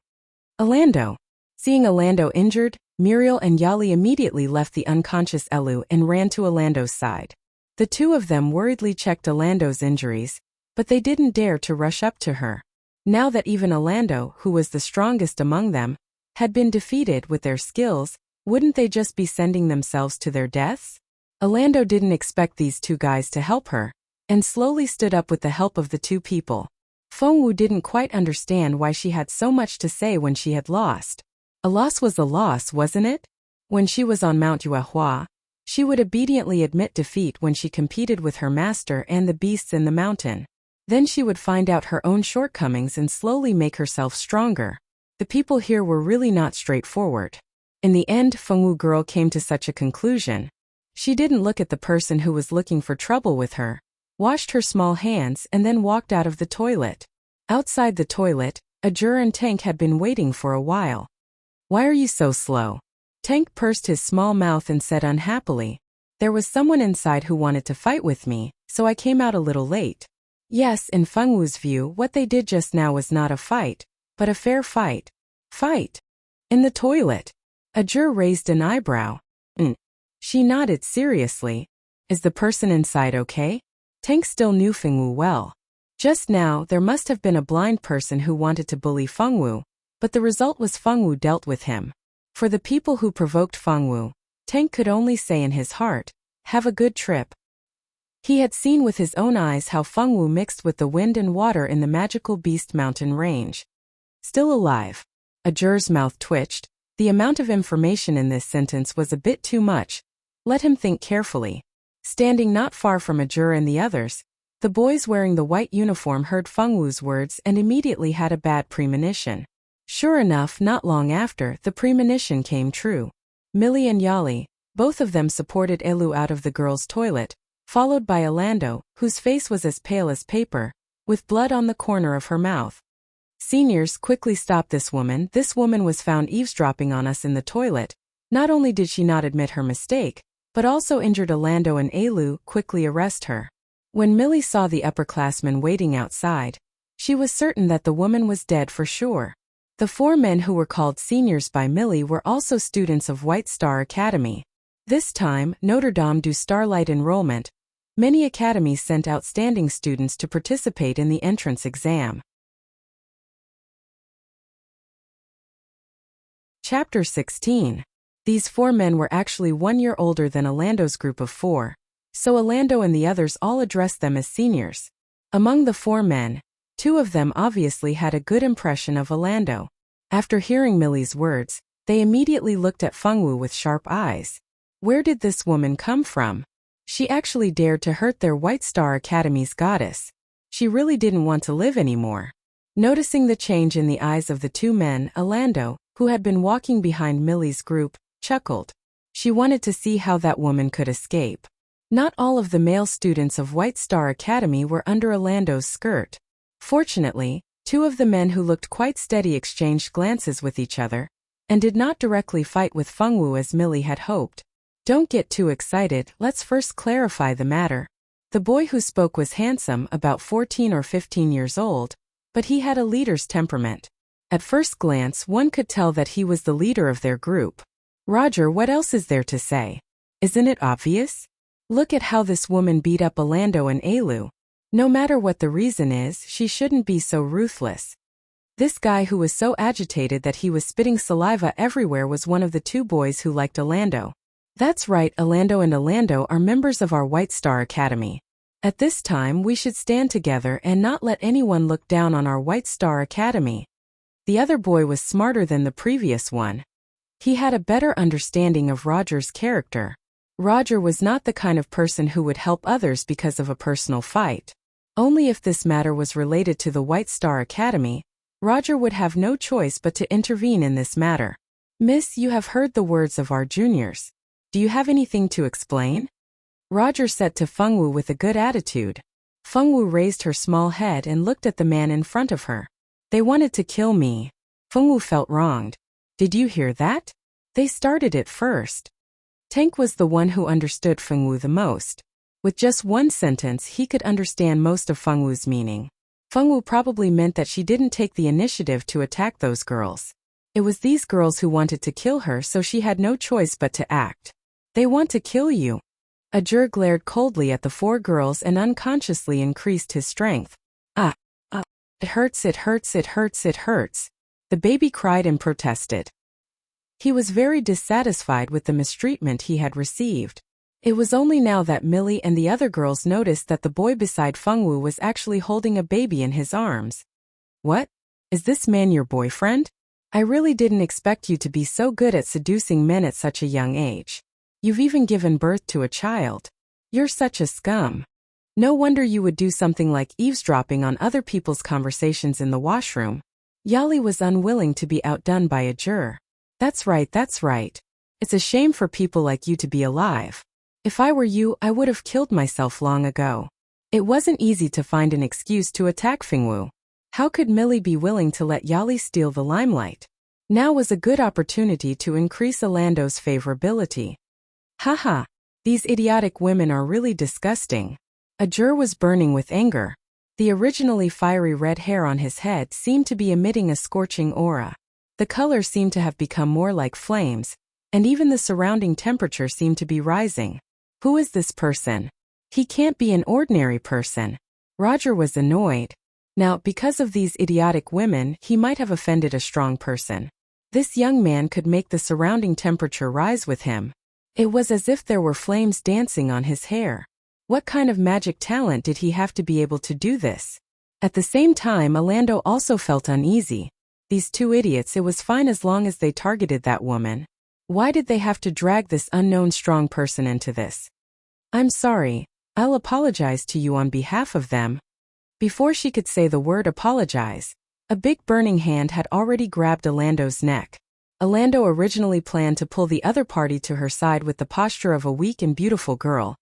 Orlando. Seeing Orlando injured, Muriel and Yali immediately left the unconscious Elu and ran to Orlando's side. The two of them worriedly checked Orlando's injuries, but they didn't dare to rush up to her. Now that even Orlando, who was the strongest among them, had been defeated with their skills, wouldn't they just be sending themselves to their deaths? Orlando didn't expect these two guys to help her, and slowly stood up with the help of the two people. Fengwu didn't quite understand why she had so much to say when she had lost. A loss was a loss, wasn't it? When she was on Mount Yuehua, she would obediently admit defeat when she competed with her master and the beasts in the mountain. Then she would find out her own shortcomings and slowly make herself stronger. The people here were really not straightforward. In the end, Fengwu girl came to such a conclusion. She didn't look at the person who was looking for trouble with her, washed her small hands, and then walked out of the toilet. Outside the toilet, Ajur and Tank had been waiting for a while. Why are you so slow? Tank pursed his small mouth and said unhappily, there was someone inside who wanted to fight with me, so I came out a little late. Yes, in Fengwu's view, what they did just now was not a fight, but a fair fight. Fight? In the toilet? Ajur raised an eyebrow. She nodded seriously. Is the person inside okay? Tank still knew Fengwu well. Just now, there must have been a blind person who wanted to bully Fengwu, but the result was Fengwu dealt with him. For the people who provoked Fengwu, Tank could only say in his heart, have a good trip. He had seen with his own eyes how Fengwu mixed with the wind and water in the magical Beast Mountain range. Still alive. Ajur's mouth twitched. The amount of information in this sentence was a bit too much. Let him think carefully. Standing not far from Ajur and the others, the boys wearing the white uniform heard Fengwu's words and immediately had a bad premonition. Sure enough, not long after, the premonition came true. Millie and Yali, both of them supported Elu out of the girls' toilet, followed by Orlando, whose face was as pale as paper, with blood on the corner of her mouth. Seniors, quickly stop this woman. This woman was found eavesdropping on us in the toilet. Not only did she not admit her mistake, but also injured Orlando and Elu. Quickly arrest her. When Millie saw the upperclassmen waiting outside, She was certain that the woman was dead for sure. The 4 men who were called seniors by Millie were also students of White Star Academy. This time, Notre Dame du Starlight enrollment. Many academies sent outstanding students to participate in the entrance exam. Chapter 16. These 4 men were actually 1 year older than Orlando's group of 4, so Orlando and the others all addressed them as seniors. Among the 4 men, 2 of them obviously had a good impression of Orlando. After hearing Millie's words, they immediately looked at Fengwu with sharp eyes. Where did this woman come from? She actually dared to hurt their White Star Academy's goddess. She really didn't want to live anymore. Noticing the change in the eyes of the 2 men, Orlando, who had been walking behind Millie's group, chuckled. She wanted to see how that woman could escape. Not all of the male students of White Star Academy were under Orlando's skirt. Fortunately, 2 of the men who looked quite steady exchanged glances with each other, and did not directly fight with Fengwu as Millie had hoped. Don't get too excited, let's first clarify the matter. The boy who spoke was handsome, about 14 or 15 years old, but he had a leader's temperament. At first glance, one could tell that he was the leader of their group. Roger, what else is there to say? Isn't it obvious? Look at how this woman beat up Orlando and Alu. No matter what the reason is, she shouldn't be so ruthless. This guy who was so agitated that he was spitting saliva everywhere was one of the 2 boys who liked Orlando. That's right, Orlando and Orlando are members of our White Star Academy. At this time we should stand together and not let anyone look down on our White Star Academy. The other boy was smarter than the previous one. He had a better understanding of Roger's character. Roger was not the kind of person who would help others because of a personal fight. Only if this matter was related to the White Star Academy, Roger would have no choice but to intervene in this matter. Miss, you have heard the words of our juniors. Do you have anything to explain? Roger said to Fengwu with a good attitude. Fengwu raised her small head and looked at the man in front of her. They wanted to kill me. Fengwu felt wronged. Did you hear that? They started it first. Tank was the one who understood Fengwu the most. With just one sentence he could understand most of Fengwu's meaning. Fengwu probably meant that she didn't take the initiative to attack those girls. It was these girls who wanted to kill her, so she had no choice but to act. They want to kill you. Ajur glared coldly at the 4 girls and unconsciously increased his strength. It hurts, it hurts, it hurts, it hurts. The baby cried and protested. He was very dissatisfied with the mistreatment he had received. It was only now that Millie and the other girls noticed that the boy beside Fengwu was actually holding a baby in his arms. What? Is this man your boyfriend? I really didn't expect you to be so good at seducing men at such a young age. You've even given birth to a child. You're such a scum. No wonder you would do something like eavesdropping on other people's conversations in the washroom. Yali was unwilling to be outdone by Ajur. That's right, that's right. It's a shame for people like you to be alive. If I were you, I would have killed myself long ago. It wasn't easy to find an excuse to attack Fengwu. How could Millie be willing to let Yali steal the limelight? Now was a good opportunity to increase Orlando's favorability. Haha, these idiotic women are really disgusting. Ajur was burning with anger. The originally fiery red hair on his head seemed to be emitting a scorching aura. The color seemed to have become more like flames, and even the surrounding temperature seemed to be rising. Who is this person? He can't be an ordinary person. Roger was annoyed. Now, because of these idiotic women, he might have offended a strong person. This young man could make the surrounding temperature rise with him. It was as if there were flames dancing on his hair. What kind of magic talent did he have to be able to do this? At the same time, Orlando also felt uneasy. These 2 idiots, it was fine as long as they targeted that woman. Why did they have to drag this unknown strong person into this? I'm sorry. I'll apologize to you on behalf of them. Before she could say the word apologize, a big burning hand had already grabbed Orlando's neck. Orlando originally planned to pull the other party to her side with the posture of a weak and beautiful girl.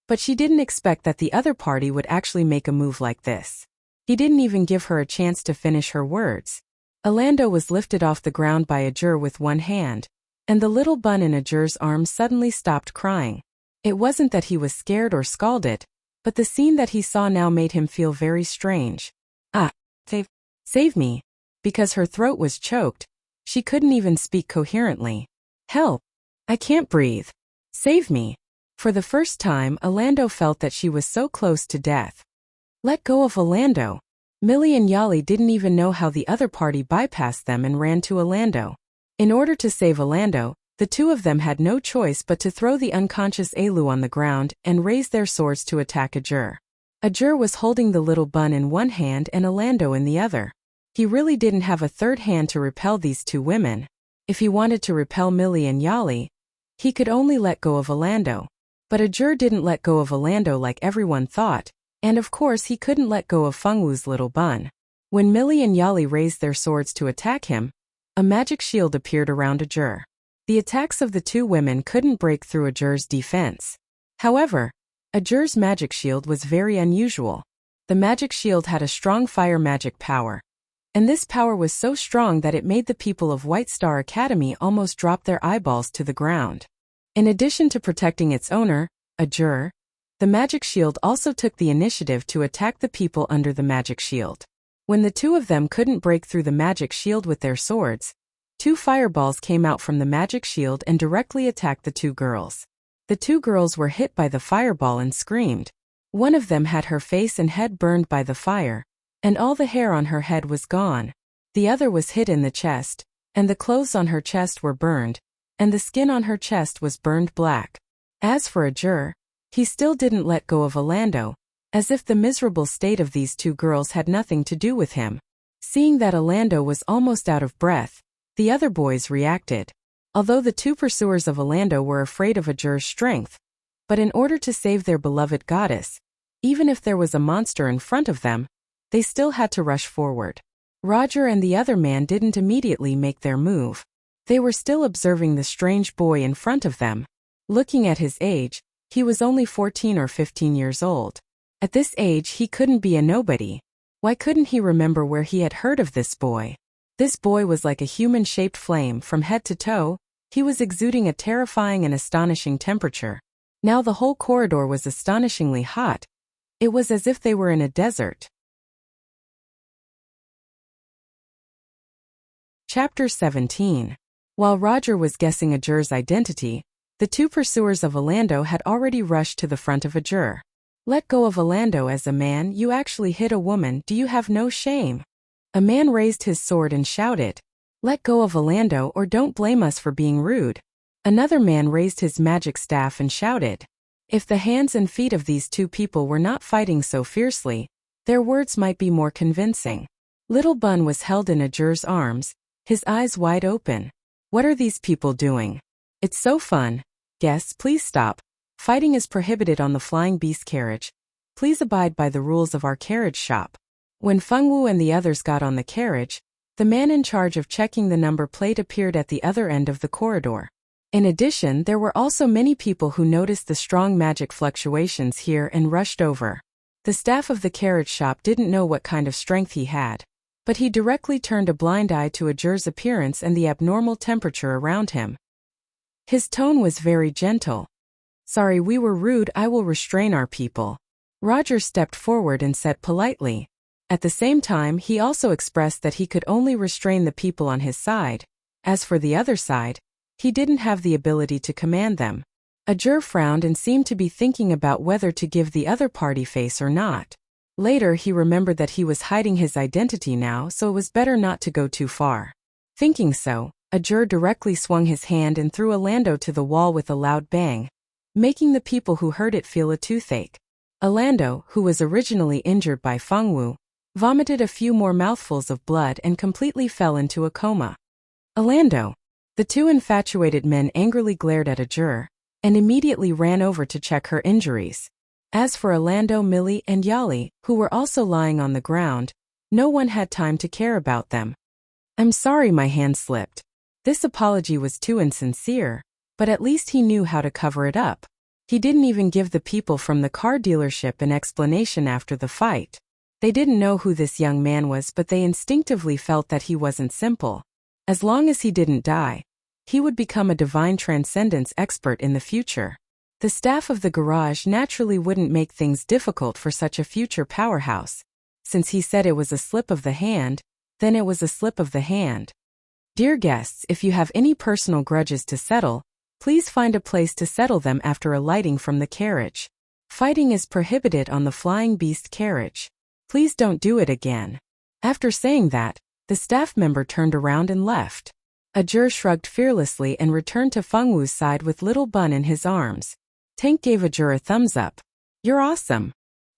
But she didn't expect that the other party would actually make a move like this. He didn't even give her a chance to finish her words. Orlando was lifted off the ground by Ajur with one hand, and the little bun in Ajur's arms suddenly stopped crying. It wasn't that he was scared or scalded, but the scene that he saw now made him feel very strange. Save me. Because her throat was choked, she couldn't even speak coherently. Help! I can't breathe. Save me. For the first time, Orlando felt that she was so close to death. Let go of Orlando. Millie and Yali didn't even know how the other party bypassed them and ran to Orlando. In order to save Orlando, the two of them had no choice but to throw the unconscious Alu on the ground and raise their swords to attack Ajur. Ajur was holding the little bun in one hand and Orlando in the other. He really didn't have a third hand to repel these two women. If he wanted to repel Millie and Yali, he could only let go of Orlando. But Ajur didn't let go of Orlando like everyone thought, and of course he couldn't let go of Fengwu's little bun. When Millie and Yali raised their swords to attack him, a magic shield appeared around Ajur. The attacks of the two women couldn't break through Ajur's defense. However, Ajur's magic shield was very unusual. The magic shield had a strong fire magic power. And this power was so strong that it made the people of White Star Academy almost drop their eyeballs to the ground. In addition to protecting its owner, Ajur, the magic shield also took the initiative to attack the people under the magic shield. When the two of them couldn't break through the magic shield with their swords, two fireballs came out from the magic shield and directly attacked the two girls. The two girls were hit by the fireball and screamed. One of them had her face and head burned by the fire, and all the hair on her head was gone. The other was hit in the chest, and the clothes on her chest were burned, and the skin on her chest was burned black. As for Ajur, he still didn't let go of Orlando, as if the miserable state of these two girls had nothing to do with him. Seeing that Orlando was almost out of breath, the other boys reacted. Although the two pursuers of Orlando were afraid of Ajur's strength, but in order to save their beloved goddess, even if there was a monster in front of them, they still had to rush forward. Roger and the other man didn't immediately make their move. They were still observing the strange boy in front of them. Looking at his age, he was only 14 or 15 years old. At this age he couldn't be a nobody. Why couldn't he remember where he had heard of this boy? This boy was like a human-shaped flame from head to toe. He was exuding a terrifying and astonishing temperature. Now the whole corridor was astonishingly hot. It was as if they were in a desert. Chapter 17. While Roger was guessing Ajur's identity, the two pursuers of Orlando had already rushed to the front of Ajur. Let go of Orlando. As a man, you actually hit a woman. Do you have no shame? A man raised his sword and shouted, "Let go of Orlando or don't blame us for being rude." Another man raised his magic staff and shouted. If the hands and feet of these two people were not fighting so fiercely, their words might be more convincing. Little Bun was held in Ajur's arms, his eyes wide open. What are these people doing? It's so fun. Guests, please stop. Fighting is prohibited on the Flying Beast carriage. Please abide by the rules of our carriage shop. When Fengwu and the others got on the carriage, the man in charge of checking the number plate appeared at the other end of the corridor. In addition, there were also many people who noticed the strong magic fluctuations here and rushed over. The staff of the carriage shop didn't know what kind of strength he had, but he directly turned a blind eye to Ajur's appearance and the abnormal temperature around him. His tone was very gentle. "Sorry, we were rude. I will restrain our people." Roger stepped forward and said politely. At the same time, he also expressed that he could only restrain the people on his side. As for the other side, he didn't have the ability to command them. Ajur frowned and seemed to be thinking about whether to give the other party face or not. Later he remembered that he was hiding his identity now, so it was better not to go too far. Thinking so, Ajur directly swung his hand and threw Orlando to the wall with a loud bang, making the people who heard it feel a toothache. Orlando, who was originally injured by Fengwu, vomited a few more mouthfuls of blood and completely fell into a coma. Orlando! The two infatuated men angrily glared at Ajur, and immediately ran over to check her injuries. As for Orlando, Millie, and Yali, who were also lying on the ground, no one had time to care about them. "I'm sorry, my hand slipped." This apology was too insincere, but at least he knew how to cover it up. He didn't even give the people from the car dealership an explanation after the fight. They didn't know who this young man was, but they instinctively felt that he wasn't simple. As long as he didn't die, he would become a divine transcendence expert in the future. The staff of the garage naturally wouldn't make things difficult for such a future powerhouse. Since he said it was a slip of the hand, then it was a slip of the hand. Dear guests, if you have any personal grudges to settle, please find a place to settle them after alighting from the carriage. Fighting is prohibited on the flying beast carriage. Please don't do it again. After saying that, the staff member turned around and left. Ajur shrugged fearlessly and returned to Fengwu's side with Little Bun in his arms. Tank gave Ajur a thumbs up. You're awesome.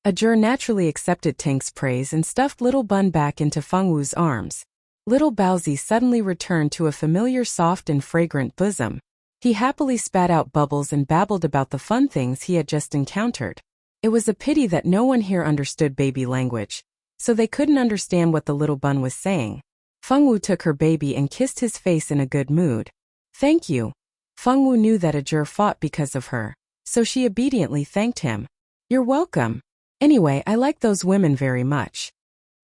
Ajur naturally accepted Tank's praise and stuffed Little Bun back into Fengwu's arms. Little Baozi suddenly returned to a familiar soft and fragrant bosom. He happily spat out bubbles and babbled about the fun things he had just encountered. It was a pity that no one here understood baby language, so they couldn't understand what the little bun was saying. Fengwu took her baby and kissed his face in a good mood. Thank you. Fengwu knew that Ajur fought because of her, so she obediently thanked him. You're welcome. Anyway, I like those women very much.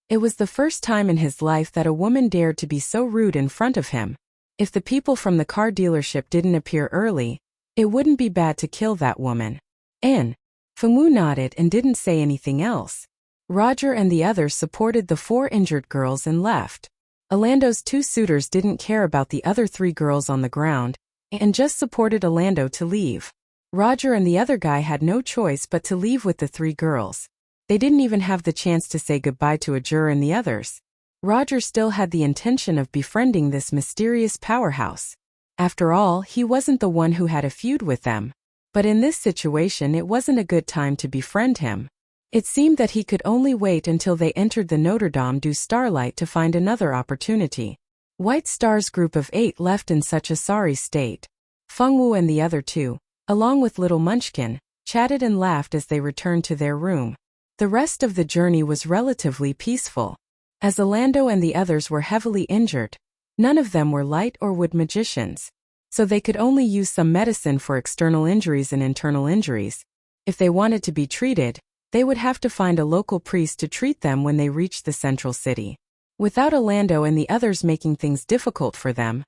It was the first time in his life that a woman dared to be so rude in front of him. If the people from the car dealership didn't appear early, it wouldn't be bad to kill that woman. Fengwu nodded and didn't say anything else. Roger and the others supported the 4 injured girls and left. Orlando's 2 suitors didn't care about the other 3 girls on the ground, and just supported Orlando to leave. Roger and the other guy had no choice but to leave with the 3 girls. They didn't even have the chance to say goodbye to Ajur and the others. Roger still had the intention of befriending this mysterious powerhouse. After all, he wasn't the one who had a feud with them. But in this situation it wasn't a good time to befriend him. It seemed that he could only wait until they entered the Notre Dame du Starlight to find another opportunity. White Star's group of 8 left in such a sorry state. Fengwu and the other 2, along with little Munchkin, chatted and laughed as they returned to their room. The rest of the journey was relatively peaceful. As Orlando and the others were heavily injured, none of them were light or wood magicians, so they could only use some medicine for external injuries and internal injuries. If they wanted to be treated, they would have to find a local priest to treat them when they reached the central city. Without Orlando and the others making things difficult for them,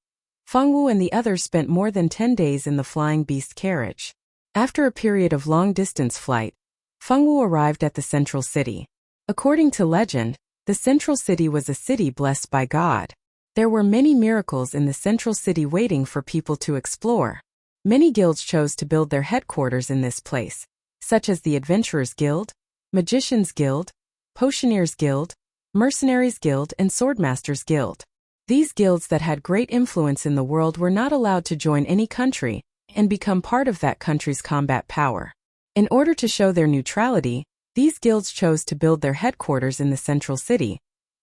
Fengwu and the others spent more than 10 days in the flying beast carriage. After a period of long-distance flight, Fengwu arrived at the central city. According to legend, the central city was a city blessed by God. There were many miracles in the central city waiting for people to explore. Many guilds chose to build their headquarters in this place, such as the Adventurers Guild, Magicians Guild, Potioneers Guild, Mercenaries Guild, and Swordmasters Guild. These guilds that had great influence in the world were not allowed to join any country and become part of that country's combat power. In order to show their neutrality, these guilds chose to build their headquarters in the central city,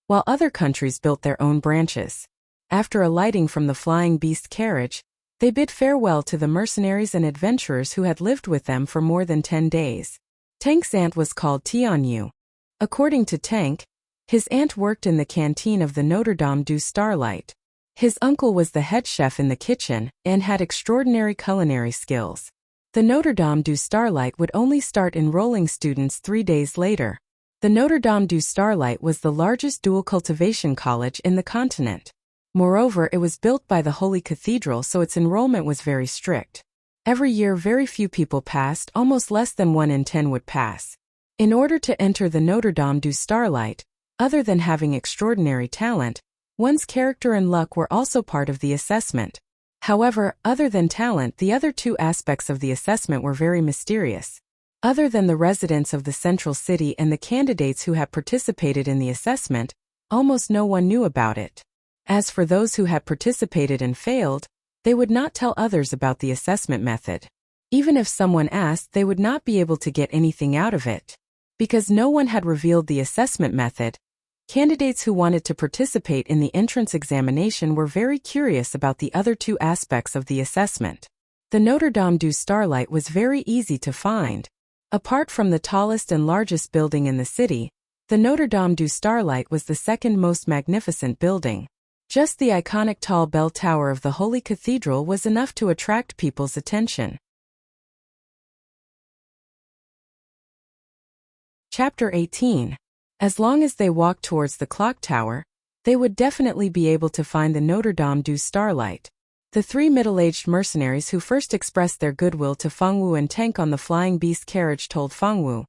while other countries built their own branches. After alighting from the flying beast carriage, they bid farewell to the mercenaries and adventurers who had lived with them for more than 10 days. Tank's aunt was called Tianyu. According to Tank, his aunt worked in the canteen of the Notre Dame du Starlight. His uncle was the head chef in the kitchen and had extraordinary culinary skills. The Notre Dame du Starlight would only start enrolling students 3 days later. The Notre Dame du Starlight was the largest dual cultivation college in the continent. Moreover, it was built by the Holy Cathedral, so its enrollment was very strict. Every year very few people passed, almost less than 1 in 10 would pass. In order to enter the Notre Dame du Starlight, other than having extraordinary talent, one's character and luck were also part of the assessment. However, other than talent, the other 2 aspects of the assessment were very mysterious. Other than the residents of the central city and the candidates who had participated in the assessment, almost no one knew about it. As for those who had participated and failed, they would not tell others about the assessment method. Even if someone asked, they would not be able to get anything out of it. Because no one had revealed the assessment method, candidates who wanted to participate in the entrance examination were very curious about the other 2 aspects of the assessment. The Notre Dame du Starlight was very easy to find. Apart from the tallest and largest building in the city, the Notre Dame du Starlight was the second most magnificent building. Just the iconic tall bell tower of the Holy Cathedral was enough to attract people's attention. Chapter 18. As long as they walked towards the clock tower, they would definitely be able to find the Notre Dame du Starlight. The 3 middle-aged mercenaries who first expressed their goodwill to Fengwu and Tank on the flying beast carriage told Fengwu,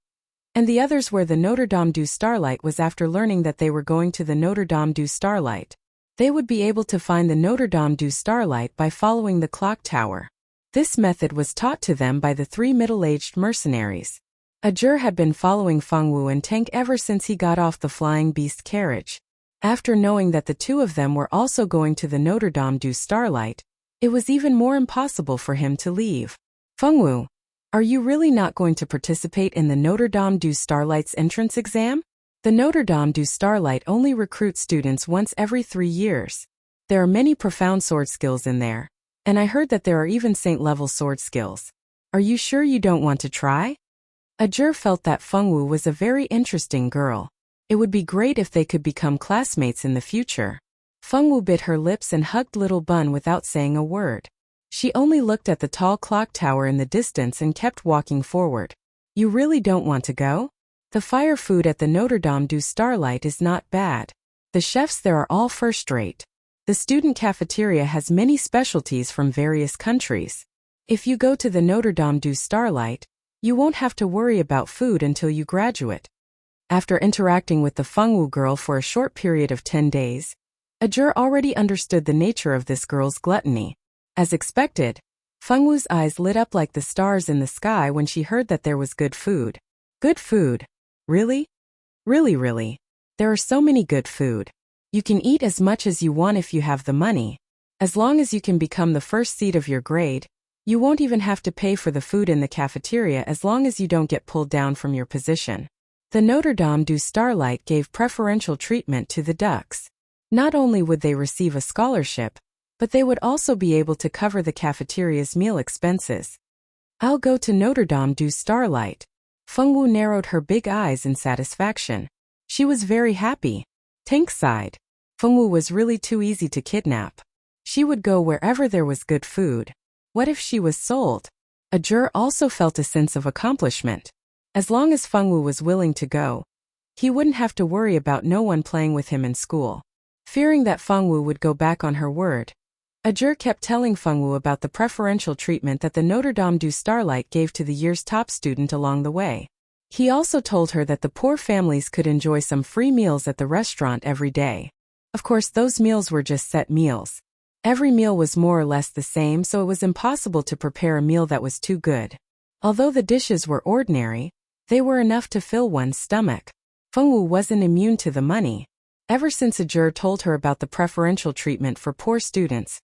and the others where the Notre Dame du Starlight was. After learning that they were going to the Notre Dame du Starlight, they would be able to find the Notre Dame du Starlight by following the clock tower. This method was taught to them by the 3 middle-aged mercenaries. Ajur had been following Fengwu and Tank ever since he got off the flying beast carriage. After knowing that the two of them were also going to the Notre Dame du Starlight, it was even more impossible for him to leave. Fengwu, are you really not going to participate in the Notre Dame du Starlight's entrance exam? The Notre Dame du Starlight only recruits students once every 3 years. There are many profound sword skills in there, and I heard that there are even saint-level sword skills. Are you sure you don't want to try? Ajur felt that Fengwu was a very interesting girl. It would be great if they could become classmates in the future. Fengwu bit her lips and hugged little Bun without saying a word. She only looked at the tall clock tower in the distance and kept walking forward. You really don't want to go? The fire food at the Notre Dame du Starlight is not bad. The chefs there are all first-rate. The student cafeteria has many specialties from various countries. If you go to the Notre Dame du Starlight, you won't have to worry about food until you graduate. After interacting with the Fengwu girl for a short period of 10 days, Ajur already understood the nature of this girl's gluttony. As expected, Fengwu's eyes lit up like the stars in the sky when she heard that there was good food. Good food? Really? Really? There are so many good food. You can eat as much as you want if you have the money. As long as you can become the first seat of your grade, you won't even have to pay for the food in the cafeteria as long as you don't get pulled down from your position. The Notre Dame du Starlight gave preferential treatment to the ducks. Not only would they receive a scholarship, but they would also be able to cover the cafeteria's meal expenses. I'll go to Notre Dame du Starlight. Fengwu narrowed her big eyes in satisfaction. She was very happy. Tank sighed. Fengwu was really too easy to kidnap. She would go wherever there was good food. What if she was sold? Ajur also felt a sense of accomplishment. As long as Fengwu was willing to go, he wouldn't have to worry about no one playing with him in school. Fearing that Fengwu would go back on her word, Ajur kept telling Fengwu about the preferential treatment that the Notre Dame du Starlight gave to the year's top student along the way. He also told her that the poor families could enjoy some free meals at the restaurant every day. Of course, those meals were just set meals. Every meal was more or less the same, so it was impossible to prepare a meal that was too good. Although the dishes were ordinary, they were enough to fill one's stomach. Fengwu wasn't immune to the money. Ever since Ajur told her about the preferential treatment for poor students,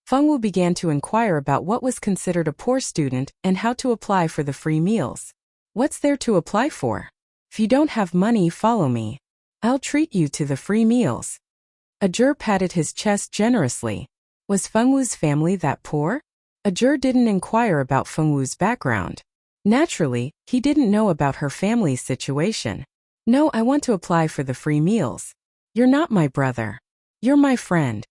Fengwu began to inquire about what was considered a poor student and how to apply for the free meals. What's there to apply for? If you don't have money, follow me. I'll treat you to the free meals. Ajur patted his chest generously. Was Fengwu's family that poor? Ajur didn't inquire about Fengwu's background. Naturally, he didn't know about her family's situation. No, I want to apply for the free meals. You're not my brother. You're my friend.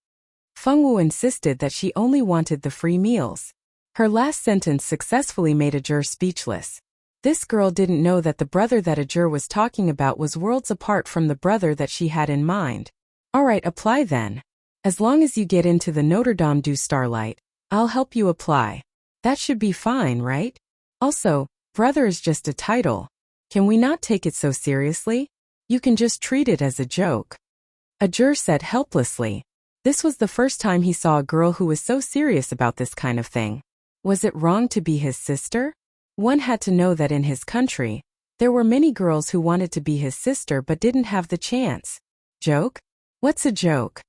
Fengwu insisted that she only wanted the free meals. Her last sentence successfully made Ajur speechless. This girl didn't know that the brother that Ajur was talking about was worlds apart from the brother that she had in mind. Alright, apply then. As long as you get into the Notre Dame du Starlight, I'll help you apply. That should be fine, right? Also, brother is just a title. Can we not take it so seriously? You can just treat it as a joke. Ajur said helplessly. This was the first time he saw a girl who was so serious about this kind of thing. Was it wrong to be his sister? One had to know that in his country, there were many girls who wanted to be his sister but didn't have the chance. Joke? What's a joke?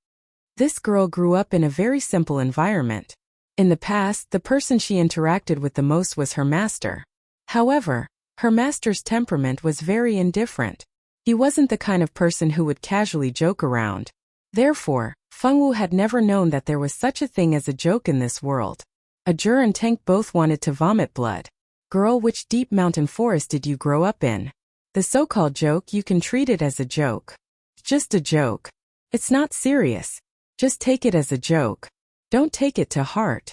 This girl grew up in a very simple environment. In the past, the person she interacted with the most was her master. However, her master's temperament was very indifferent. He wasn't the kind of person who would casually joke around. Therefore, Fengwu had never known that there was such a thing as a joke in this world. Ajur and Tank both wanted to vomit blood. Girl, which deep mountain forest did you grow up in? The so-called joke, you can treat it as a joke. Just a joke. It's not serious. Just take it as a joke. Don't take it to heart.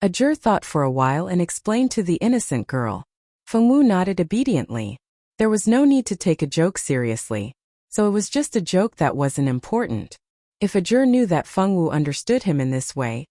Ajur thought for a while and explained to the innocent girl. Fengwu nodded obediently. There was no need to take a joke seriously, so it was just a joke that wasn't important. If Ajur knew that Fengwu understood him in this way,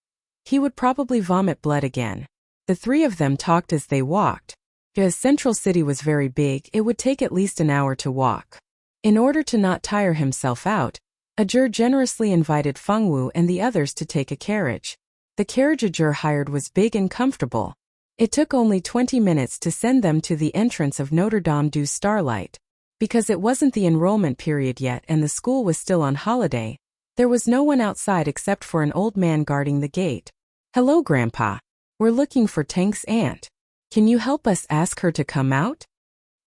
he would probably vomit blood again. The three of them talked as they walked. As Central City was very big, it would take at least an hour to walk. In order to not tire himself out, Ajur generously invited Fengwu and the others to take a carriage. The carriage Ajur hired was big and comfortable. It took only 20 minutes to send them to the entrance of Notre Dame du Starlight. Because it wasn't the enrollment period yet and the school was still on holiday, there was no one outside except for an old man guarding the gate. "Hello, Grandpa. We're looking for Tank's aunt. Can you help us ask her to come out?"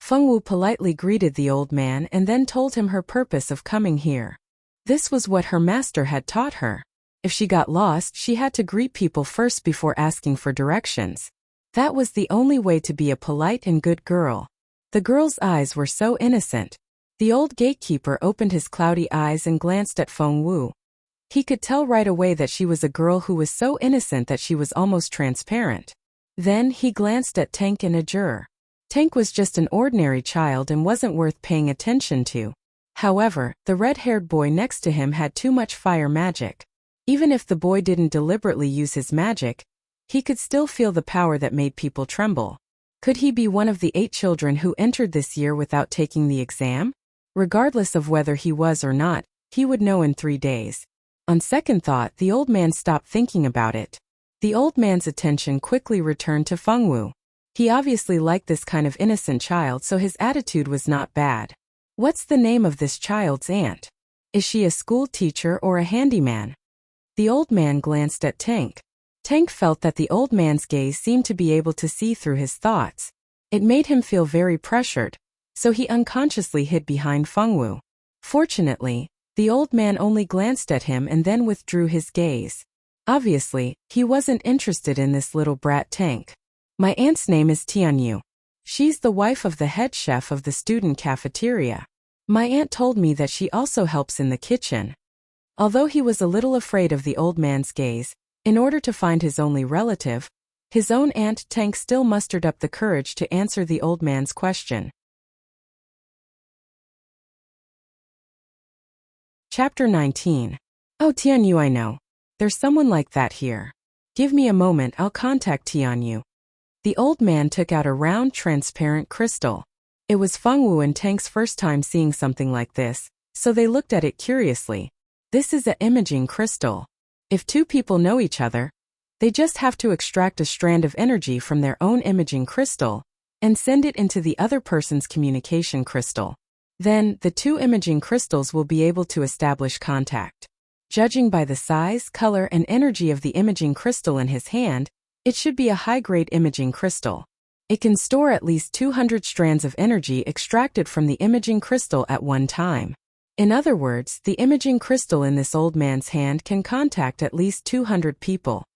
Fengwu politely greeted the old man and then told him her purpose of coming here. This was what her master had taught her. If she got lost, she had to greet people first before asking for directions. That was the only way to be a polite and good girl. The girl's eyes were so innocent. The old gatekeeper opened his cloudy eyes and glanced at Fengwu. He could tell right away that she was a girl who was so innocent that she was almost transparent. Then he glanced at Tank and Ajur. Tank was just an ordinary child and wasn't worth paying attention to. However, the red-haired boy next to him had too much fire magic. Even if the boy didn't deliberately use his magic, he could still feel the power that made people tremble. Could he be one of the 8 children who entered this year without taking the exam? Regardless of whether he was or not, he would know in 3 days. On second thought, the old man stopped thinking about it. The old man's attention quickly returned to Fengwu. He obviously liked this kind of innocent child, so his attitude was not bad. "What's the name of this child's aunt? Is she a school teacher or a handyman?" The old man glanced at Tank. Tank felt that the old man's gaze seemed to be able to see through his thoughts. It made him feel very pressured, so he unconsciously hid behind Fengwu. Fortunately, the old man only glanced at him and then withdrew his gaze. Obviously, he wasn't interested in this little brat Tank. "My aunt's name is Tianyu. She's the wife of the head chef of the student cafeteria. My aunt told me that she also helps in the kitchen." Although he was a little afraid of the old man's gaze, in order to find his only relative, his own aunt, Tank still mustered up the courage to answer the old man's question. Chapter 19. "Oh, Tianyu, I know. There's someone like that here. Give me a moment, I'll contact Tianyu." The old man took out a round, transparent crystal. It was Fengwu and Tank's first time seeing something like this, so they looked at it curiously. This is an imaging crystal. If 2 people know each other, they just have to extract a strand of energy from their own imaging crystal and send it into the other person's communication crystal. Then, the 2 imaging crystals will be able to establish contact. Judging by the size, color, and energy of the imaging crystal in his hand, it should be a high-grade imaging crystal. It can store at least 200 strands of energy extracted from the imaging crystal at one time. In other words, the imaging crystal in this old man's hand can contact at least 200 people.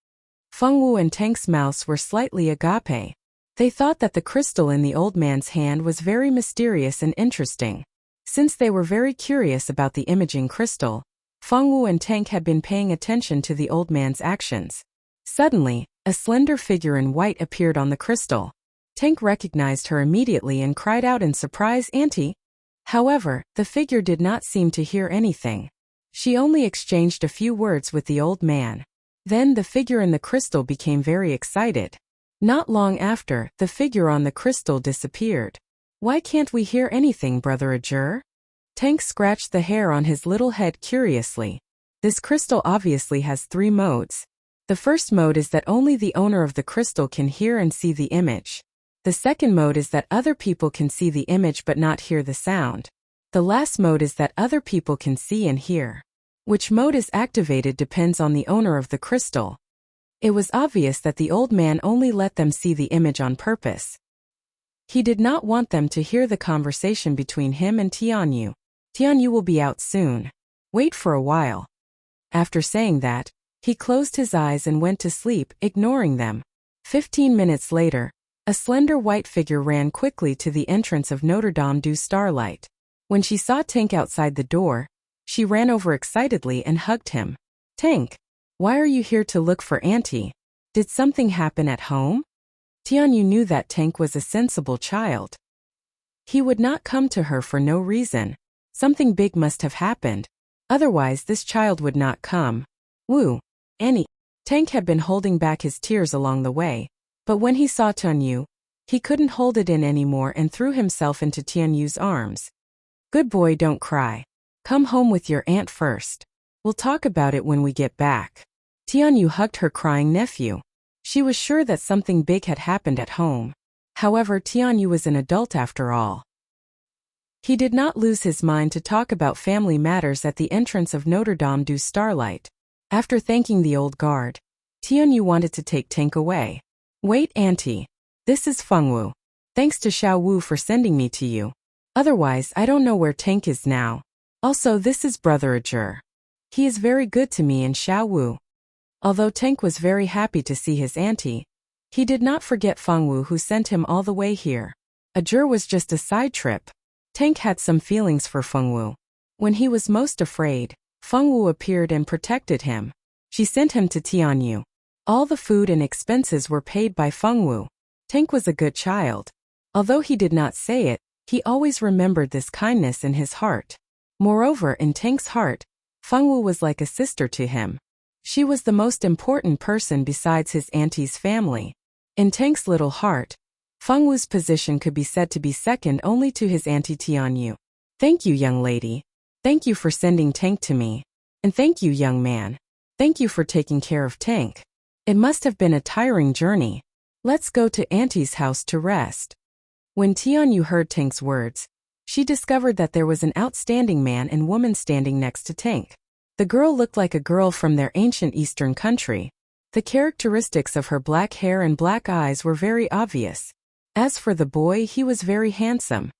Fengwu and Tank's mouths were slightly agape. They thought that the crystal in the old man's hand was very mysterious and interesting. Since they were very curious about the imaging crystal, Fengwu and Tank had been paying attention to the old man's actions. Suddenly, a slender figure in white appeared on the crystal. Tank recognized her immediately and cried out in surprise, "Auntie!" However, the figure did not seem to hear anything. She only exchanged a few words with the old man. Then the figure in the crystal became very excited. Not long after, the figure on the crystal disappeared. "Why can't we hear anything, Brother Ajur?" Tank scratched the hair on his little head curiously. This crystal obviously has 3 modes. The first mode is that only the owner of the crystal can hear and see the image. The second mode is that other people can see the image but not hear the sound. The last mode is that other people can see and hear. Which mode is activated depends on the owner of the crystal. It was obvious that the old man only let them see the image on purpose. He did not want them to hear the conversation between him and Tianyu. "Tianyu will be out soon. Wait for a while." After saying that, he closed his eyes and went to sleep, ignoring them. 15 minutes later, a slender white figure ran quickly to the entrance of Notre Dame du Starlight. When she saw Tank outside the door, she ran over excitedly and hugged him. "Tank, why are you here to look for Auntie? Did something happen at home?" Tianyu knew that Tank was a sensible child. He would not come to her for no reason. Something big must have happened. Otherwise, this child would not come. "Woo, Annie." Tank had been holding back his tears along the way, but when he saw Tianyu, He couldn't hold it in anymore and threw himself into Tianyu's arms. Good boy, don't cry. Come home with your aunt first. We'll talk about it when we get back. Tianyu hugged her crying nephew. She was sure that something big had happened at home. However, Tianyu was an adult after all. He did not lose his mind to talk about family matters at the entrance of Notre Dame du Starlight. After thanking the old guard, Tianyu wanted to take Tank away. Wait, auntie. This is Fengwu. Thanks to Xiao Wu for sending me to you. Otherwise, I don't know where Tank is now. Also, this is Brother Ajur. He is very good to me and Xiao Wu. Although Tank was very happy to see his auntie, he did not forget Fengwu who sent him all the way here. Ajur was just a side trip. Tank had some feelings for Fengwu. When he was most afraid, Fengwu appeared and protected him. She sent him to Tianyu. All the food and expenses were paid by Fengwu. Tank was a good child. Although he did not say it, he always remembered this kindness in his heart. Moreover, in Tank's heart, Fengwu was like a sister to him. She was the most important person besides his auntie's family. In Tank's little heart, Fengwu's position could be said to be second only to his auntie Tianyu. Thank you, young lady. Thank you for sending Tank to me. And thank you, young man. Thank you for taking care of Tank. It must have been a tiring journey. Let's go to auntie's house to rest. When Tianyu heard Tank's words, she discovered that there was an outstanding man and woman standing next to Tank. The girl looked like a girl from their ancient eastern country. The characteristics of her black hair and black eyes were very obvious. As for the boy, he was very handsome.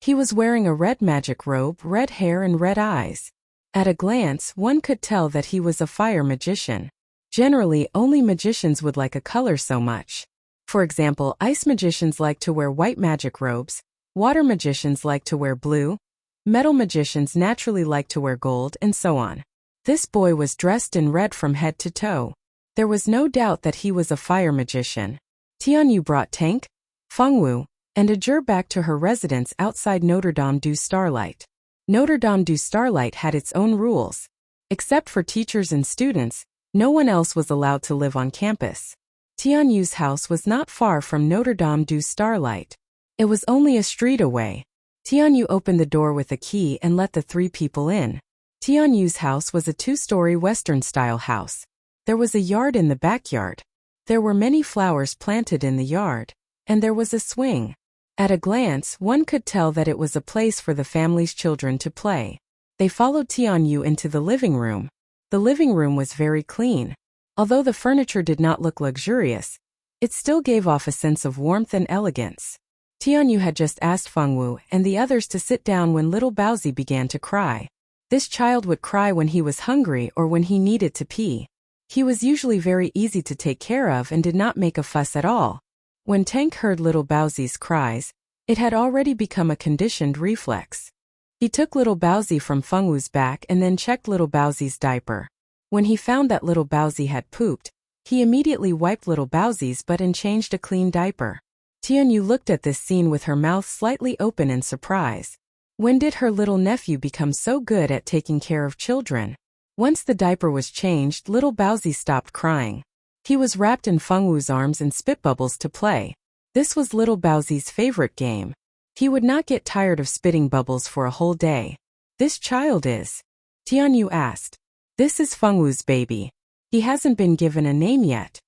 He was wearing a red magic robe, red hair and red eyes. At a glance, one could tell that he was a fire magician. Generally, only magicians would like a color so much. For example, ice magicians like to wear white magic robes, water magicians like to wear blue, metal magicians naturally like to wear gold, and so on. This boy was dressed in red from head to toe. There was no doubt that he was a fire magician. Tianyu brought Tank, Fengwu, and Ajur back to her residence outside Notre Dame du Starlight. Notre Dame du Starlight had its own rules. Except for teachers and students, no one else was allowed to live on campus. Tianyu's house was not far from Notre Dame du Starlight. It was only a street away. Tianyu opened the door with a key and let the three people in. Tianyu's house was a two-story Western-style house. There was a yard in the backyard. There were many flowers planted in the yard, and there was a swing. At a glance, one could tell that it was a place for the family's children to play. They followed Tianyu into the living room. The living room was very clean. Although the furniture did not look luxurious, it still gave off a sense of warmth and elegance. Tianyu had just asked Fengwu and the others to sit down when little Baozi began to cry. This child would cry when he was hungry or when he needed to pee. He was usually very easy to take care of and did not make a fuss at all. When Tank heard little Baozi's cries, it had already become a conditioned reflex. He took little Baozi from Fengwu's back and then checked little Baozi's diaper. When he found that little Baozi had pooped, he immediately wiped little Baozi's butt and changed a clean diaper. Tianyu looked at this scene with her mouth slightly open in surprise. When did her little nephew become so good at taking care of children? Once the diaper was changed, little Baozi stopped crying. He was wrapped in Fengwu's arms and spit bubbles to play. This was little Baozi's favorite game. He would not get tired of spitting bubbles for a whole day. This child is? Tianyu asked. This is Fengwu's baby. He hasn't been given a name yet.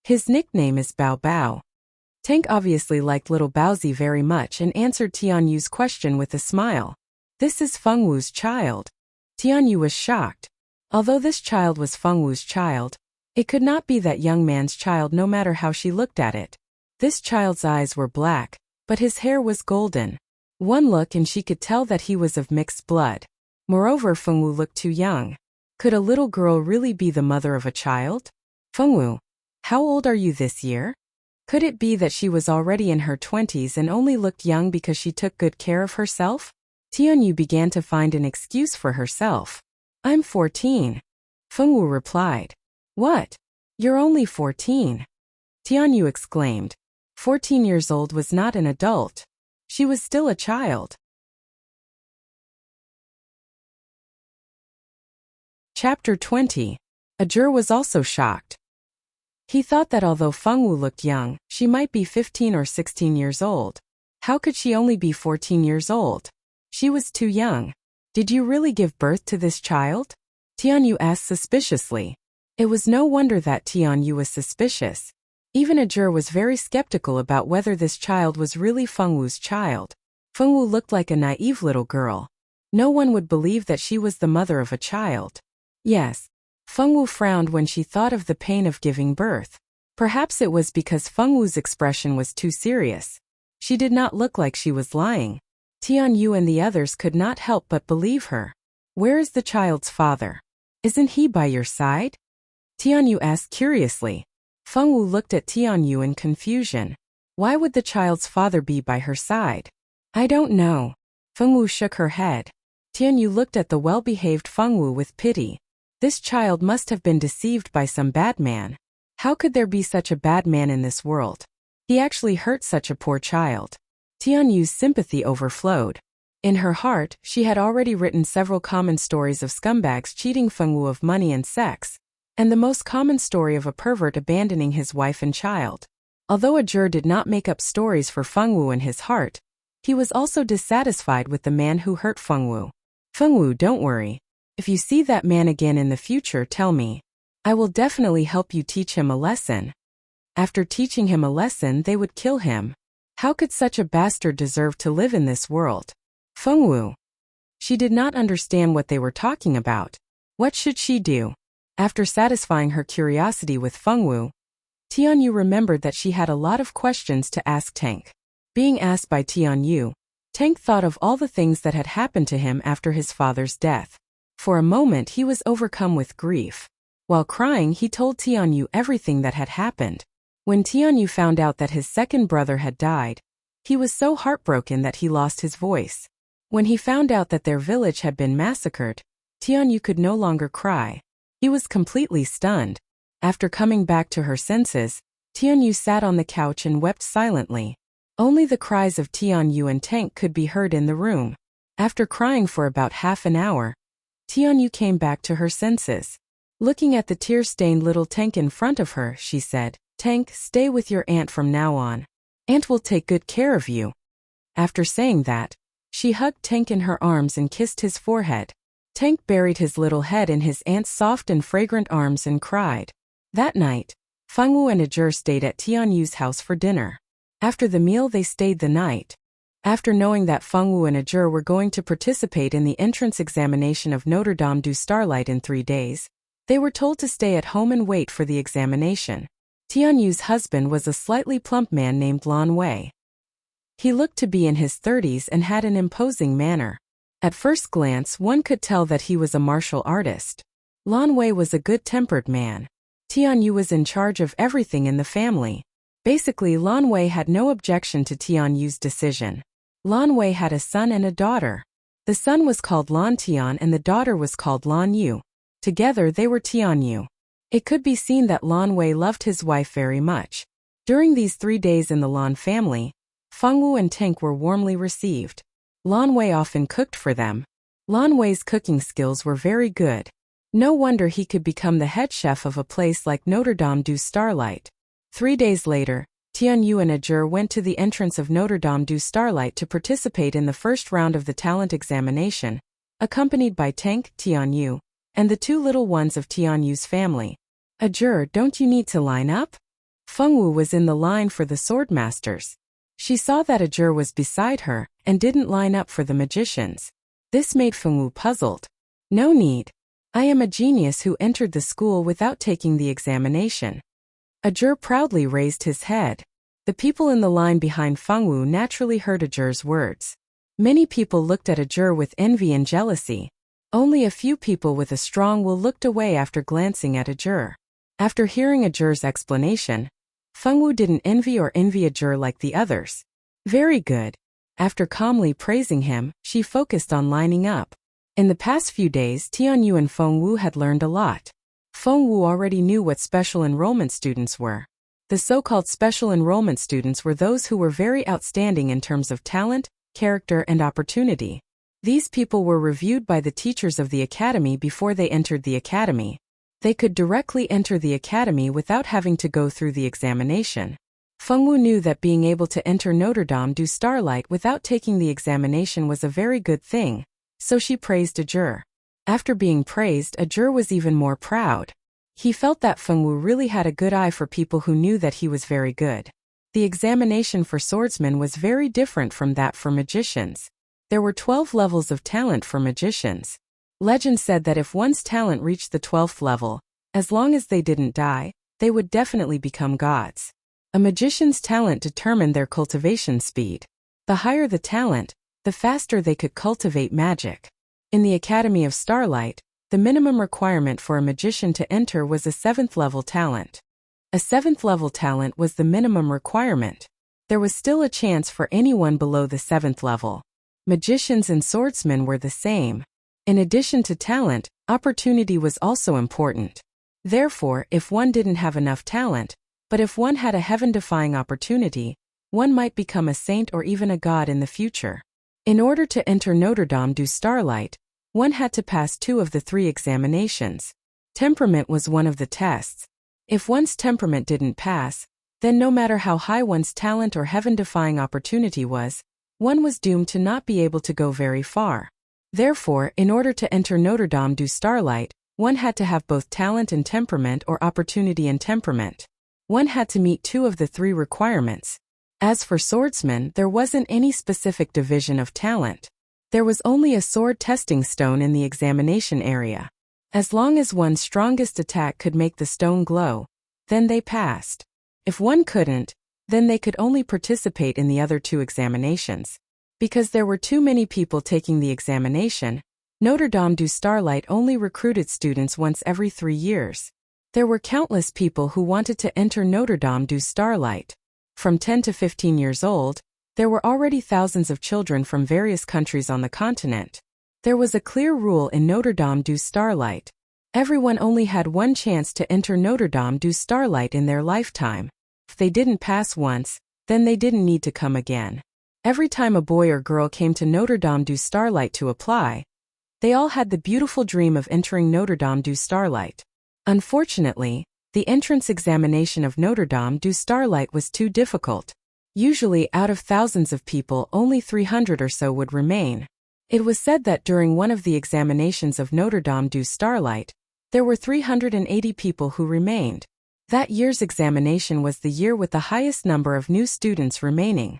His nickname is Bao Bao. Tank obviously liked little Baozi very much and answered Tianyu's question with a smile. This is Fengwu's child. Tianyu was shocked. Although this child was Fengwu's child, it could not be that young man's child no matter how she looked at it. This child's eyes were black, but his hair was golden. One look and she could tell that he was of mixed blood. Moreover, Fengwu looked too young. Could a little girl really be the mother of a child? Fengwu, how old are you this year? Could it be that she was already in her 20s and only looked young because she took good care of herself? Tianyu began to find an excuse for herself. I'm 14. Fengwu replied. What? You're only 14. Tianyu exclaimed. 14 years old was not an adult. She was still a child. Chapter 20. Ajur was also shocked. He thought that although Fengwu looked young, she might be 15 or 16 years old. How could she only be 14 years old? She was too young. Did you really give birth to this child? Tianyu asked suspiciously. It was no wonder that Tianyu was suspicious. Even Ajur was very skeptical about whether this child was really Fengwu's child. Fengwu looked like a naive little girl. No one would believe that she was the mother of a child. Yes. Fengwu frowned when she thought of the pain of giving birth. Perhaps it was because Fengwu's expression was too serious. She did not look like she was lying. Tianyu and the others could not help but believe her. Where is the child's father? Isn't he by your side? Tianyu asked curiously. Fengwu looked at Tianyu in confusion. Why would the child's father be by her side? I don't know. Fengwu shook her head. Tianyu looked at the well-behaved Fengwu with pity. This child must have been deceived by some bad man. How could there be such a bad man in this world? He actually hurt such a poor child. Tianyu's sympathy overflowed. In her heart, she had already written several common stories of scumbags cheating Fengwu of money and sex, and the most common story of a pervert abandoning his wife and child. Although Ajur did not make up stories for Fengwu in his heart, he was also dissatisfied with the man who hurt Fengwu. Fengwu, don't worry. If you see that man again in the future, tell me. I will definitely help you teach him a lesson. After teaching him a lesson, they would kill him. How could such a bastard deserve to live in this world? Fengwu. She did not understand what they were talking about. What should she do? After satisfying her curiosity with Fengwu, Tianyu remembered that she had a lot of questions to ask Tank. Being asked by Tianyu, Tank thought of all the things that had happened to him after his father's death. For a moment he was overcome with grief. While crying, he told Tianyu everything that had happened. When Tianyu found out that his second brother had died, he was so heartbroken that he lost his voice. When he found out that their village had been massacred, Tianyu could no longer cry. He was completely stunned. After coming back to her senses, Tianyu sat on the couch and wept silently. Only the cries of Tianyu and Tank could be heard in the room. After crying for about half an hour, Tianyu came back to her senses. Looking at the tear-stained little Tank in front of her, she said, Tank, stay with your aunt from now on. Aunt will take good care of you. After saying that, she hugged Tank in her arms and kissed his forehead. Tank buried his little head in his aunt's soft and fragrant arms and cried. That night, Fengwu and Ajur stayed at Tianyu's house for dinner. After the meal they stayed the night. After knowing that Fengwu and Ajur were going to participate in the entrance examination of Notre Dame du Starlight in 3 days, they were told to stay at home and wait for the examination. Tianyu's husband was a slightly plump man named Lan Wei. He looked to be in his 30s and had an imposing manner. At first glance, one could tell that he was a martial artist. Lan Wei was a good-tempered man. Tianyu was in charge of everything in the family. Basically, Lan Wei had no objection to Tianyu's decision. Lan Wei had a son and a daughter. The son was called Lan Tian and the daughter was called Lan Yu. Together they were Tianyu. It could be seen that Lan Wei loved his wife very much. During these 3 days in the Lan family, Fengwu and Tank were warmly received. Lan Wei often cooked for them. Lan Wei's cooking skills were very good. No wonder he could become the head chef of a place like Notre Dame du Starlight. 3 days later, Tianyu and Ajur went to the entrance of Notre Dame du Starlight to participate in the first round of the talent examination, accompanied by Tank, Tianyu, and the 2 little ones of Tianyu's family. Ajur, don't you need to line up? Fengwu was in the line for the swordmasters. She saw that Ajur was beside her and didn't line up for the magicians. This made Fengwu puzzled. No need. I am a genius who entered the school without taking the examination. Ajur proudly raised his head. The people in the line behind Fengwu naturally heard Ajur's words. Many people looked at Ajur with envy and jealousy. Only a few people with a strong will looked away after glancing at Ajur. After hearing Ajur's explanation, Fengwu didn't envy Ajur like the others. Very good. After calmly praising him, she focused on lining up. In the past few days, Tianyu and Fengwu had learned a lot. Fengwu already knew what special enrollment students were. The so-called special enrollment students were those who were very outstanding in terms of talent, character, and opportunity. These people were reviewed by the teachers of the academy before they entered the academy. They could directly enter the academy without having to go through the examination. Fengwu knew that being able to enter Notre Dame du Starlight without taking the examination was a very good thing, so she praised Ajur. After being praised, Ajur was even more proud. He felt that Fengwu really had a good eye for people who knew that he was very good. The examination for swordsmen was very different from that for magicians. There were 12 levels of talent for magicians. Legend said that if one's talent reached the 12th level, as long as they didn't die, they would definitely become gods. A magician's talent determined their cultivation speed. The higher the talent, the faster they could cultivate magic. In the Academy of Starlight, the minimum requirement for a magician to enter was a 7th level talent. A 7th level talent was the minimum requirement. There was still a chance for anyone below the 7th level. Magicians and swordsmen were the same. In addition to talent, opportunity was also important. Therefore, if one didn't have enough talent, but if one had a heaven-defying opportunity, one might become a saint or even a god in the future. In order to enter Notre Dame du Starlight, one had to pass 2 of the 3 examinations. Temperament was one of the tests. If one's temperament didn't pass, then no matter how high one's talent or heaven-defying opportunity was, one was doomed to not be able to go very far. Therefore, in order to enter Notre Dame du Starlight, one had to have both talent and temperament or opportunity and temperament. One had to meet 2 of the 3 requirements. As for swordsmen, there wasn't any specific division of talent. There was only a sword testing stone in the examination area. As long as one's strongest attack could make the stone glow, then they passed. If one couldn't, then they could only participate in the other 2 examinations. Because there were too many people taking the examination, Notre Dame du Starlight only recruited students once every 3 years. There were countless people who wanted to enter Notre Dame du Starlight. From 10 to 15 years old, there were already thousands of children from various countries on the continent. There was a clear rule in Notre Dame du Starlight. Everyone only had one chance to enter Notre Dame du Starlight in their lifetime. If they didn't pass once, then they didn't need to come again. Every time a boy or girl came to Notre Dame du Starlight to apply, they all had the beautiful dream of entering Notre Dame du Starlight. Unfortunately, the entrance examination of Notre Dame du Starlight was too difficult. Usually, out of thousands of people, only 300 or so would remain. It was said that during one of the examinations of Notre Dame du Starlight, there were 380 people who remained. That year's examination was the year with the highest number of new students remaining.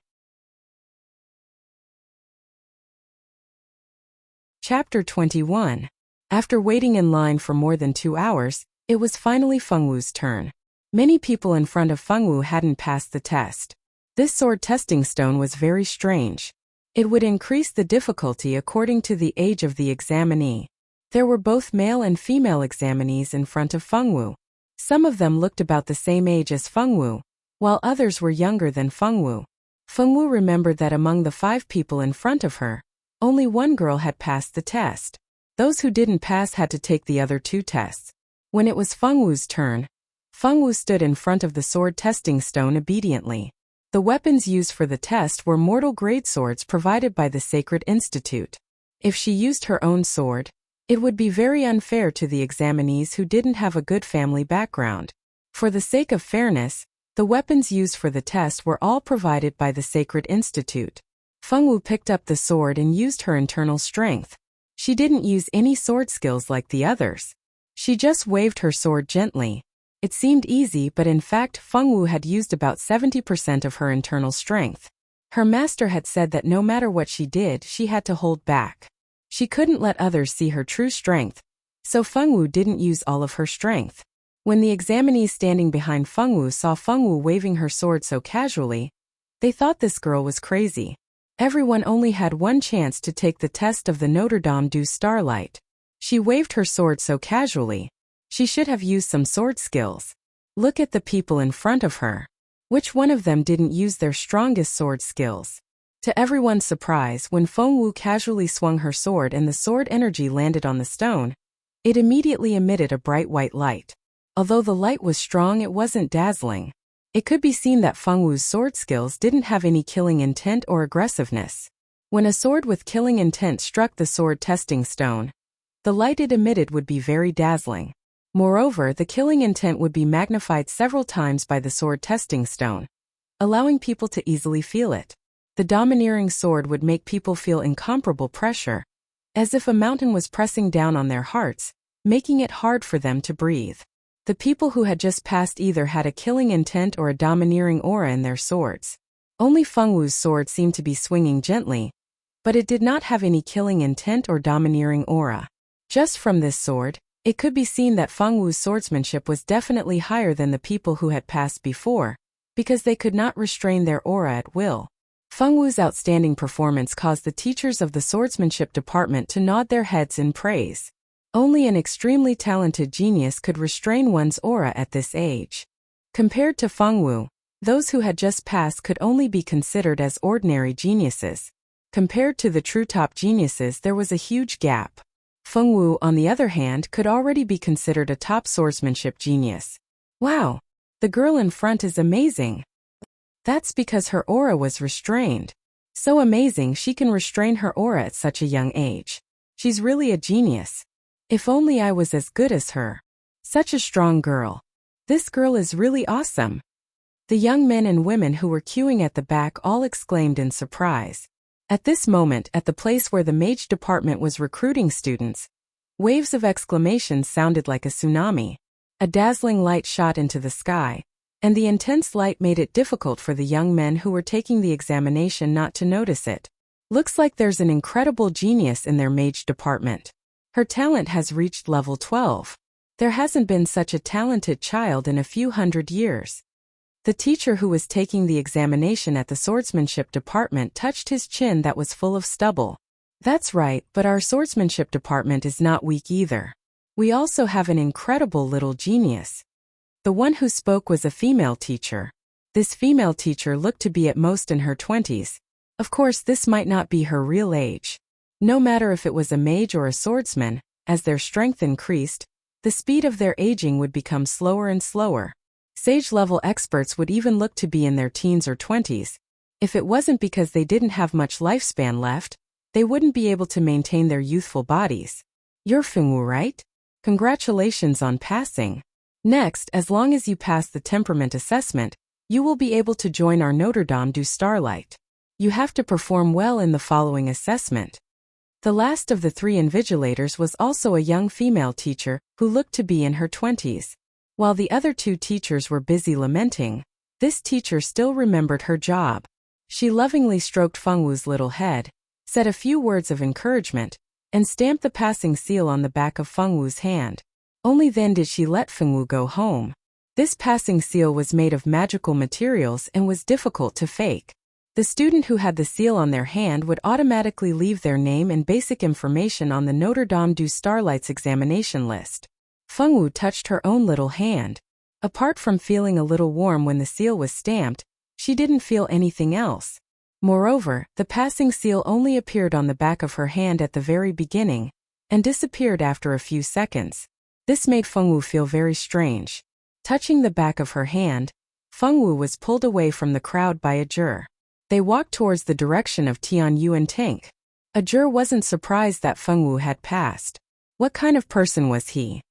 Chapter 21. After waiting in line for more than 2 hours, it was finally Fengwu's turn. Many people in front of Fengwu hadn't passed the test. This sword testing stone was very strange. It would increase the difficulty according to the age of the examinee. There were both male and female examinees in front of Fengwu. Some of them looked about the same age as Fengwu, while others were younger than Fengwu. Fengwu remembered that among the 5 people in front of her, only 1 girl had passed the test. Those who didn't pass had to take the other 2 tests. When it was Fengwu's turn, Fengwu stood in front of the sword testing stone obediently. The weapons used for the test were mortal-grade swords provided by the Sacred Institute. If she used her own sword, it would be very unfair to the examinees who didn't have a good family background. For the sake of fairness, the weapons used for the test were all provided by the Sacred Institute. Fengwu picked up the sword and used her internal strength. She didn't use any sword skills like the others. She just waved her sword gently. It seemed easy, but in fact Fengwu had used about 70% of her internal strength. Her master had said that no matter what she did, she had to hold back. She couldn't let others see her true strength, so Fengwu didn't use all of her strength. When the examinees standing behind Fengwu saw Fengwu waving her sword so casually, they thought this girl was crazy. Everyone only had one chance to take the test of the Notre Dame du Starlight. She waved her sword so casually. She should have used some sword skills. Look at the people in front of her. Which one of them didn't use their strongest sword skills? To everyone's surprise, when Fengwu casually swung her sword and the sword energy landed on the stone, it immediately emitted a bright white light. Although the light was strong, it wasn't dazzling. It could be seen that Fengwu's sword skills didn't have any killing intent or aggressiveness. When a sword with killing intent struck the sword testing stone, the light it emitted would be very dazzling. Moreover, the killing intent would be magnified several times by the sword testing stone, allowing people to easily feel it. The domineering sword would make people feel incomparable pressure, as if a mountain was pressing down on their hearts, making it hard for them to breathe. The people who had just passed either had a killing intent or a domineering aura in their swords. Only Feng Wu's sword seemed to be swinging gently, but it did not have any killing intent or domineering aura. Just from this sword, it could be seen that Feng Wu's swordsmanship was definitely higher than the people who had passed before, because they could not restrain their aura at will. Feng Wu's outstanding performance caused the teachers of the swordsmanship department to nod their heads in praise. Only an extremely talented genius could restrain one's aura at this age. Compared to Feng Wu, those who had just passed could only be considered as ordinary geniuses. Compared to the true top geniuses, there was a huge gap. Feng Wu, on the other hand, could already be considered a top swordsmanship genius. Wow! The girl in front is amazing. That's because her aura was restrained. So amazing she can restrain her aura at such a young age. She's really a genius. If only I was as good as her. Such a strong girl. This girl is really awesome. The young men and women who were queuing at the back all exclaimed in surprise. At this moment, at the place where the mage department was recruiting students, waves of exclamations sounded like a tsunami. A dazzling light shot into the sky, and the intense light made it difficult for the young men who were taking the examination not to notice it. Looks like there's an incredible genius in their mage department. Her talent has reached level 12. There hasn't been such a talented child in a few hundred years. The teacher who was taking the examination at the swordsmanship department touched his chin that was full of stubble. That's right, but our swordsmanship department is not weak either. We also have an incredible little genius. The one who spoke was a female teacher. This female teacher looked to be at most in her 20s. Of course, this might not be her real age. No matter if it was a mage or a swordsman, as their strength increased, the speed of their aging would become slower and slower. Sage-level experts would even look to be in their teens or 20s. If it wasn't because they didn't have much lifespan left, they wouldn't be able to maintain their youthful bodies. You're Feng Wu, right? Congratulations on passing. Next, as long as you pass the temperament assessment, you will be able to join our Notre Dame du Starlight. You have to perform well in the following assessment. The last of the three invigilators was also a young female teacher who looked to be in her 20s. While the other two teachers were busy lamenting, this teacher still remembered her job. She lovingly stroked Feng Wu's little head, said a few words of encouragement, and stamped the passing seal on the back of Feng Wu's hand. Only then did she let Feng Wu go home. This passing seal was made of magical materials and was difficult to fake. The student who had the seal on their hand would automatically leave their name and basic information on the Notre Dame du Starlight's examination list. Feng Wu touched her own little hand. Apart from feeling a little warm when the seal was stamped, she didn't feel anything else. Moreover, the passing seal only appeared on the back of her hand at the very beginning, and disappeared after a few seconds. This made Feng Wu feel very strange. Touching the back of her hand, Feng Wu was pulled away from the crowd by a juror. They walked towards the direction of Tian Yuan Tank. A juror wasn't surprised that Feng Wu had passed. What kind of person was he?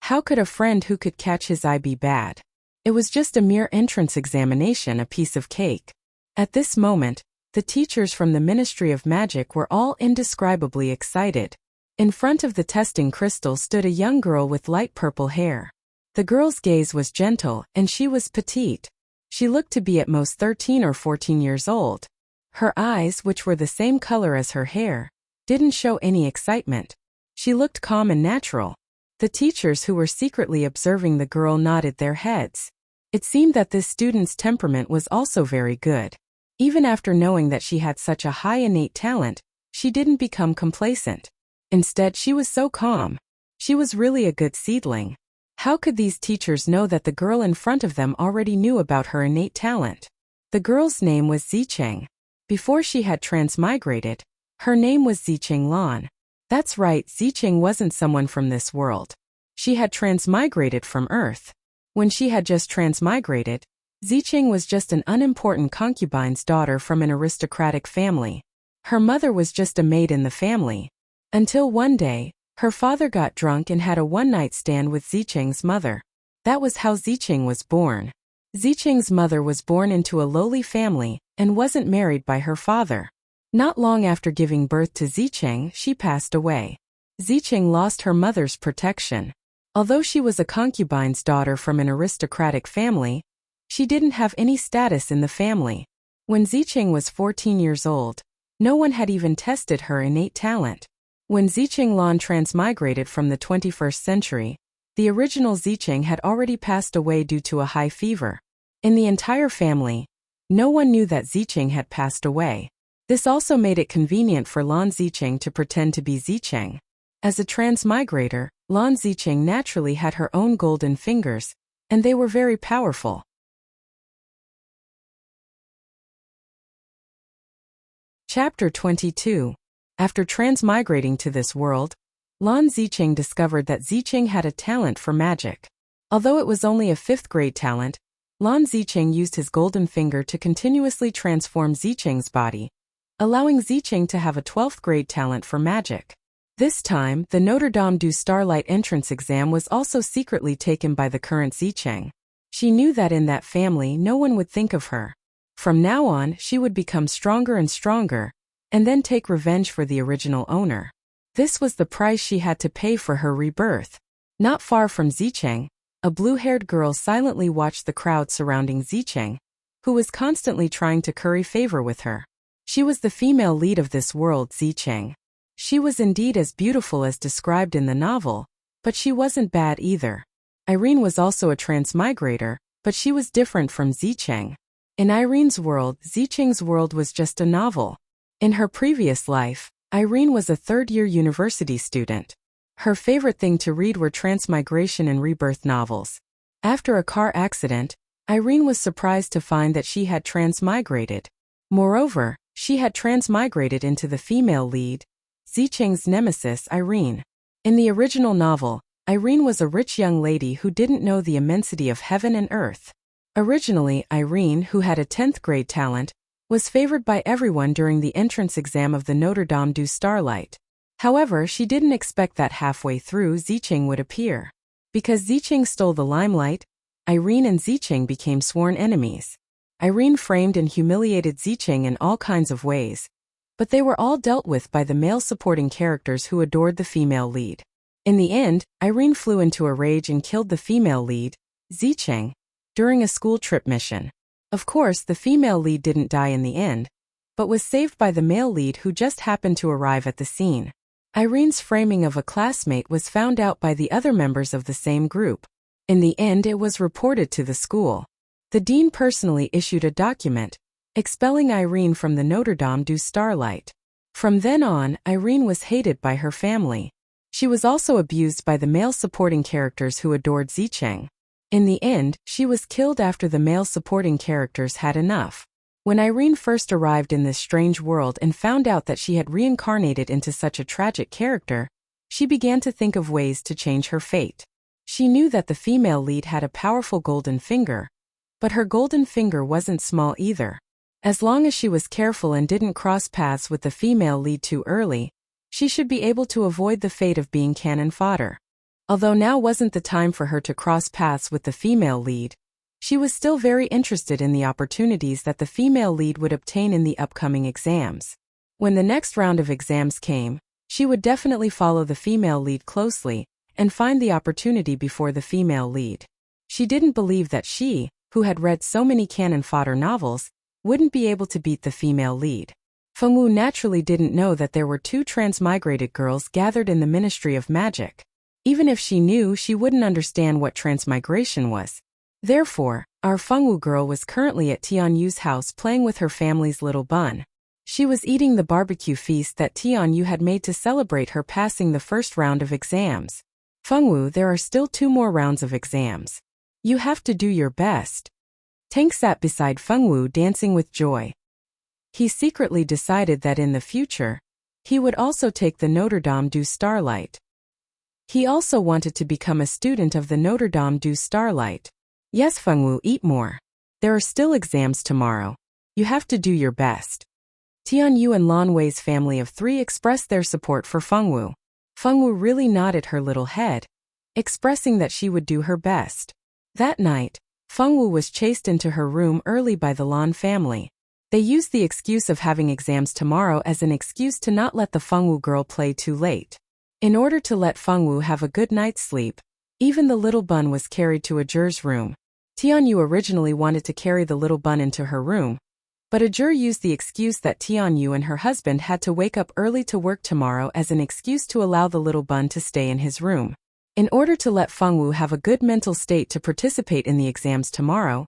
How could a friend who could catch his eye be bad? It was just a mere entrance examination, a piece of cake. At this moment, the teachers from the Ministry of Magic were all indescribably excited. In front of the testing crystal stood a young girl with light purple hair. The girl's gaze was gentle, and she was petite. She looked to be at most 13 or 14 years old. Her eyes, which were the same color as her hair, didn't show any excitement. She looked calm and natural. The teachers who were secretly observing the girl nodded their heads. It seemed that this student's temperament was also very good. Even after knowing that she had such a high innate talent, she didn't become complacent. Instead, she was so calm. She was really a good seedling. How could these teachers know that the girl in front of them already knew about her innate talent? The girl's name was Zicheng. Before she had transmigrated, her name was Zicheng Lan. That's right, Zicheng wasn't someone from this world. She had transmigrated from Earth. When she had just transmigrated, Zicheng was just an unimportant concubine's daughter from an aristocratic family. Her mother was just a maid in the family. Until one day, Her father got drunk and had a one-night stand with Zicheng's mother. That was how Zicheng was born. Zicheng's mother was born into a lowly family and wasn't married by her father. Not long after giving birth to Zicheng, she passed away. Zicheng lost her mother's protection. Although she was a concubine's daughter from an aristocratic family, she didn't have any status in the family. When Zicheng was 14 years old, no one had even tested her innate talent. When Zicheng Lan transmigrated from the 21st century, the original Zicheng had already passed away due to a high fever. In the entire family, no one knew that Zicheng had passed away. This also made it convenient for Lan Zicheng to pretend to be Zicheng. As a transmigrator, Lan Zicheng naturally had her own golden fingers, and they were very powerful. Chapter 22. After transmigrating to this world, Lan Zicheng discovered that Zicheng had a talent for magic. Although it was only a 5th grade talent, Lan Zicheng used his golden finger to continuously transform Zicheng's body, allowing Zicheng to have a 12th grade talent for magic. This time, the Notre Dame du Starlight entrance exam was also secretly taken by the current Zicheng. She knew that in that family no one would think of her. From now on, she would become stronger and stronger, and then take revenge for the original owner. This was the price she had to pay for her rebirth. Not far from Zicheng, a blue-haired girl silently watched the crowd surrounding Zicheng, who was constantly trying to curry favor with her. She was the female lead of this world, Zicheng. She was indeed as beautiful as described in the novel, but she wasn't bad either. Irene was also a transmigrator, but she was different from Zicheng. In Irene's world, Zicheng's world was just a novel. In her previous life, Irene was a third-year university student. Her favorite thing to read were transmigration and rebirth novels. After a car accident, Irene was surprised to find that she had transmigrated. Moreover, she had transmigrated into the female lead, Zicheng's nemesis Irene. In the original novel, Irene was a rich young lady who didn't know the immensity of heaven and earth. Originally, Irene, who had a 10th grade talent, was favored by everyone during the entrance exam of the Notre Dame du Starlight. However, she didn't expect that halfway through Zicheng would appear. Because Zicheng stole the limelight, Irene and Zicheng became sworn enemies. Irene framed and humiliated Zicheng in all kinds of ways, but they were all dealt with by the male supporting characters who adored the female lead. In the end, Irene flew into a rage and killed the female lead, Zicheng, during a school trip mission. Of course, the female lead didn't die in the end, but was saved by the male lead who just happened to arrive at the scene. Irene's framing of a classmate was found out by the other members of the same group. In the end, it was reported to the school. The dean personally issued a document, expelling Irene from the Notre Dame du Starlight. From then on, Irene was hated by her family. She was also abused by the male supporting characters who adored Zicheng. In the end, she was killed after the male supporting characters had enough. When Irene first arrived in this strange world and found out that she had reincarnated into such a tragic character, she began to think of ways to change her fate. She knew that the female lead had a powerful golden finger, but her golden finger wasn't small either. As long as she was careful and didn't cross paths with the female lead too early, she should be able to avoid the fate of being cannon fodder. Although now wasn't the time for her to cross paths with the female lead, she was still very interested in the opportunities that the female lead would obtain in the upcoming exams. When the next round of exams came, she would definitely follow the female lead closely and find the opportunity before the female lead. She didn't believe that she, who had read so many cannon fodder novels, wouldn't be able to beat the female lead. Fengwu naturally didn't know that there were 2 transmigrated girls gathered in the Ministry of Magic. Even if she knew, she wouldn't understand what transmigration was. Therefore, our Fengwu girl was currently at Tianyu's house playing with her family's little bun. She was eating the barbecue feast that Tianyu had made to celebrate her passing the first round of exams. Fengwu, there are still 2 more rounds of exams. You have to do your best. Tank sat beside Fengwu dancing with joy. He secretly decided that in the future, he would also take the Notre Dame du Starlight. He also wanted to become a student of the Notre Dame du Starlight. Yes, Fengwu, eat more. There are still exams tomorrow. You have to do your best. Tianyu and Lan Wei's family of 3 expressed their support for Fengwu. Fengwu really nodded her little head, expressing that she would do her best. That night, Fengwu was chased into her room early by the Lan family. They used the excuse of having exams tomorrow as an excuse to not let the Fengwu girl play too late. In order to let Fengwu have a good night's sleep, even the little bun was carried to Ajur's room. Tianyu originally wanted to carry the little bun into her room, but Ajur used the excuse that Tianyu and her husband had to wake up early to work tomorrow as an excuse to allow the little bun to stay in his room. In order to let Fengwu have a good mental state to participate in the exams tomorrow,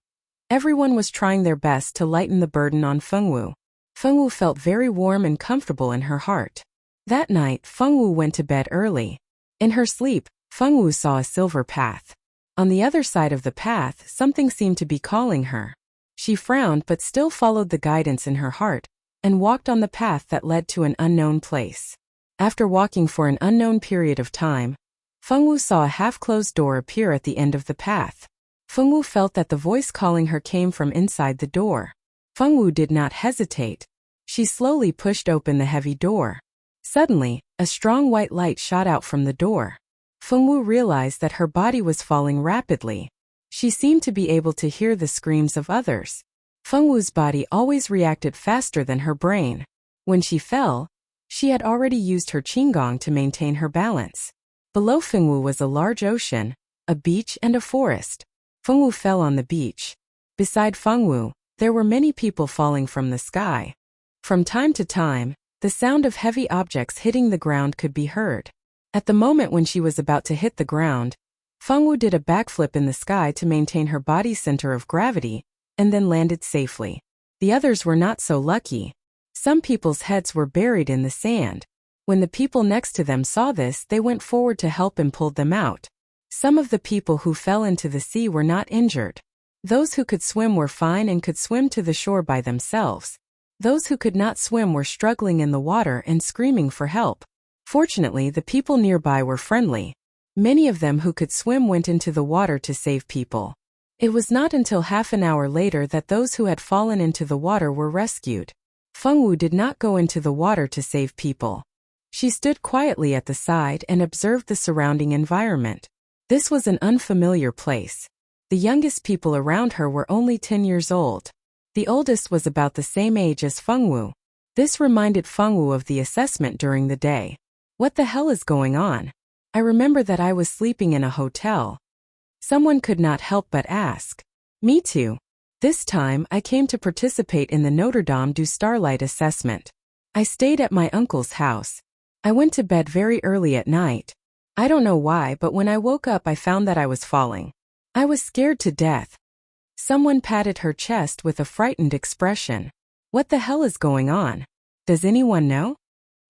everyone was trying their best to lighten the burden on Fengwu. Fengwu felt very warm and comfortable in her heart. That night, Fengwu went to bed early. In her sleep, Fengwu saw a silver path. On the other side of the path, something seemed to be calling her. She frowned but still followed the guidance in her heart, and walked on the path that led to an unknown place. After walking for an unknown period of time, Fengwu saw a half-closed door appear at the end of the path. Fengwu felt that the voice calling her came from inside the door. Fengwu did not hesitate. She slowly pushed open the heavy door. Suddenly, a strong white light shot out from the door. Fengwu realized that her body was falling rapidly. She seemed to be able to hear the screams of others. Fengwu's body always reacted faster than her brain. When she fell, she had already used her qinggong to maintain her balance. Below Fengwu was a large ocean, a beach and a forest. Fengwu fell on the beach. Beside Fengwu, there were many people falling from the sky. From time to time, the sound of heavy objects hitting the ground could be heard. At the moment when she was about to hit the ground, Fengwu did a backflip in the sky to maintain her body's center of gravity, and then landed safely. The others were not so lucky. Some people's heads were buried in the sand. When the people next to them saw this, they went forward to help and pulled them out. Some of the people who fell into the sea were not injured. Those who could swim were fine and could swim to the shore by themselves. Those who could not swim were struggling in the water and screaming for help. Fortunately, the people nearby were friendly. Many of them who could swim went into the water to save people. It was not until half an hour later that those who had fallen into the water were rescued. Fengwu did not go into the water to save people. She stood quietly at the side and observed the surrounding environment. This was an unfamiliar place. The youngest people around her were only 10 years old. The oldest was about the same age as Fengwu. This reminded Fengwu of the assessment during the day. What the hell is going on? I remember that I was sleeping in a hotel. Someone could not help but ask. Me too. This time, I came to participate in the Notre Dame du Starlight assessment. I stayed at my uncle's house. I went to bed very early at night. I don't know why, but when I woke up I found that I was falling. I was scared to death. Someone patted her chest with a frightened expression. What the hell is going on? Does anyone know?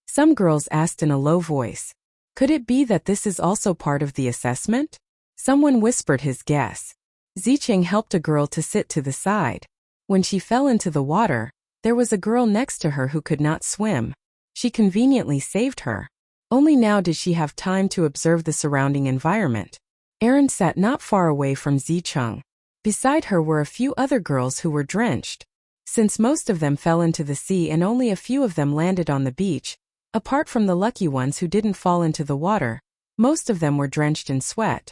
Some girls asked in a low voice. Could it be that this is also part of the assessment? Someone whispered his guess. Zicheng helped a girl to sit to the side. When she fell into the water, there was a girl next to her who could not swim. She conveniently saved her. Only now did she have time to observe the surrounding environment. Erin sat not far away from Zicheng. Beside her were a few other girls who were drenched. Since most of them fell into the sea and only a few of them landed on the beach, apart from the lucky ones who didn't fall into the water, most of them were drenched in sweat.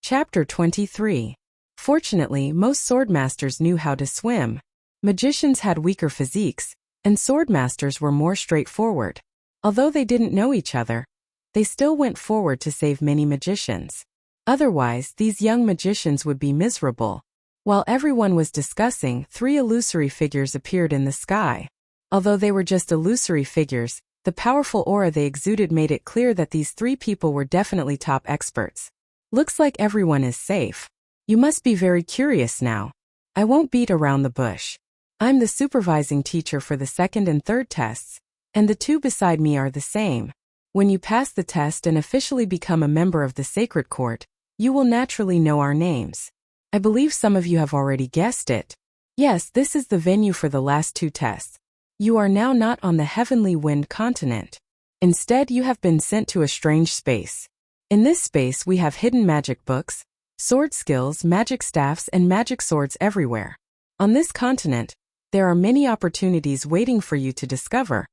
Chapter 23. Fortunately, most swordmasters knew how to swim. Magicians had weaker physiques, and swordmasters were more straightforward. Although they didn't know each other, they still went forward to save many magicians. Otherwise, these young magicians would be miserable. While everyone was discussing, 3 illusory figures appeared in the sky. Although they were just illusory figures, the powerful aura they exuded made it clear that these 3 people were definitely top experts. Looks like everyone is safe. You must be very curious now. I won't beat around the bush. I'm the supervising teacher for the 2nd and 3rd tests, and the 2 beside me are the same. When you pass the test and officially become a member of the Sacred Court, you will naturally know our names. I believe some of you have already guessed it. Yes, this is the venue for the last 2 tests. You are now not on the Heavenly Wind continent. Instead, you have been sent to a strange space. In this space we have hidden magic books, sword skills, magic staffs and magic swords everywhere. On this continent, There are many opportunities waiting for you to discover.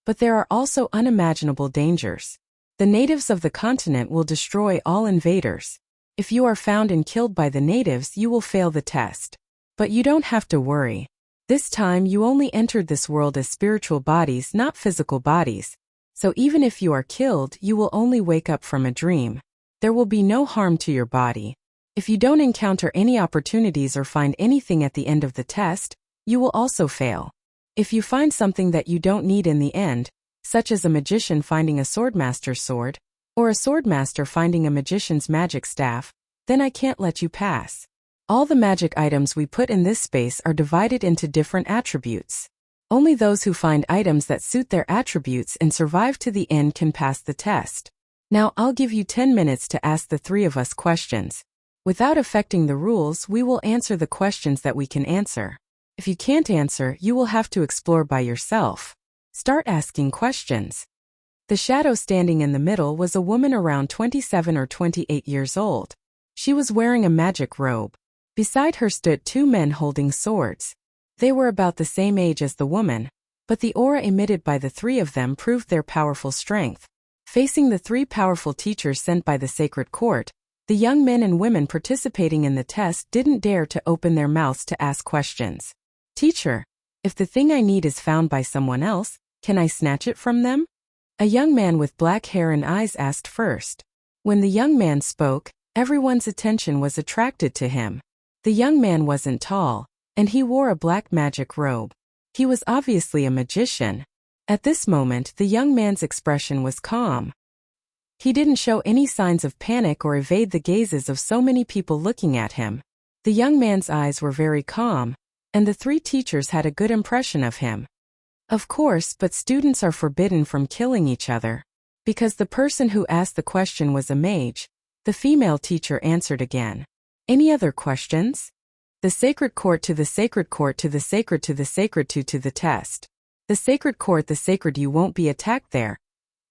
But there are also unimaginable dangers. The natives of the continent will destroy all invaders. If you are found and killed by the natives, you will fail the test. But you don't have to worry. This time you only entered this world as spiritual bodies, not physical bodies. So even if you are killed, you will only wake up from a dream. There will be no harm to your body. If you don't encounter any opportunities or find anything at the end of the test, you will also fail. If you find something that you don't need in the end, such as a magician finding a swordmaster's sword, or a swordmaster finding a magician's magic staff, then I can't let you pass. All the magic items we put in this space are divided into different attributes. Only those who find items that suit their attributes and survive to the end can pass the test. Now I'll give you 10 minutes to ask the three of us questions. Without affecting the rules, we will answer the questions that we can answer. If you can't answer, you will have to explore by yourself. Start asking questions. The shadow standing in the middle was a woman around 27 or 28 years old. She was wearing a magic robe. Beside her stood two men holding swords. They were about the same age as the woman, but the aura emitted by the three of them proved their powerful strength. Facing the three powerful teachers sent by the sacred court, the young men and women participating in the test didn't dare to open their mouths to ask questions. Teacher, if the thing I need is found by someone else, can I snatch it from them? A young man with black hair and eyes asked first. When the young man spoke, everyone's attention was attracted to him. The young man wasn't tall, and he wore a black magic robe. He was obviously a magician. At this moment, the young man's expression was calm. He didn't show any signs of panic or evade the gazes of so many people looking at him. The young man's eyes were very calm, and the three teachers had a good impression of him. Of course, but students are forbidden from killing each other. Because the person who asked the question was a mage, the female teacher answered again. Any other questions? The sacred court to the sacred court to the sacred to the sacred to the test. The sacred court, the sacred, you won't be attacked there.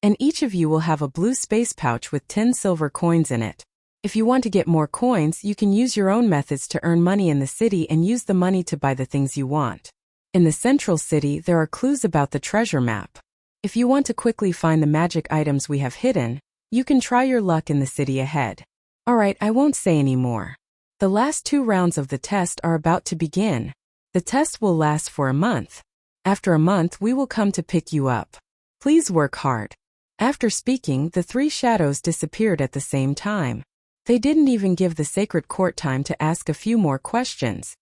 And each of you will have a blue space pouch with 10 silver coins in it. If you want to get more coins, you can use your own methods to earn money in the city and use the money to buy the things you want. In the central city, there are clues about the treasure map. If you want to quickly find the magic items we have hidden, you can try your luck in the city ahead. Alright, I won't say any more. The last 2 rounds of the test are about to begin. The test will last for a month. After a month, we will come to pick you up. Please work hard. After speaking, the 3 shadows disappeared at the same time. They didn't even give the sacred court time to ask a few more questions.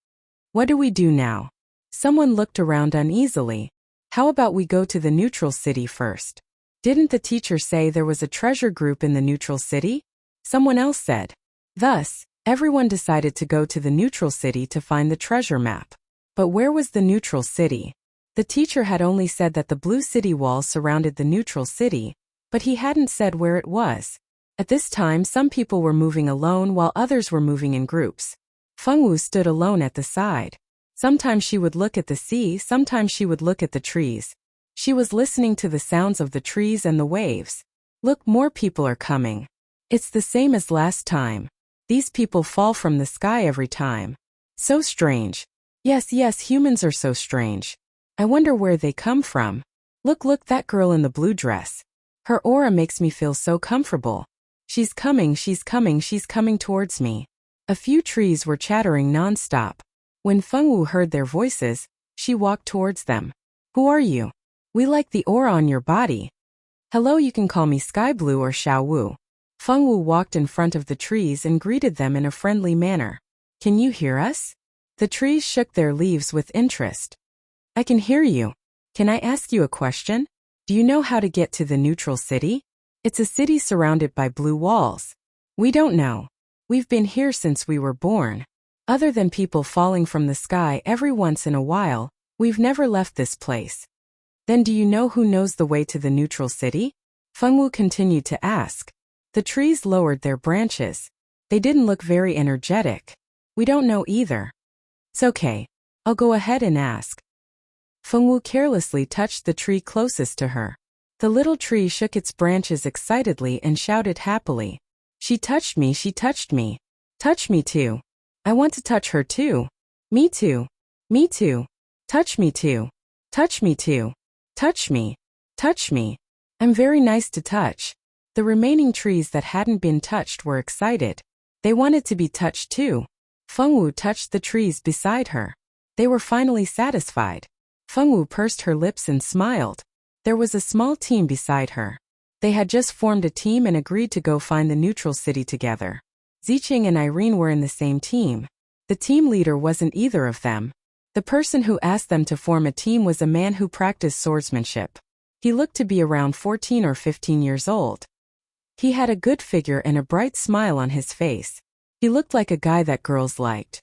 What do we do now? Someone looked around uneasily. How about we go to the neutral city first? Didn't the teacher say there was a treasure group in the neutral city? Someone else said. Thus, everyone decided to go to the neutral city to find the treasure map. But where was the neutral city? The teacher had only said that the blue city walls surrounded the neutral city, but he hadn't said where it was. At this time, some people were moving alone while others were moving in groups. Fengwu stood alone at the side. Sometimes she would look at the sea, sometimes she would look at the trees. She was listening to the sounds of the trees and the waves. Look, more people are coming. It's the same as last time. These people fall from the sky every time. So strange. Yes, humans are so strange. I wonder where they come from. Look, that girl in the blue dress. Her aura makes me feel so comfortable. She's coming towards me. A few trees were chattering non-stop. When Fengwu heard their voices, she walked towards them. Who are you? We like the aura on your body. Hello, you can call me Sky Blue or Xiao Wu. Fengwu walked in front of the trees and greeted them in a friendly manner. Can you hear us? The trees shook their leaves with interest. I can hear you. Can I ask you a question? Do you know how to get to the neutral city? It's a city surrounded by blue walls. We don't know. We've been here since we were born. Other than people falling from the sky every once in a while, we've never left this place. Then do you know who knows the way to the neutral city? Fengwu continued to ask. The trees lowered their branches. They didn't look very energetic. We don't know either. It's okay. I'll go ahead and ask. Fengwu carelessly touched the tree closest to her. The little tree shook its branches excitedly and shouted happily. She touched me. Touch me too. I want to touch her too. Me too. Touch me too. Touch me too. Touch me. Touch me. I'm very nice to touch. The remaining trees that hadn't been touched were excited. They wanted to be touched too. Fengwu touched the trees beside her. They were finally satisfied. Fengwu pursed her lips and smiled. There was a small team beside her. They had just formed a team and agreed to go find the neutral city together. Ziqing and Irene were in the same team. The team leader wasn't either of them. The person who asked them to form a team was a man who practiced swordsmanship. He looked to be around 14 or 15 years old. He had a good figure and a bright smile on his face. He looked like a guy that girls liked.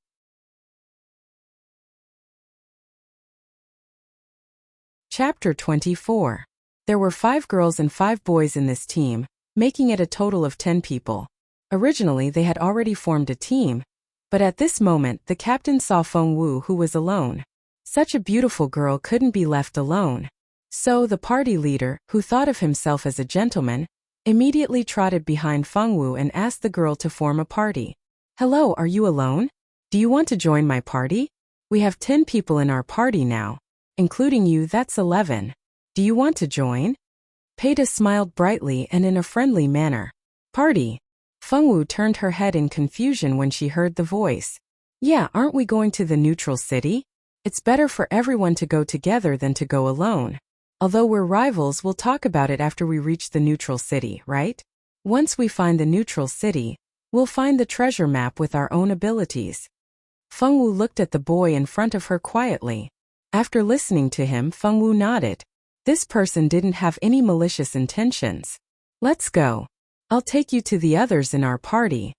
Chapter 24. There were 5 girls and 5 boys in this team, making it a total of 10 people. Originally they had already formed a team, but at this moment the captain saw Fengwu, who was alone. Such a beautiful girl couldn't be left alone. So the party leader, who thought of himself as a gentleman, immediately trotted behind Fengwu and asked the girl to form a party. Hello, are you alone? Do you want to join my party? We have 10 people in our party now. Including you, that's 11. Do you want to join? Peita smiled brightly and in a friendly manner. Party. Fengwu turned her head in confusion when she heard the voice. Yeah, aren't we going to the neutral city? It's better for everyone to go together than to go alone. Although we're rivals, we'll talk about it after we reach the neutral city, right? Once we find the neutral city, we'll find the treasure map with our own abilities. Fengwu looked at the boy in front of her quietly. After listening to him, Fengwu nodded. This person didn't have any malicious intentions. Let's go. I'll take you to the others in our party.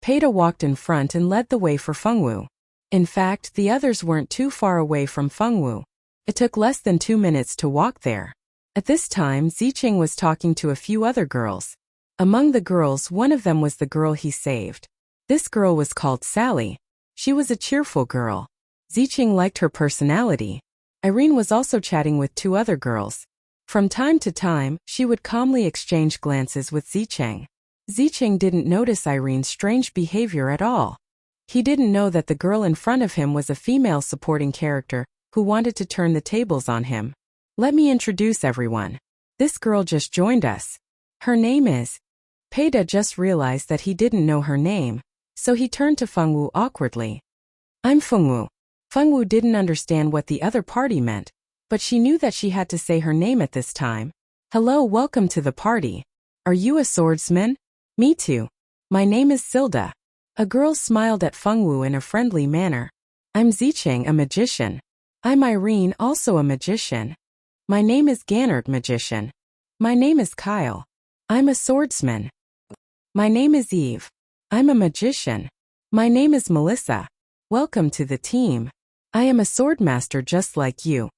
Peita walked in front and led the way for Fengwu. In fact, the others weren't too far away from Fengwu. It took less than 2 minutes to walk there. At this time, Ziqing was talking to a few other girls. Among the girls, one of them was the girl he saved. This girl was called Sally. She was a cheerful girl. Ziqing liked her personality. Irene was also chatting with 2 other girls. From time to time, she would calmly exchange glances with Ziqing. Ziqing didn't notice Irene's strange behavior at all. He didn't know that the girl in front of him was a female supporting character who wanted to turn the tables on him. Let me introduce everyone. This girl just joined us. Her name is... Peita just realized that he didn't know her name, so he turned to Fengwu awkwardly. I'm Fengwu. Fengwu didn't understand what the other party meant, but she knew that she had to say her name at this time. Hello, welcome to the party. Are you a swordsman? Me too. My name is Silda. A girl smiled at Fengwu in a friendly manner. I'm Ziqing, a magician. I'm Irene, also a magician. My name is Gannert, magician. My name is Kyle. I'm a swordsman. My name is Eve. I'm a magician. My name is Melissa. Welcome to the team. I am a swordmaster just like you.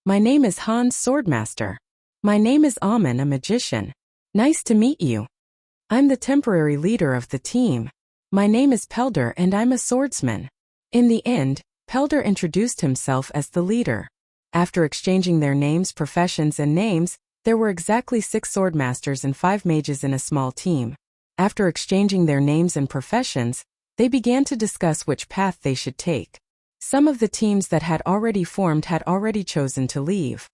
My name is Hans, swordmaster. My name is Amen, a magician. Nice to meet you. I'm the temporary leader of the team. My name is Pelder and I'm a swordsman. In the end, Pelder introduced himself as the leader. After exchanging their names, professions, and names, there were exactly 6 swordmasters and 5 mages in a small team. After exchanging their names and professions, they began to discuss which path they should take. Some of the teams that had already formed had already chosen to leave.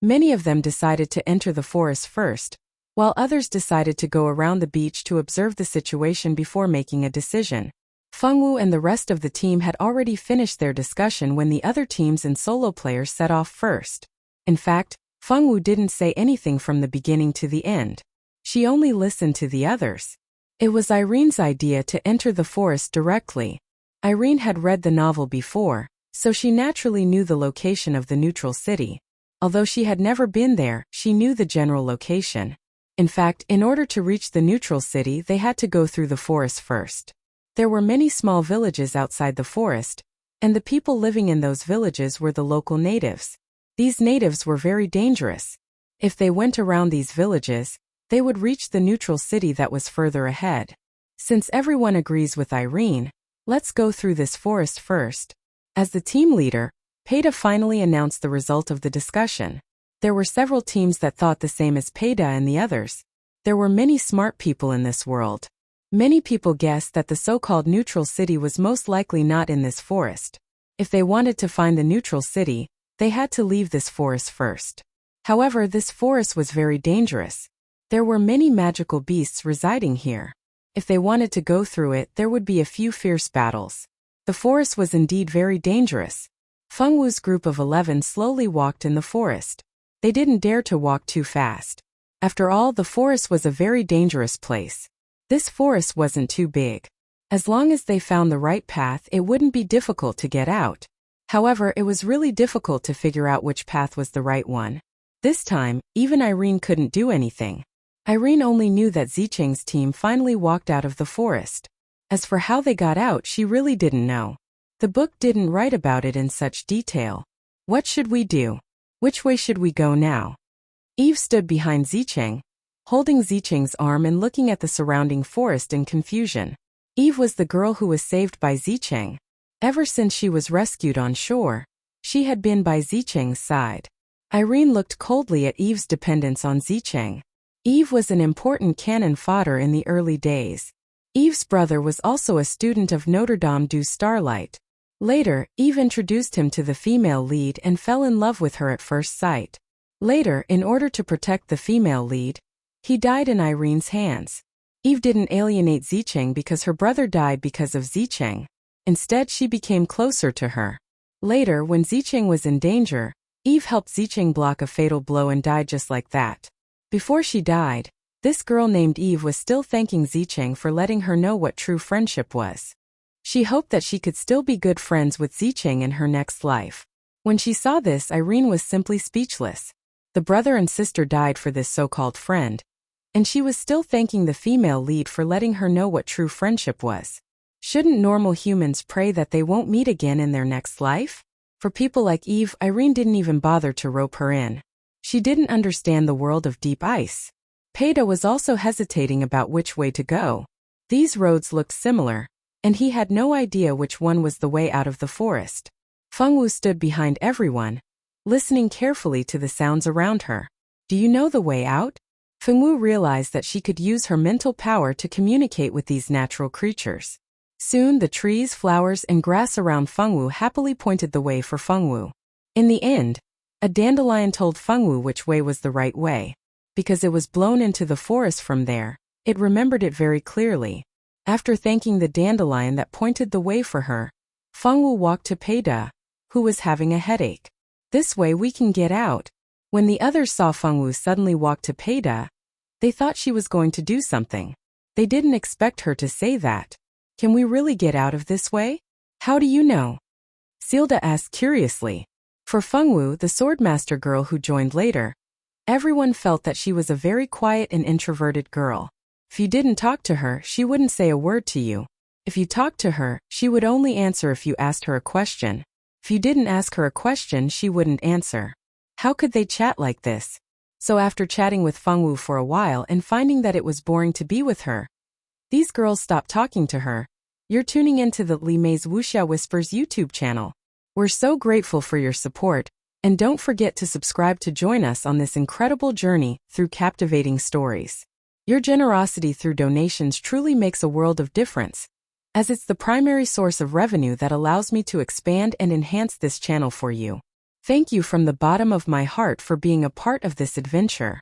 Many of them decided to enter the forest first, while others decided to go around the beach to observe the situation before making a decision. Fengwu and the rest of the team had already finished their discussion when the other teams and solo players set off first. In fact, Fengwu didn't say anything from the beginning to the end. She only listened to the others. It was Irene's idea to enter the forest directly. Irene had read the novel before, so she naturally knew the location of the neutral city. Although she had never been there, she knew the general location. In fact, in order to reach the neutral city, they had to go through the forest first. There were many small villages outside the forest, and the people living in those villages were the local natives. These natives were very dangerous. If they went around these villages, they would reach the neutral city that was further ahead. Since everyone agrees with Irene, let's go through this forest first. As the team leader, Peita finally announced the result of the discussion. There were several teams that thought the same as Peita and the others. There were many smart people in this world. Many people guessed that the so-called neutral city was most likely not in this forest. If they wanted to find the neutral city, they had to leave this forest first. However, this forest was very dangerous. There were many magical beasts residing here. If they wanted to go through it, there would be a few fierce battles. The forest was indeed very dangerous. Feng Wu's group of 11 slowly walked in the forest. They didn't dare to walk too fast. After all, the forest was a very dangerous place. This forest wasn't too big. As long as they found the right path, it wouldn't be difficult to get out. However, it was really difficult to figure out which path was the right one. This time, even Irene couldn't do anything. Irene only knew that Zicheng's team finally walked out of the forest. As for how they got out, she really didn't know. The book didn't write about it in such detail. What should we do? Which way should we go now? Eve stood behind Zicheng, holding Zicheng's arm and looking at the surrounding forest in confusion. Eve was the girl who was saved by Zicheng. Ever since she was rescued on shore, she had been by Zicheng's side. Irene looked coldly at Eve's dependence on Zicheng. Eve was an important cannon fodder in the early days. Eve's brother was also a student of Notre Dame du Starlight. Later, Eve introduced him to the female lead and fell in love with her at first sight. Later, in order to protect the female lead, he died in Irene's hands. Eve didn't alienate Zicheng because her brother died because of Zicheng. Instead, she became closer to her. Later, when Zicheng was in danger, Eve helped Zicheng block a fatal blow and died just like that. Before she died, this girl named Eve was still thanking Zicheng for letting her know what true friendship was. She hoped that she could still be good friends with Zicheng in her next life. When she saw this, Irene was simply speechless. The brother and sister died for this so-called friend, and she was still thanking the female lead for letting her know what true friendship was. Shouldn't normal humans pray that they won't meet again in their next life? For people like Eve, Irene didn't even bother to rope her in. She didn't understand the world of deep ice. Peida was also hesitating about which way to go. These roads looked similar, and he had no idea which one was the way out of the forest. Feng Wu stood behind everyone, listening carefully to the sounds around her. Do you know the way out? Feng Wu realized that she could use her mental power to communicate with these natural creatures. Soon the trees, flowers, and grass around Feng Wu happily pointed the way for Feng Wu. In the end, a dandelion told Feng Wu which way was the right way. Because it was blown into the forest from there, it remembered it very clearly. After thanking the dandelion that pointed the way for her, Feng Wu walked to Peida, who was having a headache. This way we can get out. When the others saw Feng Wu suddenly walk to Peida, they thought she was going to do something. They didn't expect her to say that. Can we really get out of this way? How do you know? Sealda asked curiously. For Feng Wu, the swordmaster girl who joined later, everyone felt that she was a very quiet and introverted girl. If you didn't talk to her, she wouldn't say a word to you. If you talked to her, she would only answer if you asked her a question. If you didn't ask her a question, she wouldn't answer. How could they chat like this? So after chatting with Feng Wu for a while and finding that it was boring to be with her, these girls stopped talking to her. You're tuning into the Li Mei's Wuxia Whispers YouTube channel. We're so grateful for your support, and don't forget to subscribe to join us on this incredible journey through captivating stories. Your generosity through donations truly makes a world of difference, as it's the primary source of revenue that allows me to expand and enhance this channel for you. Thank you from the bottom of my heart for being a part of this adventure.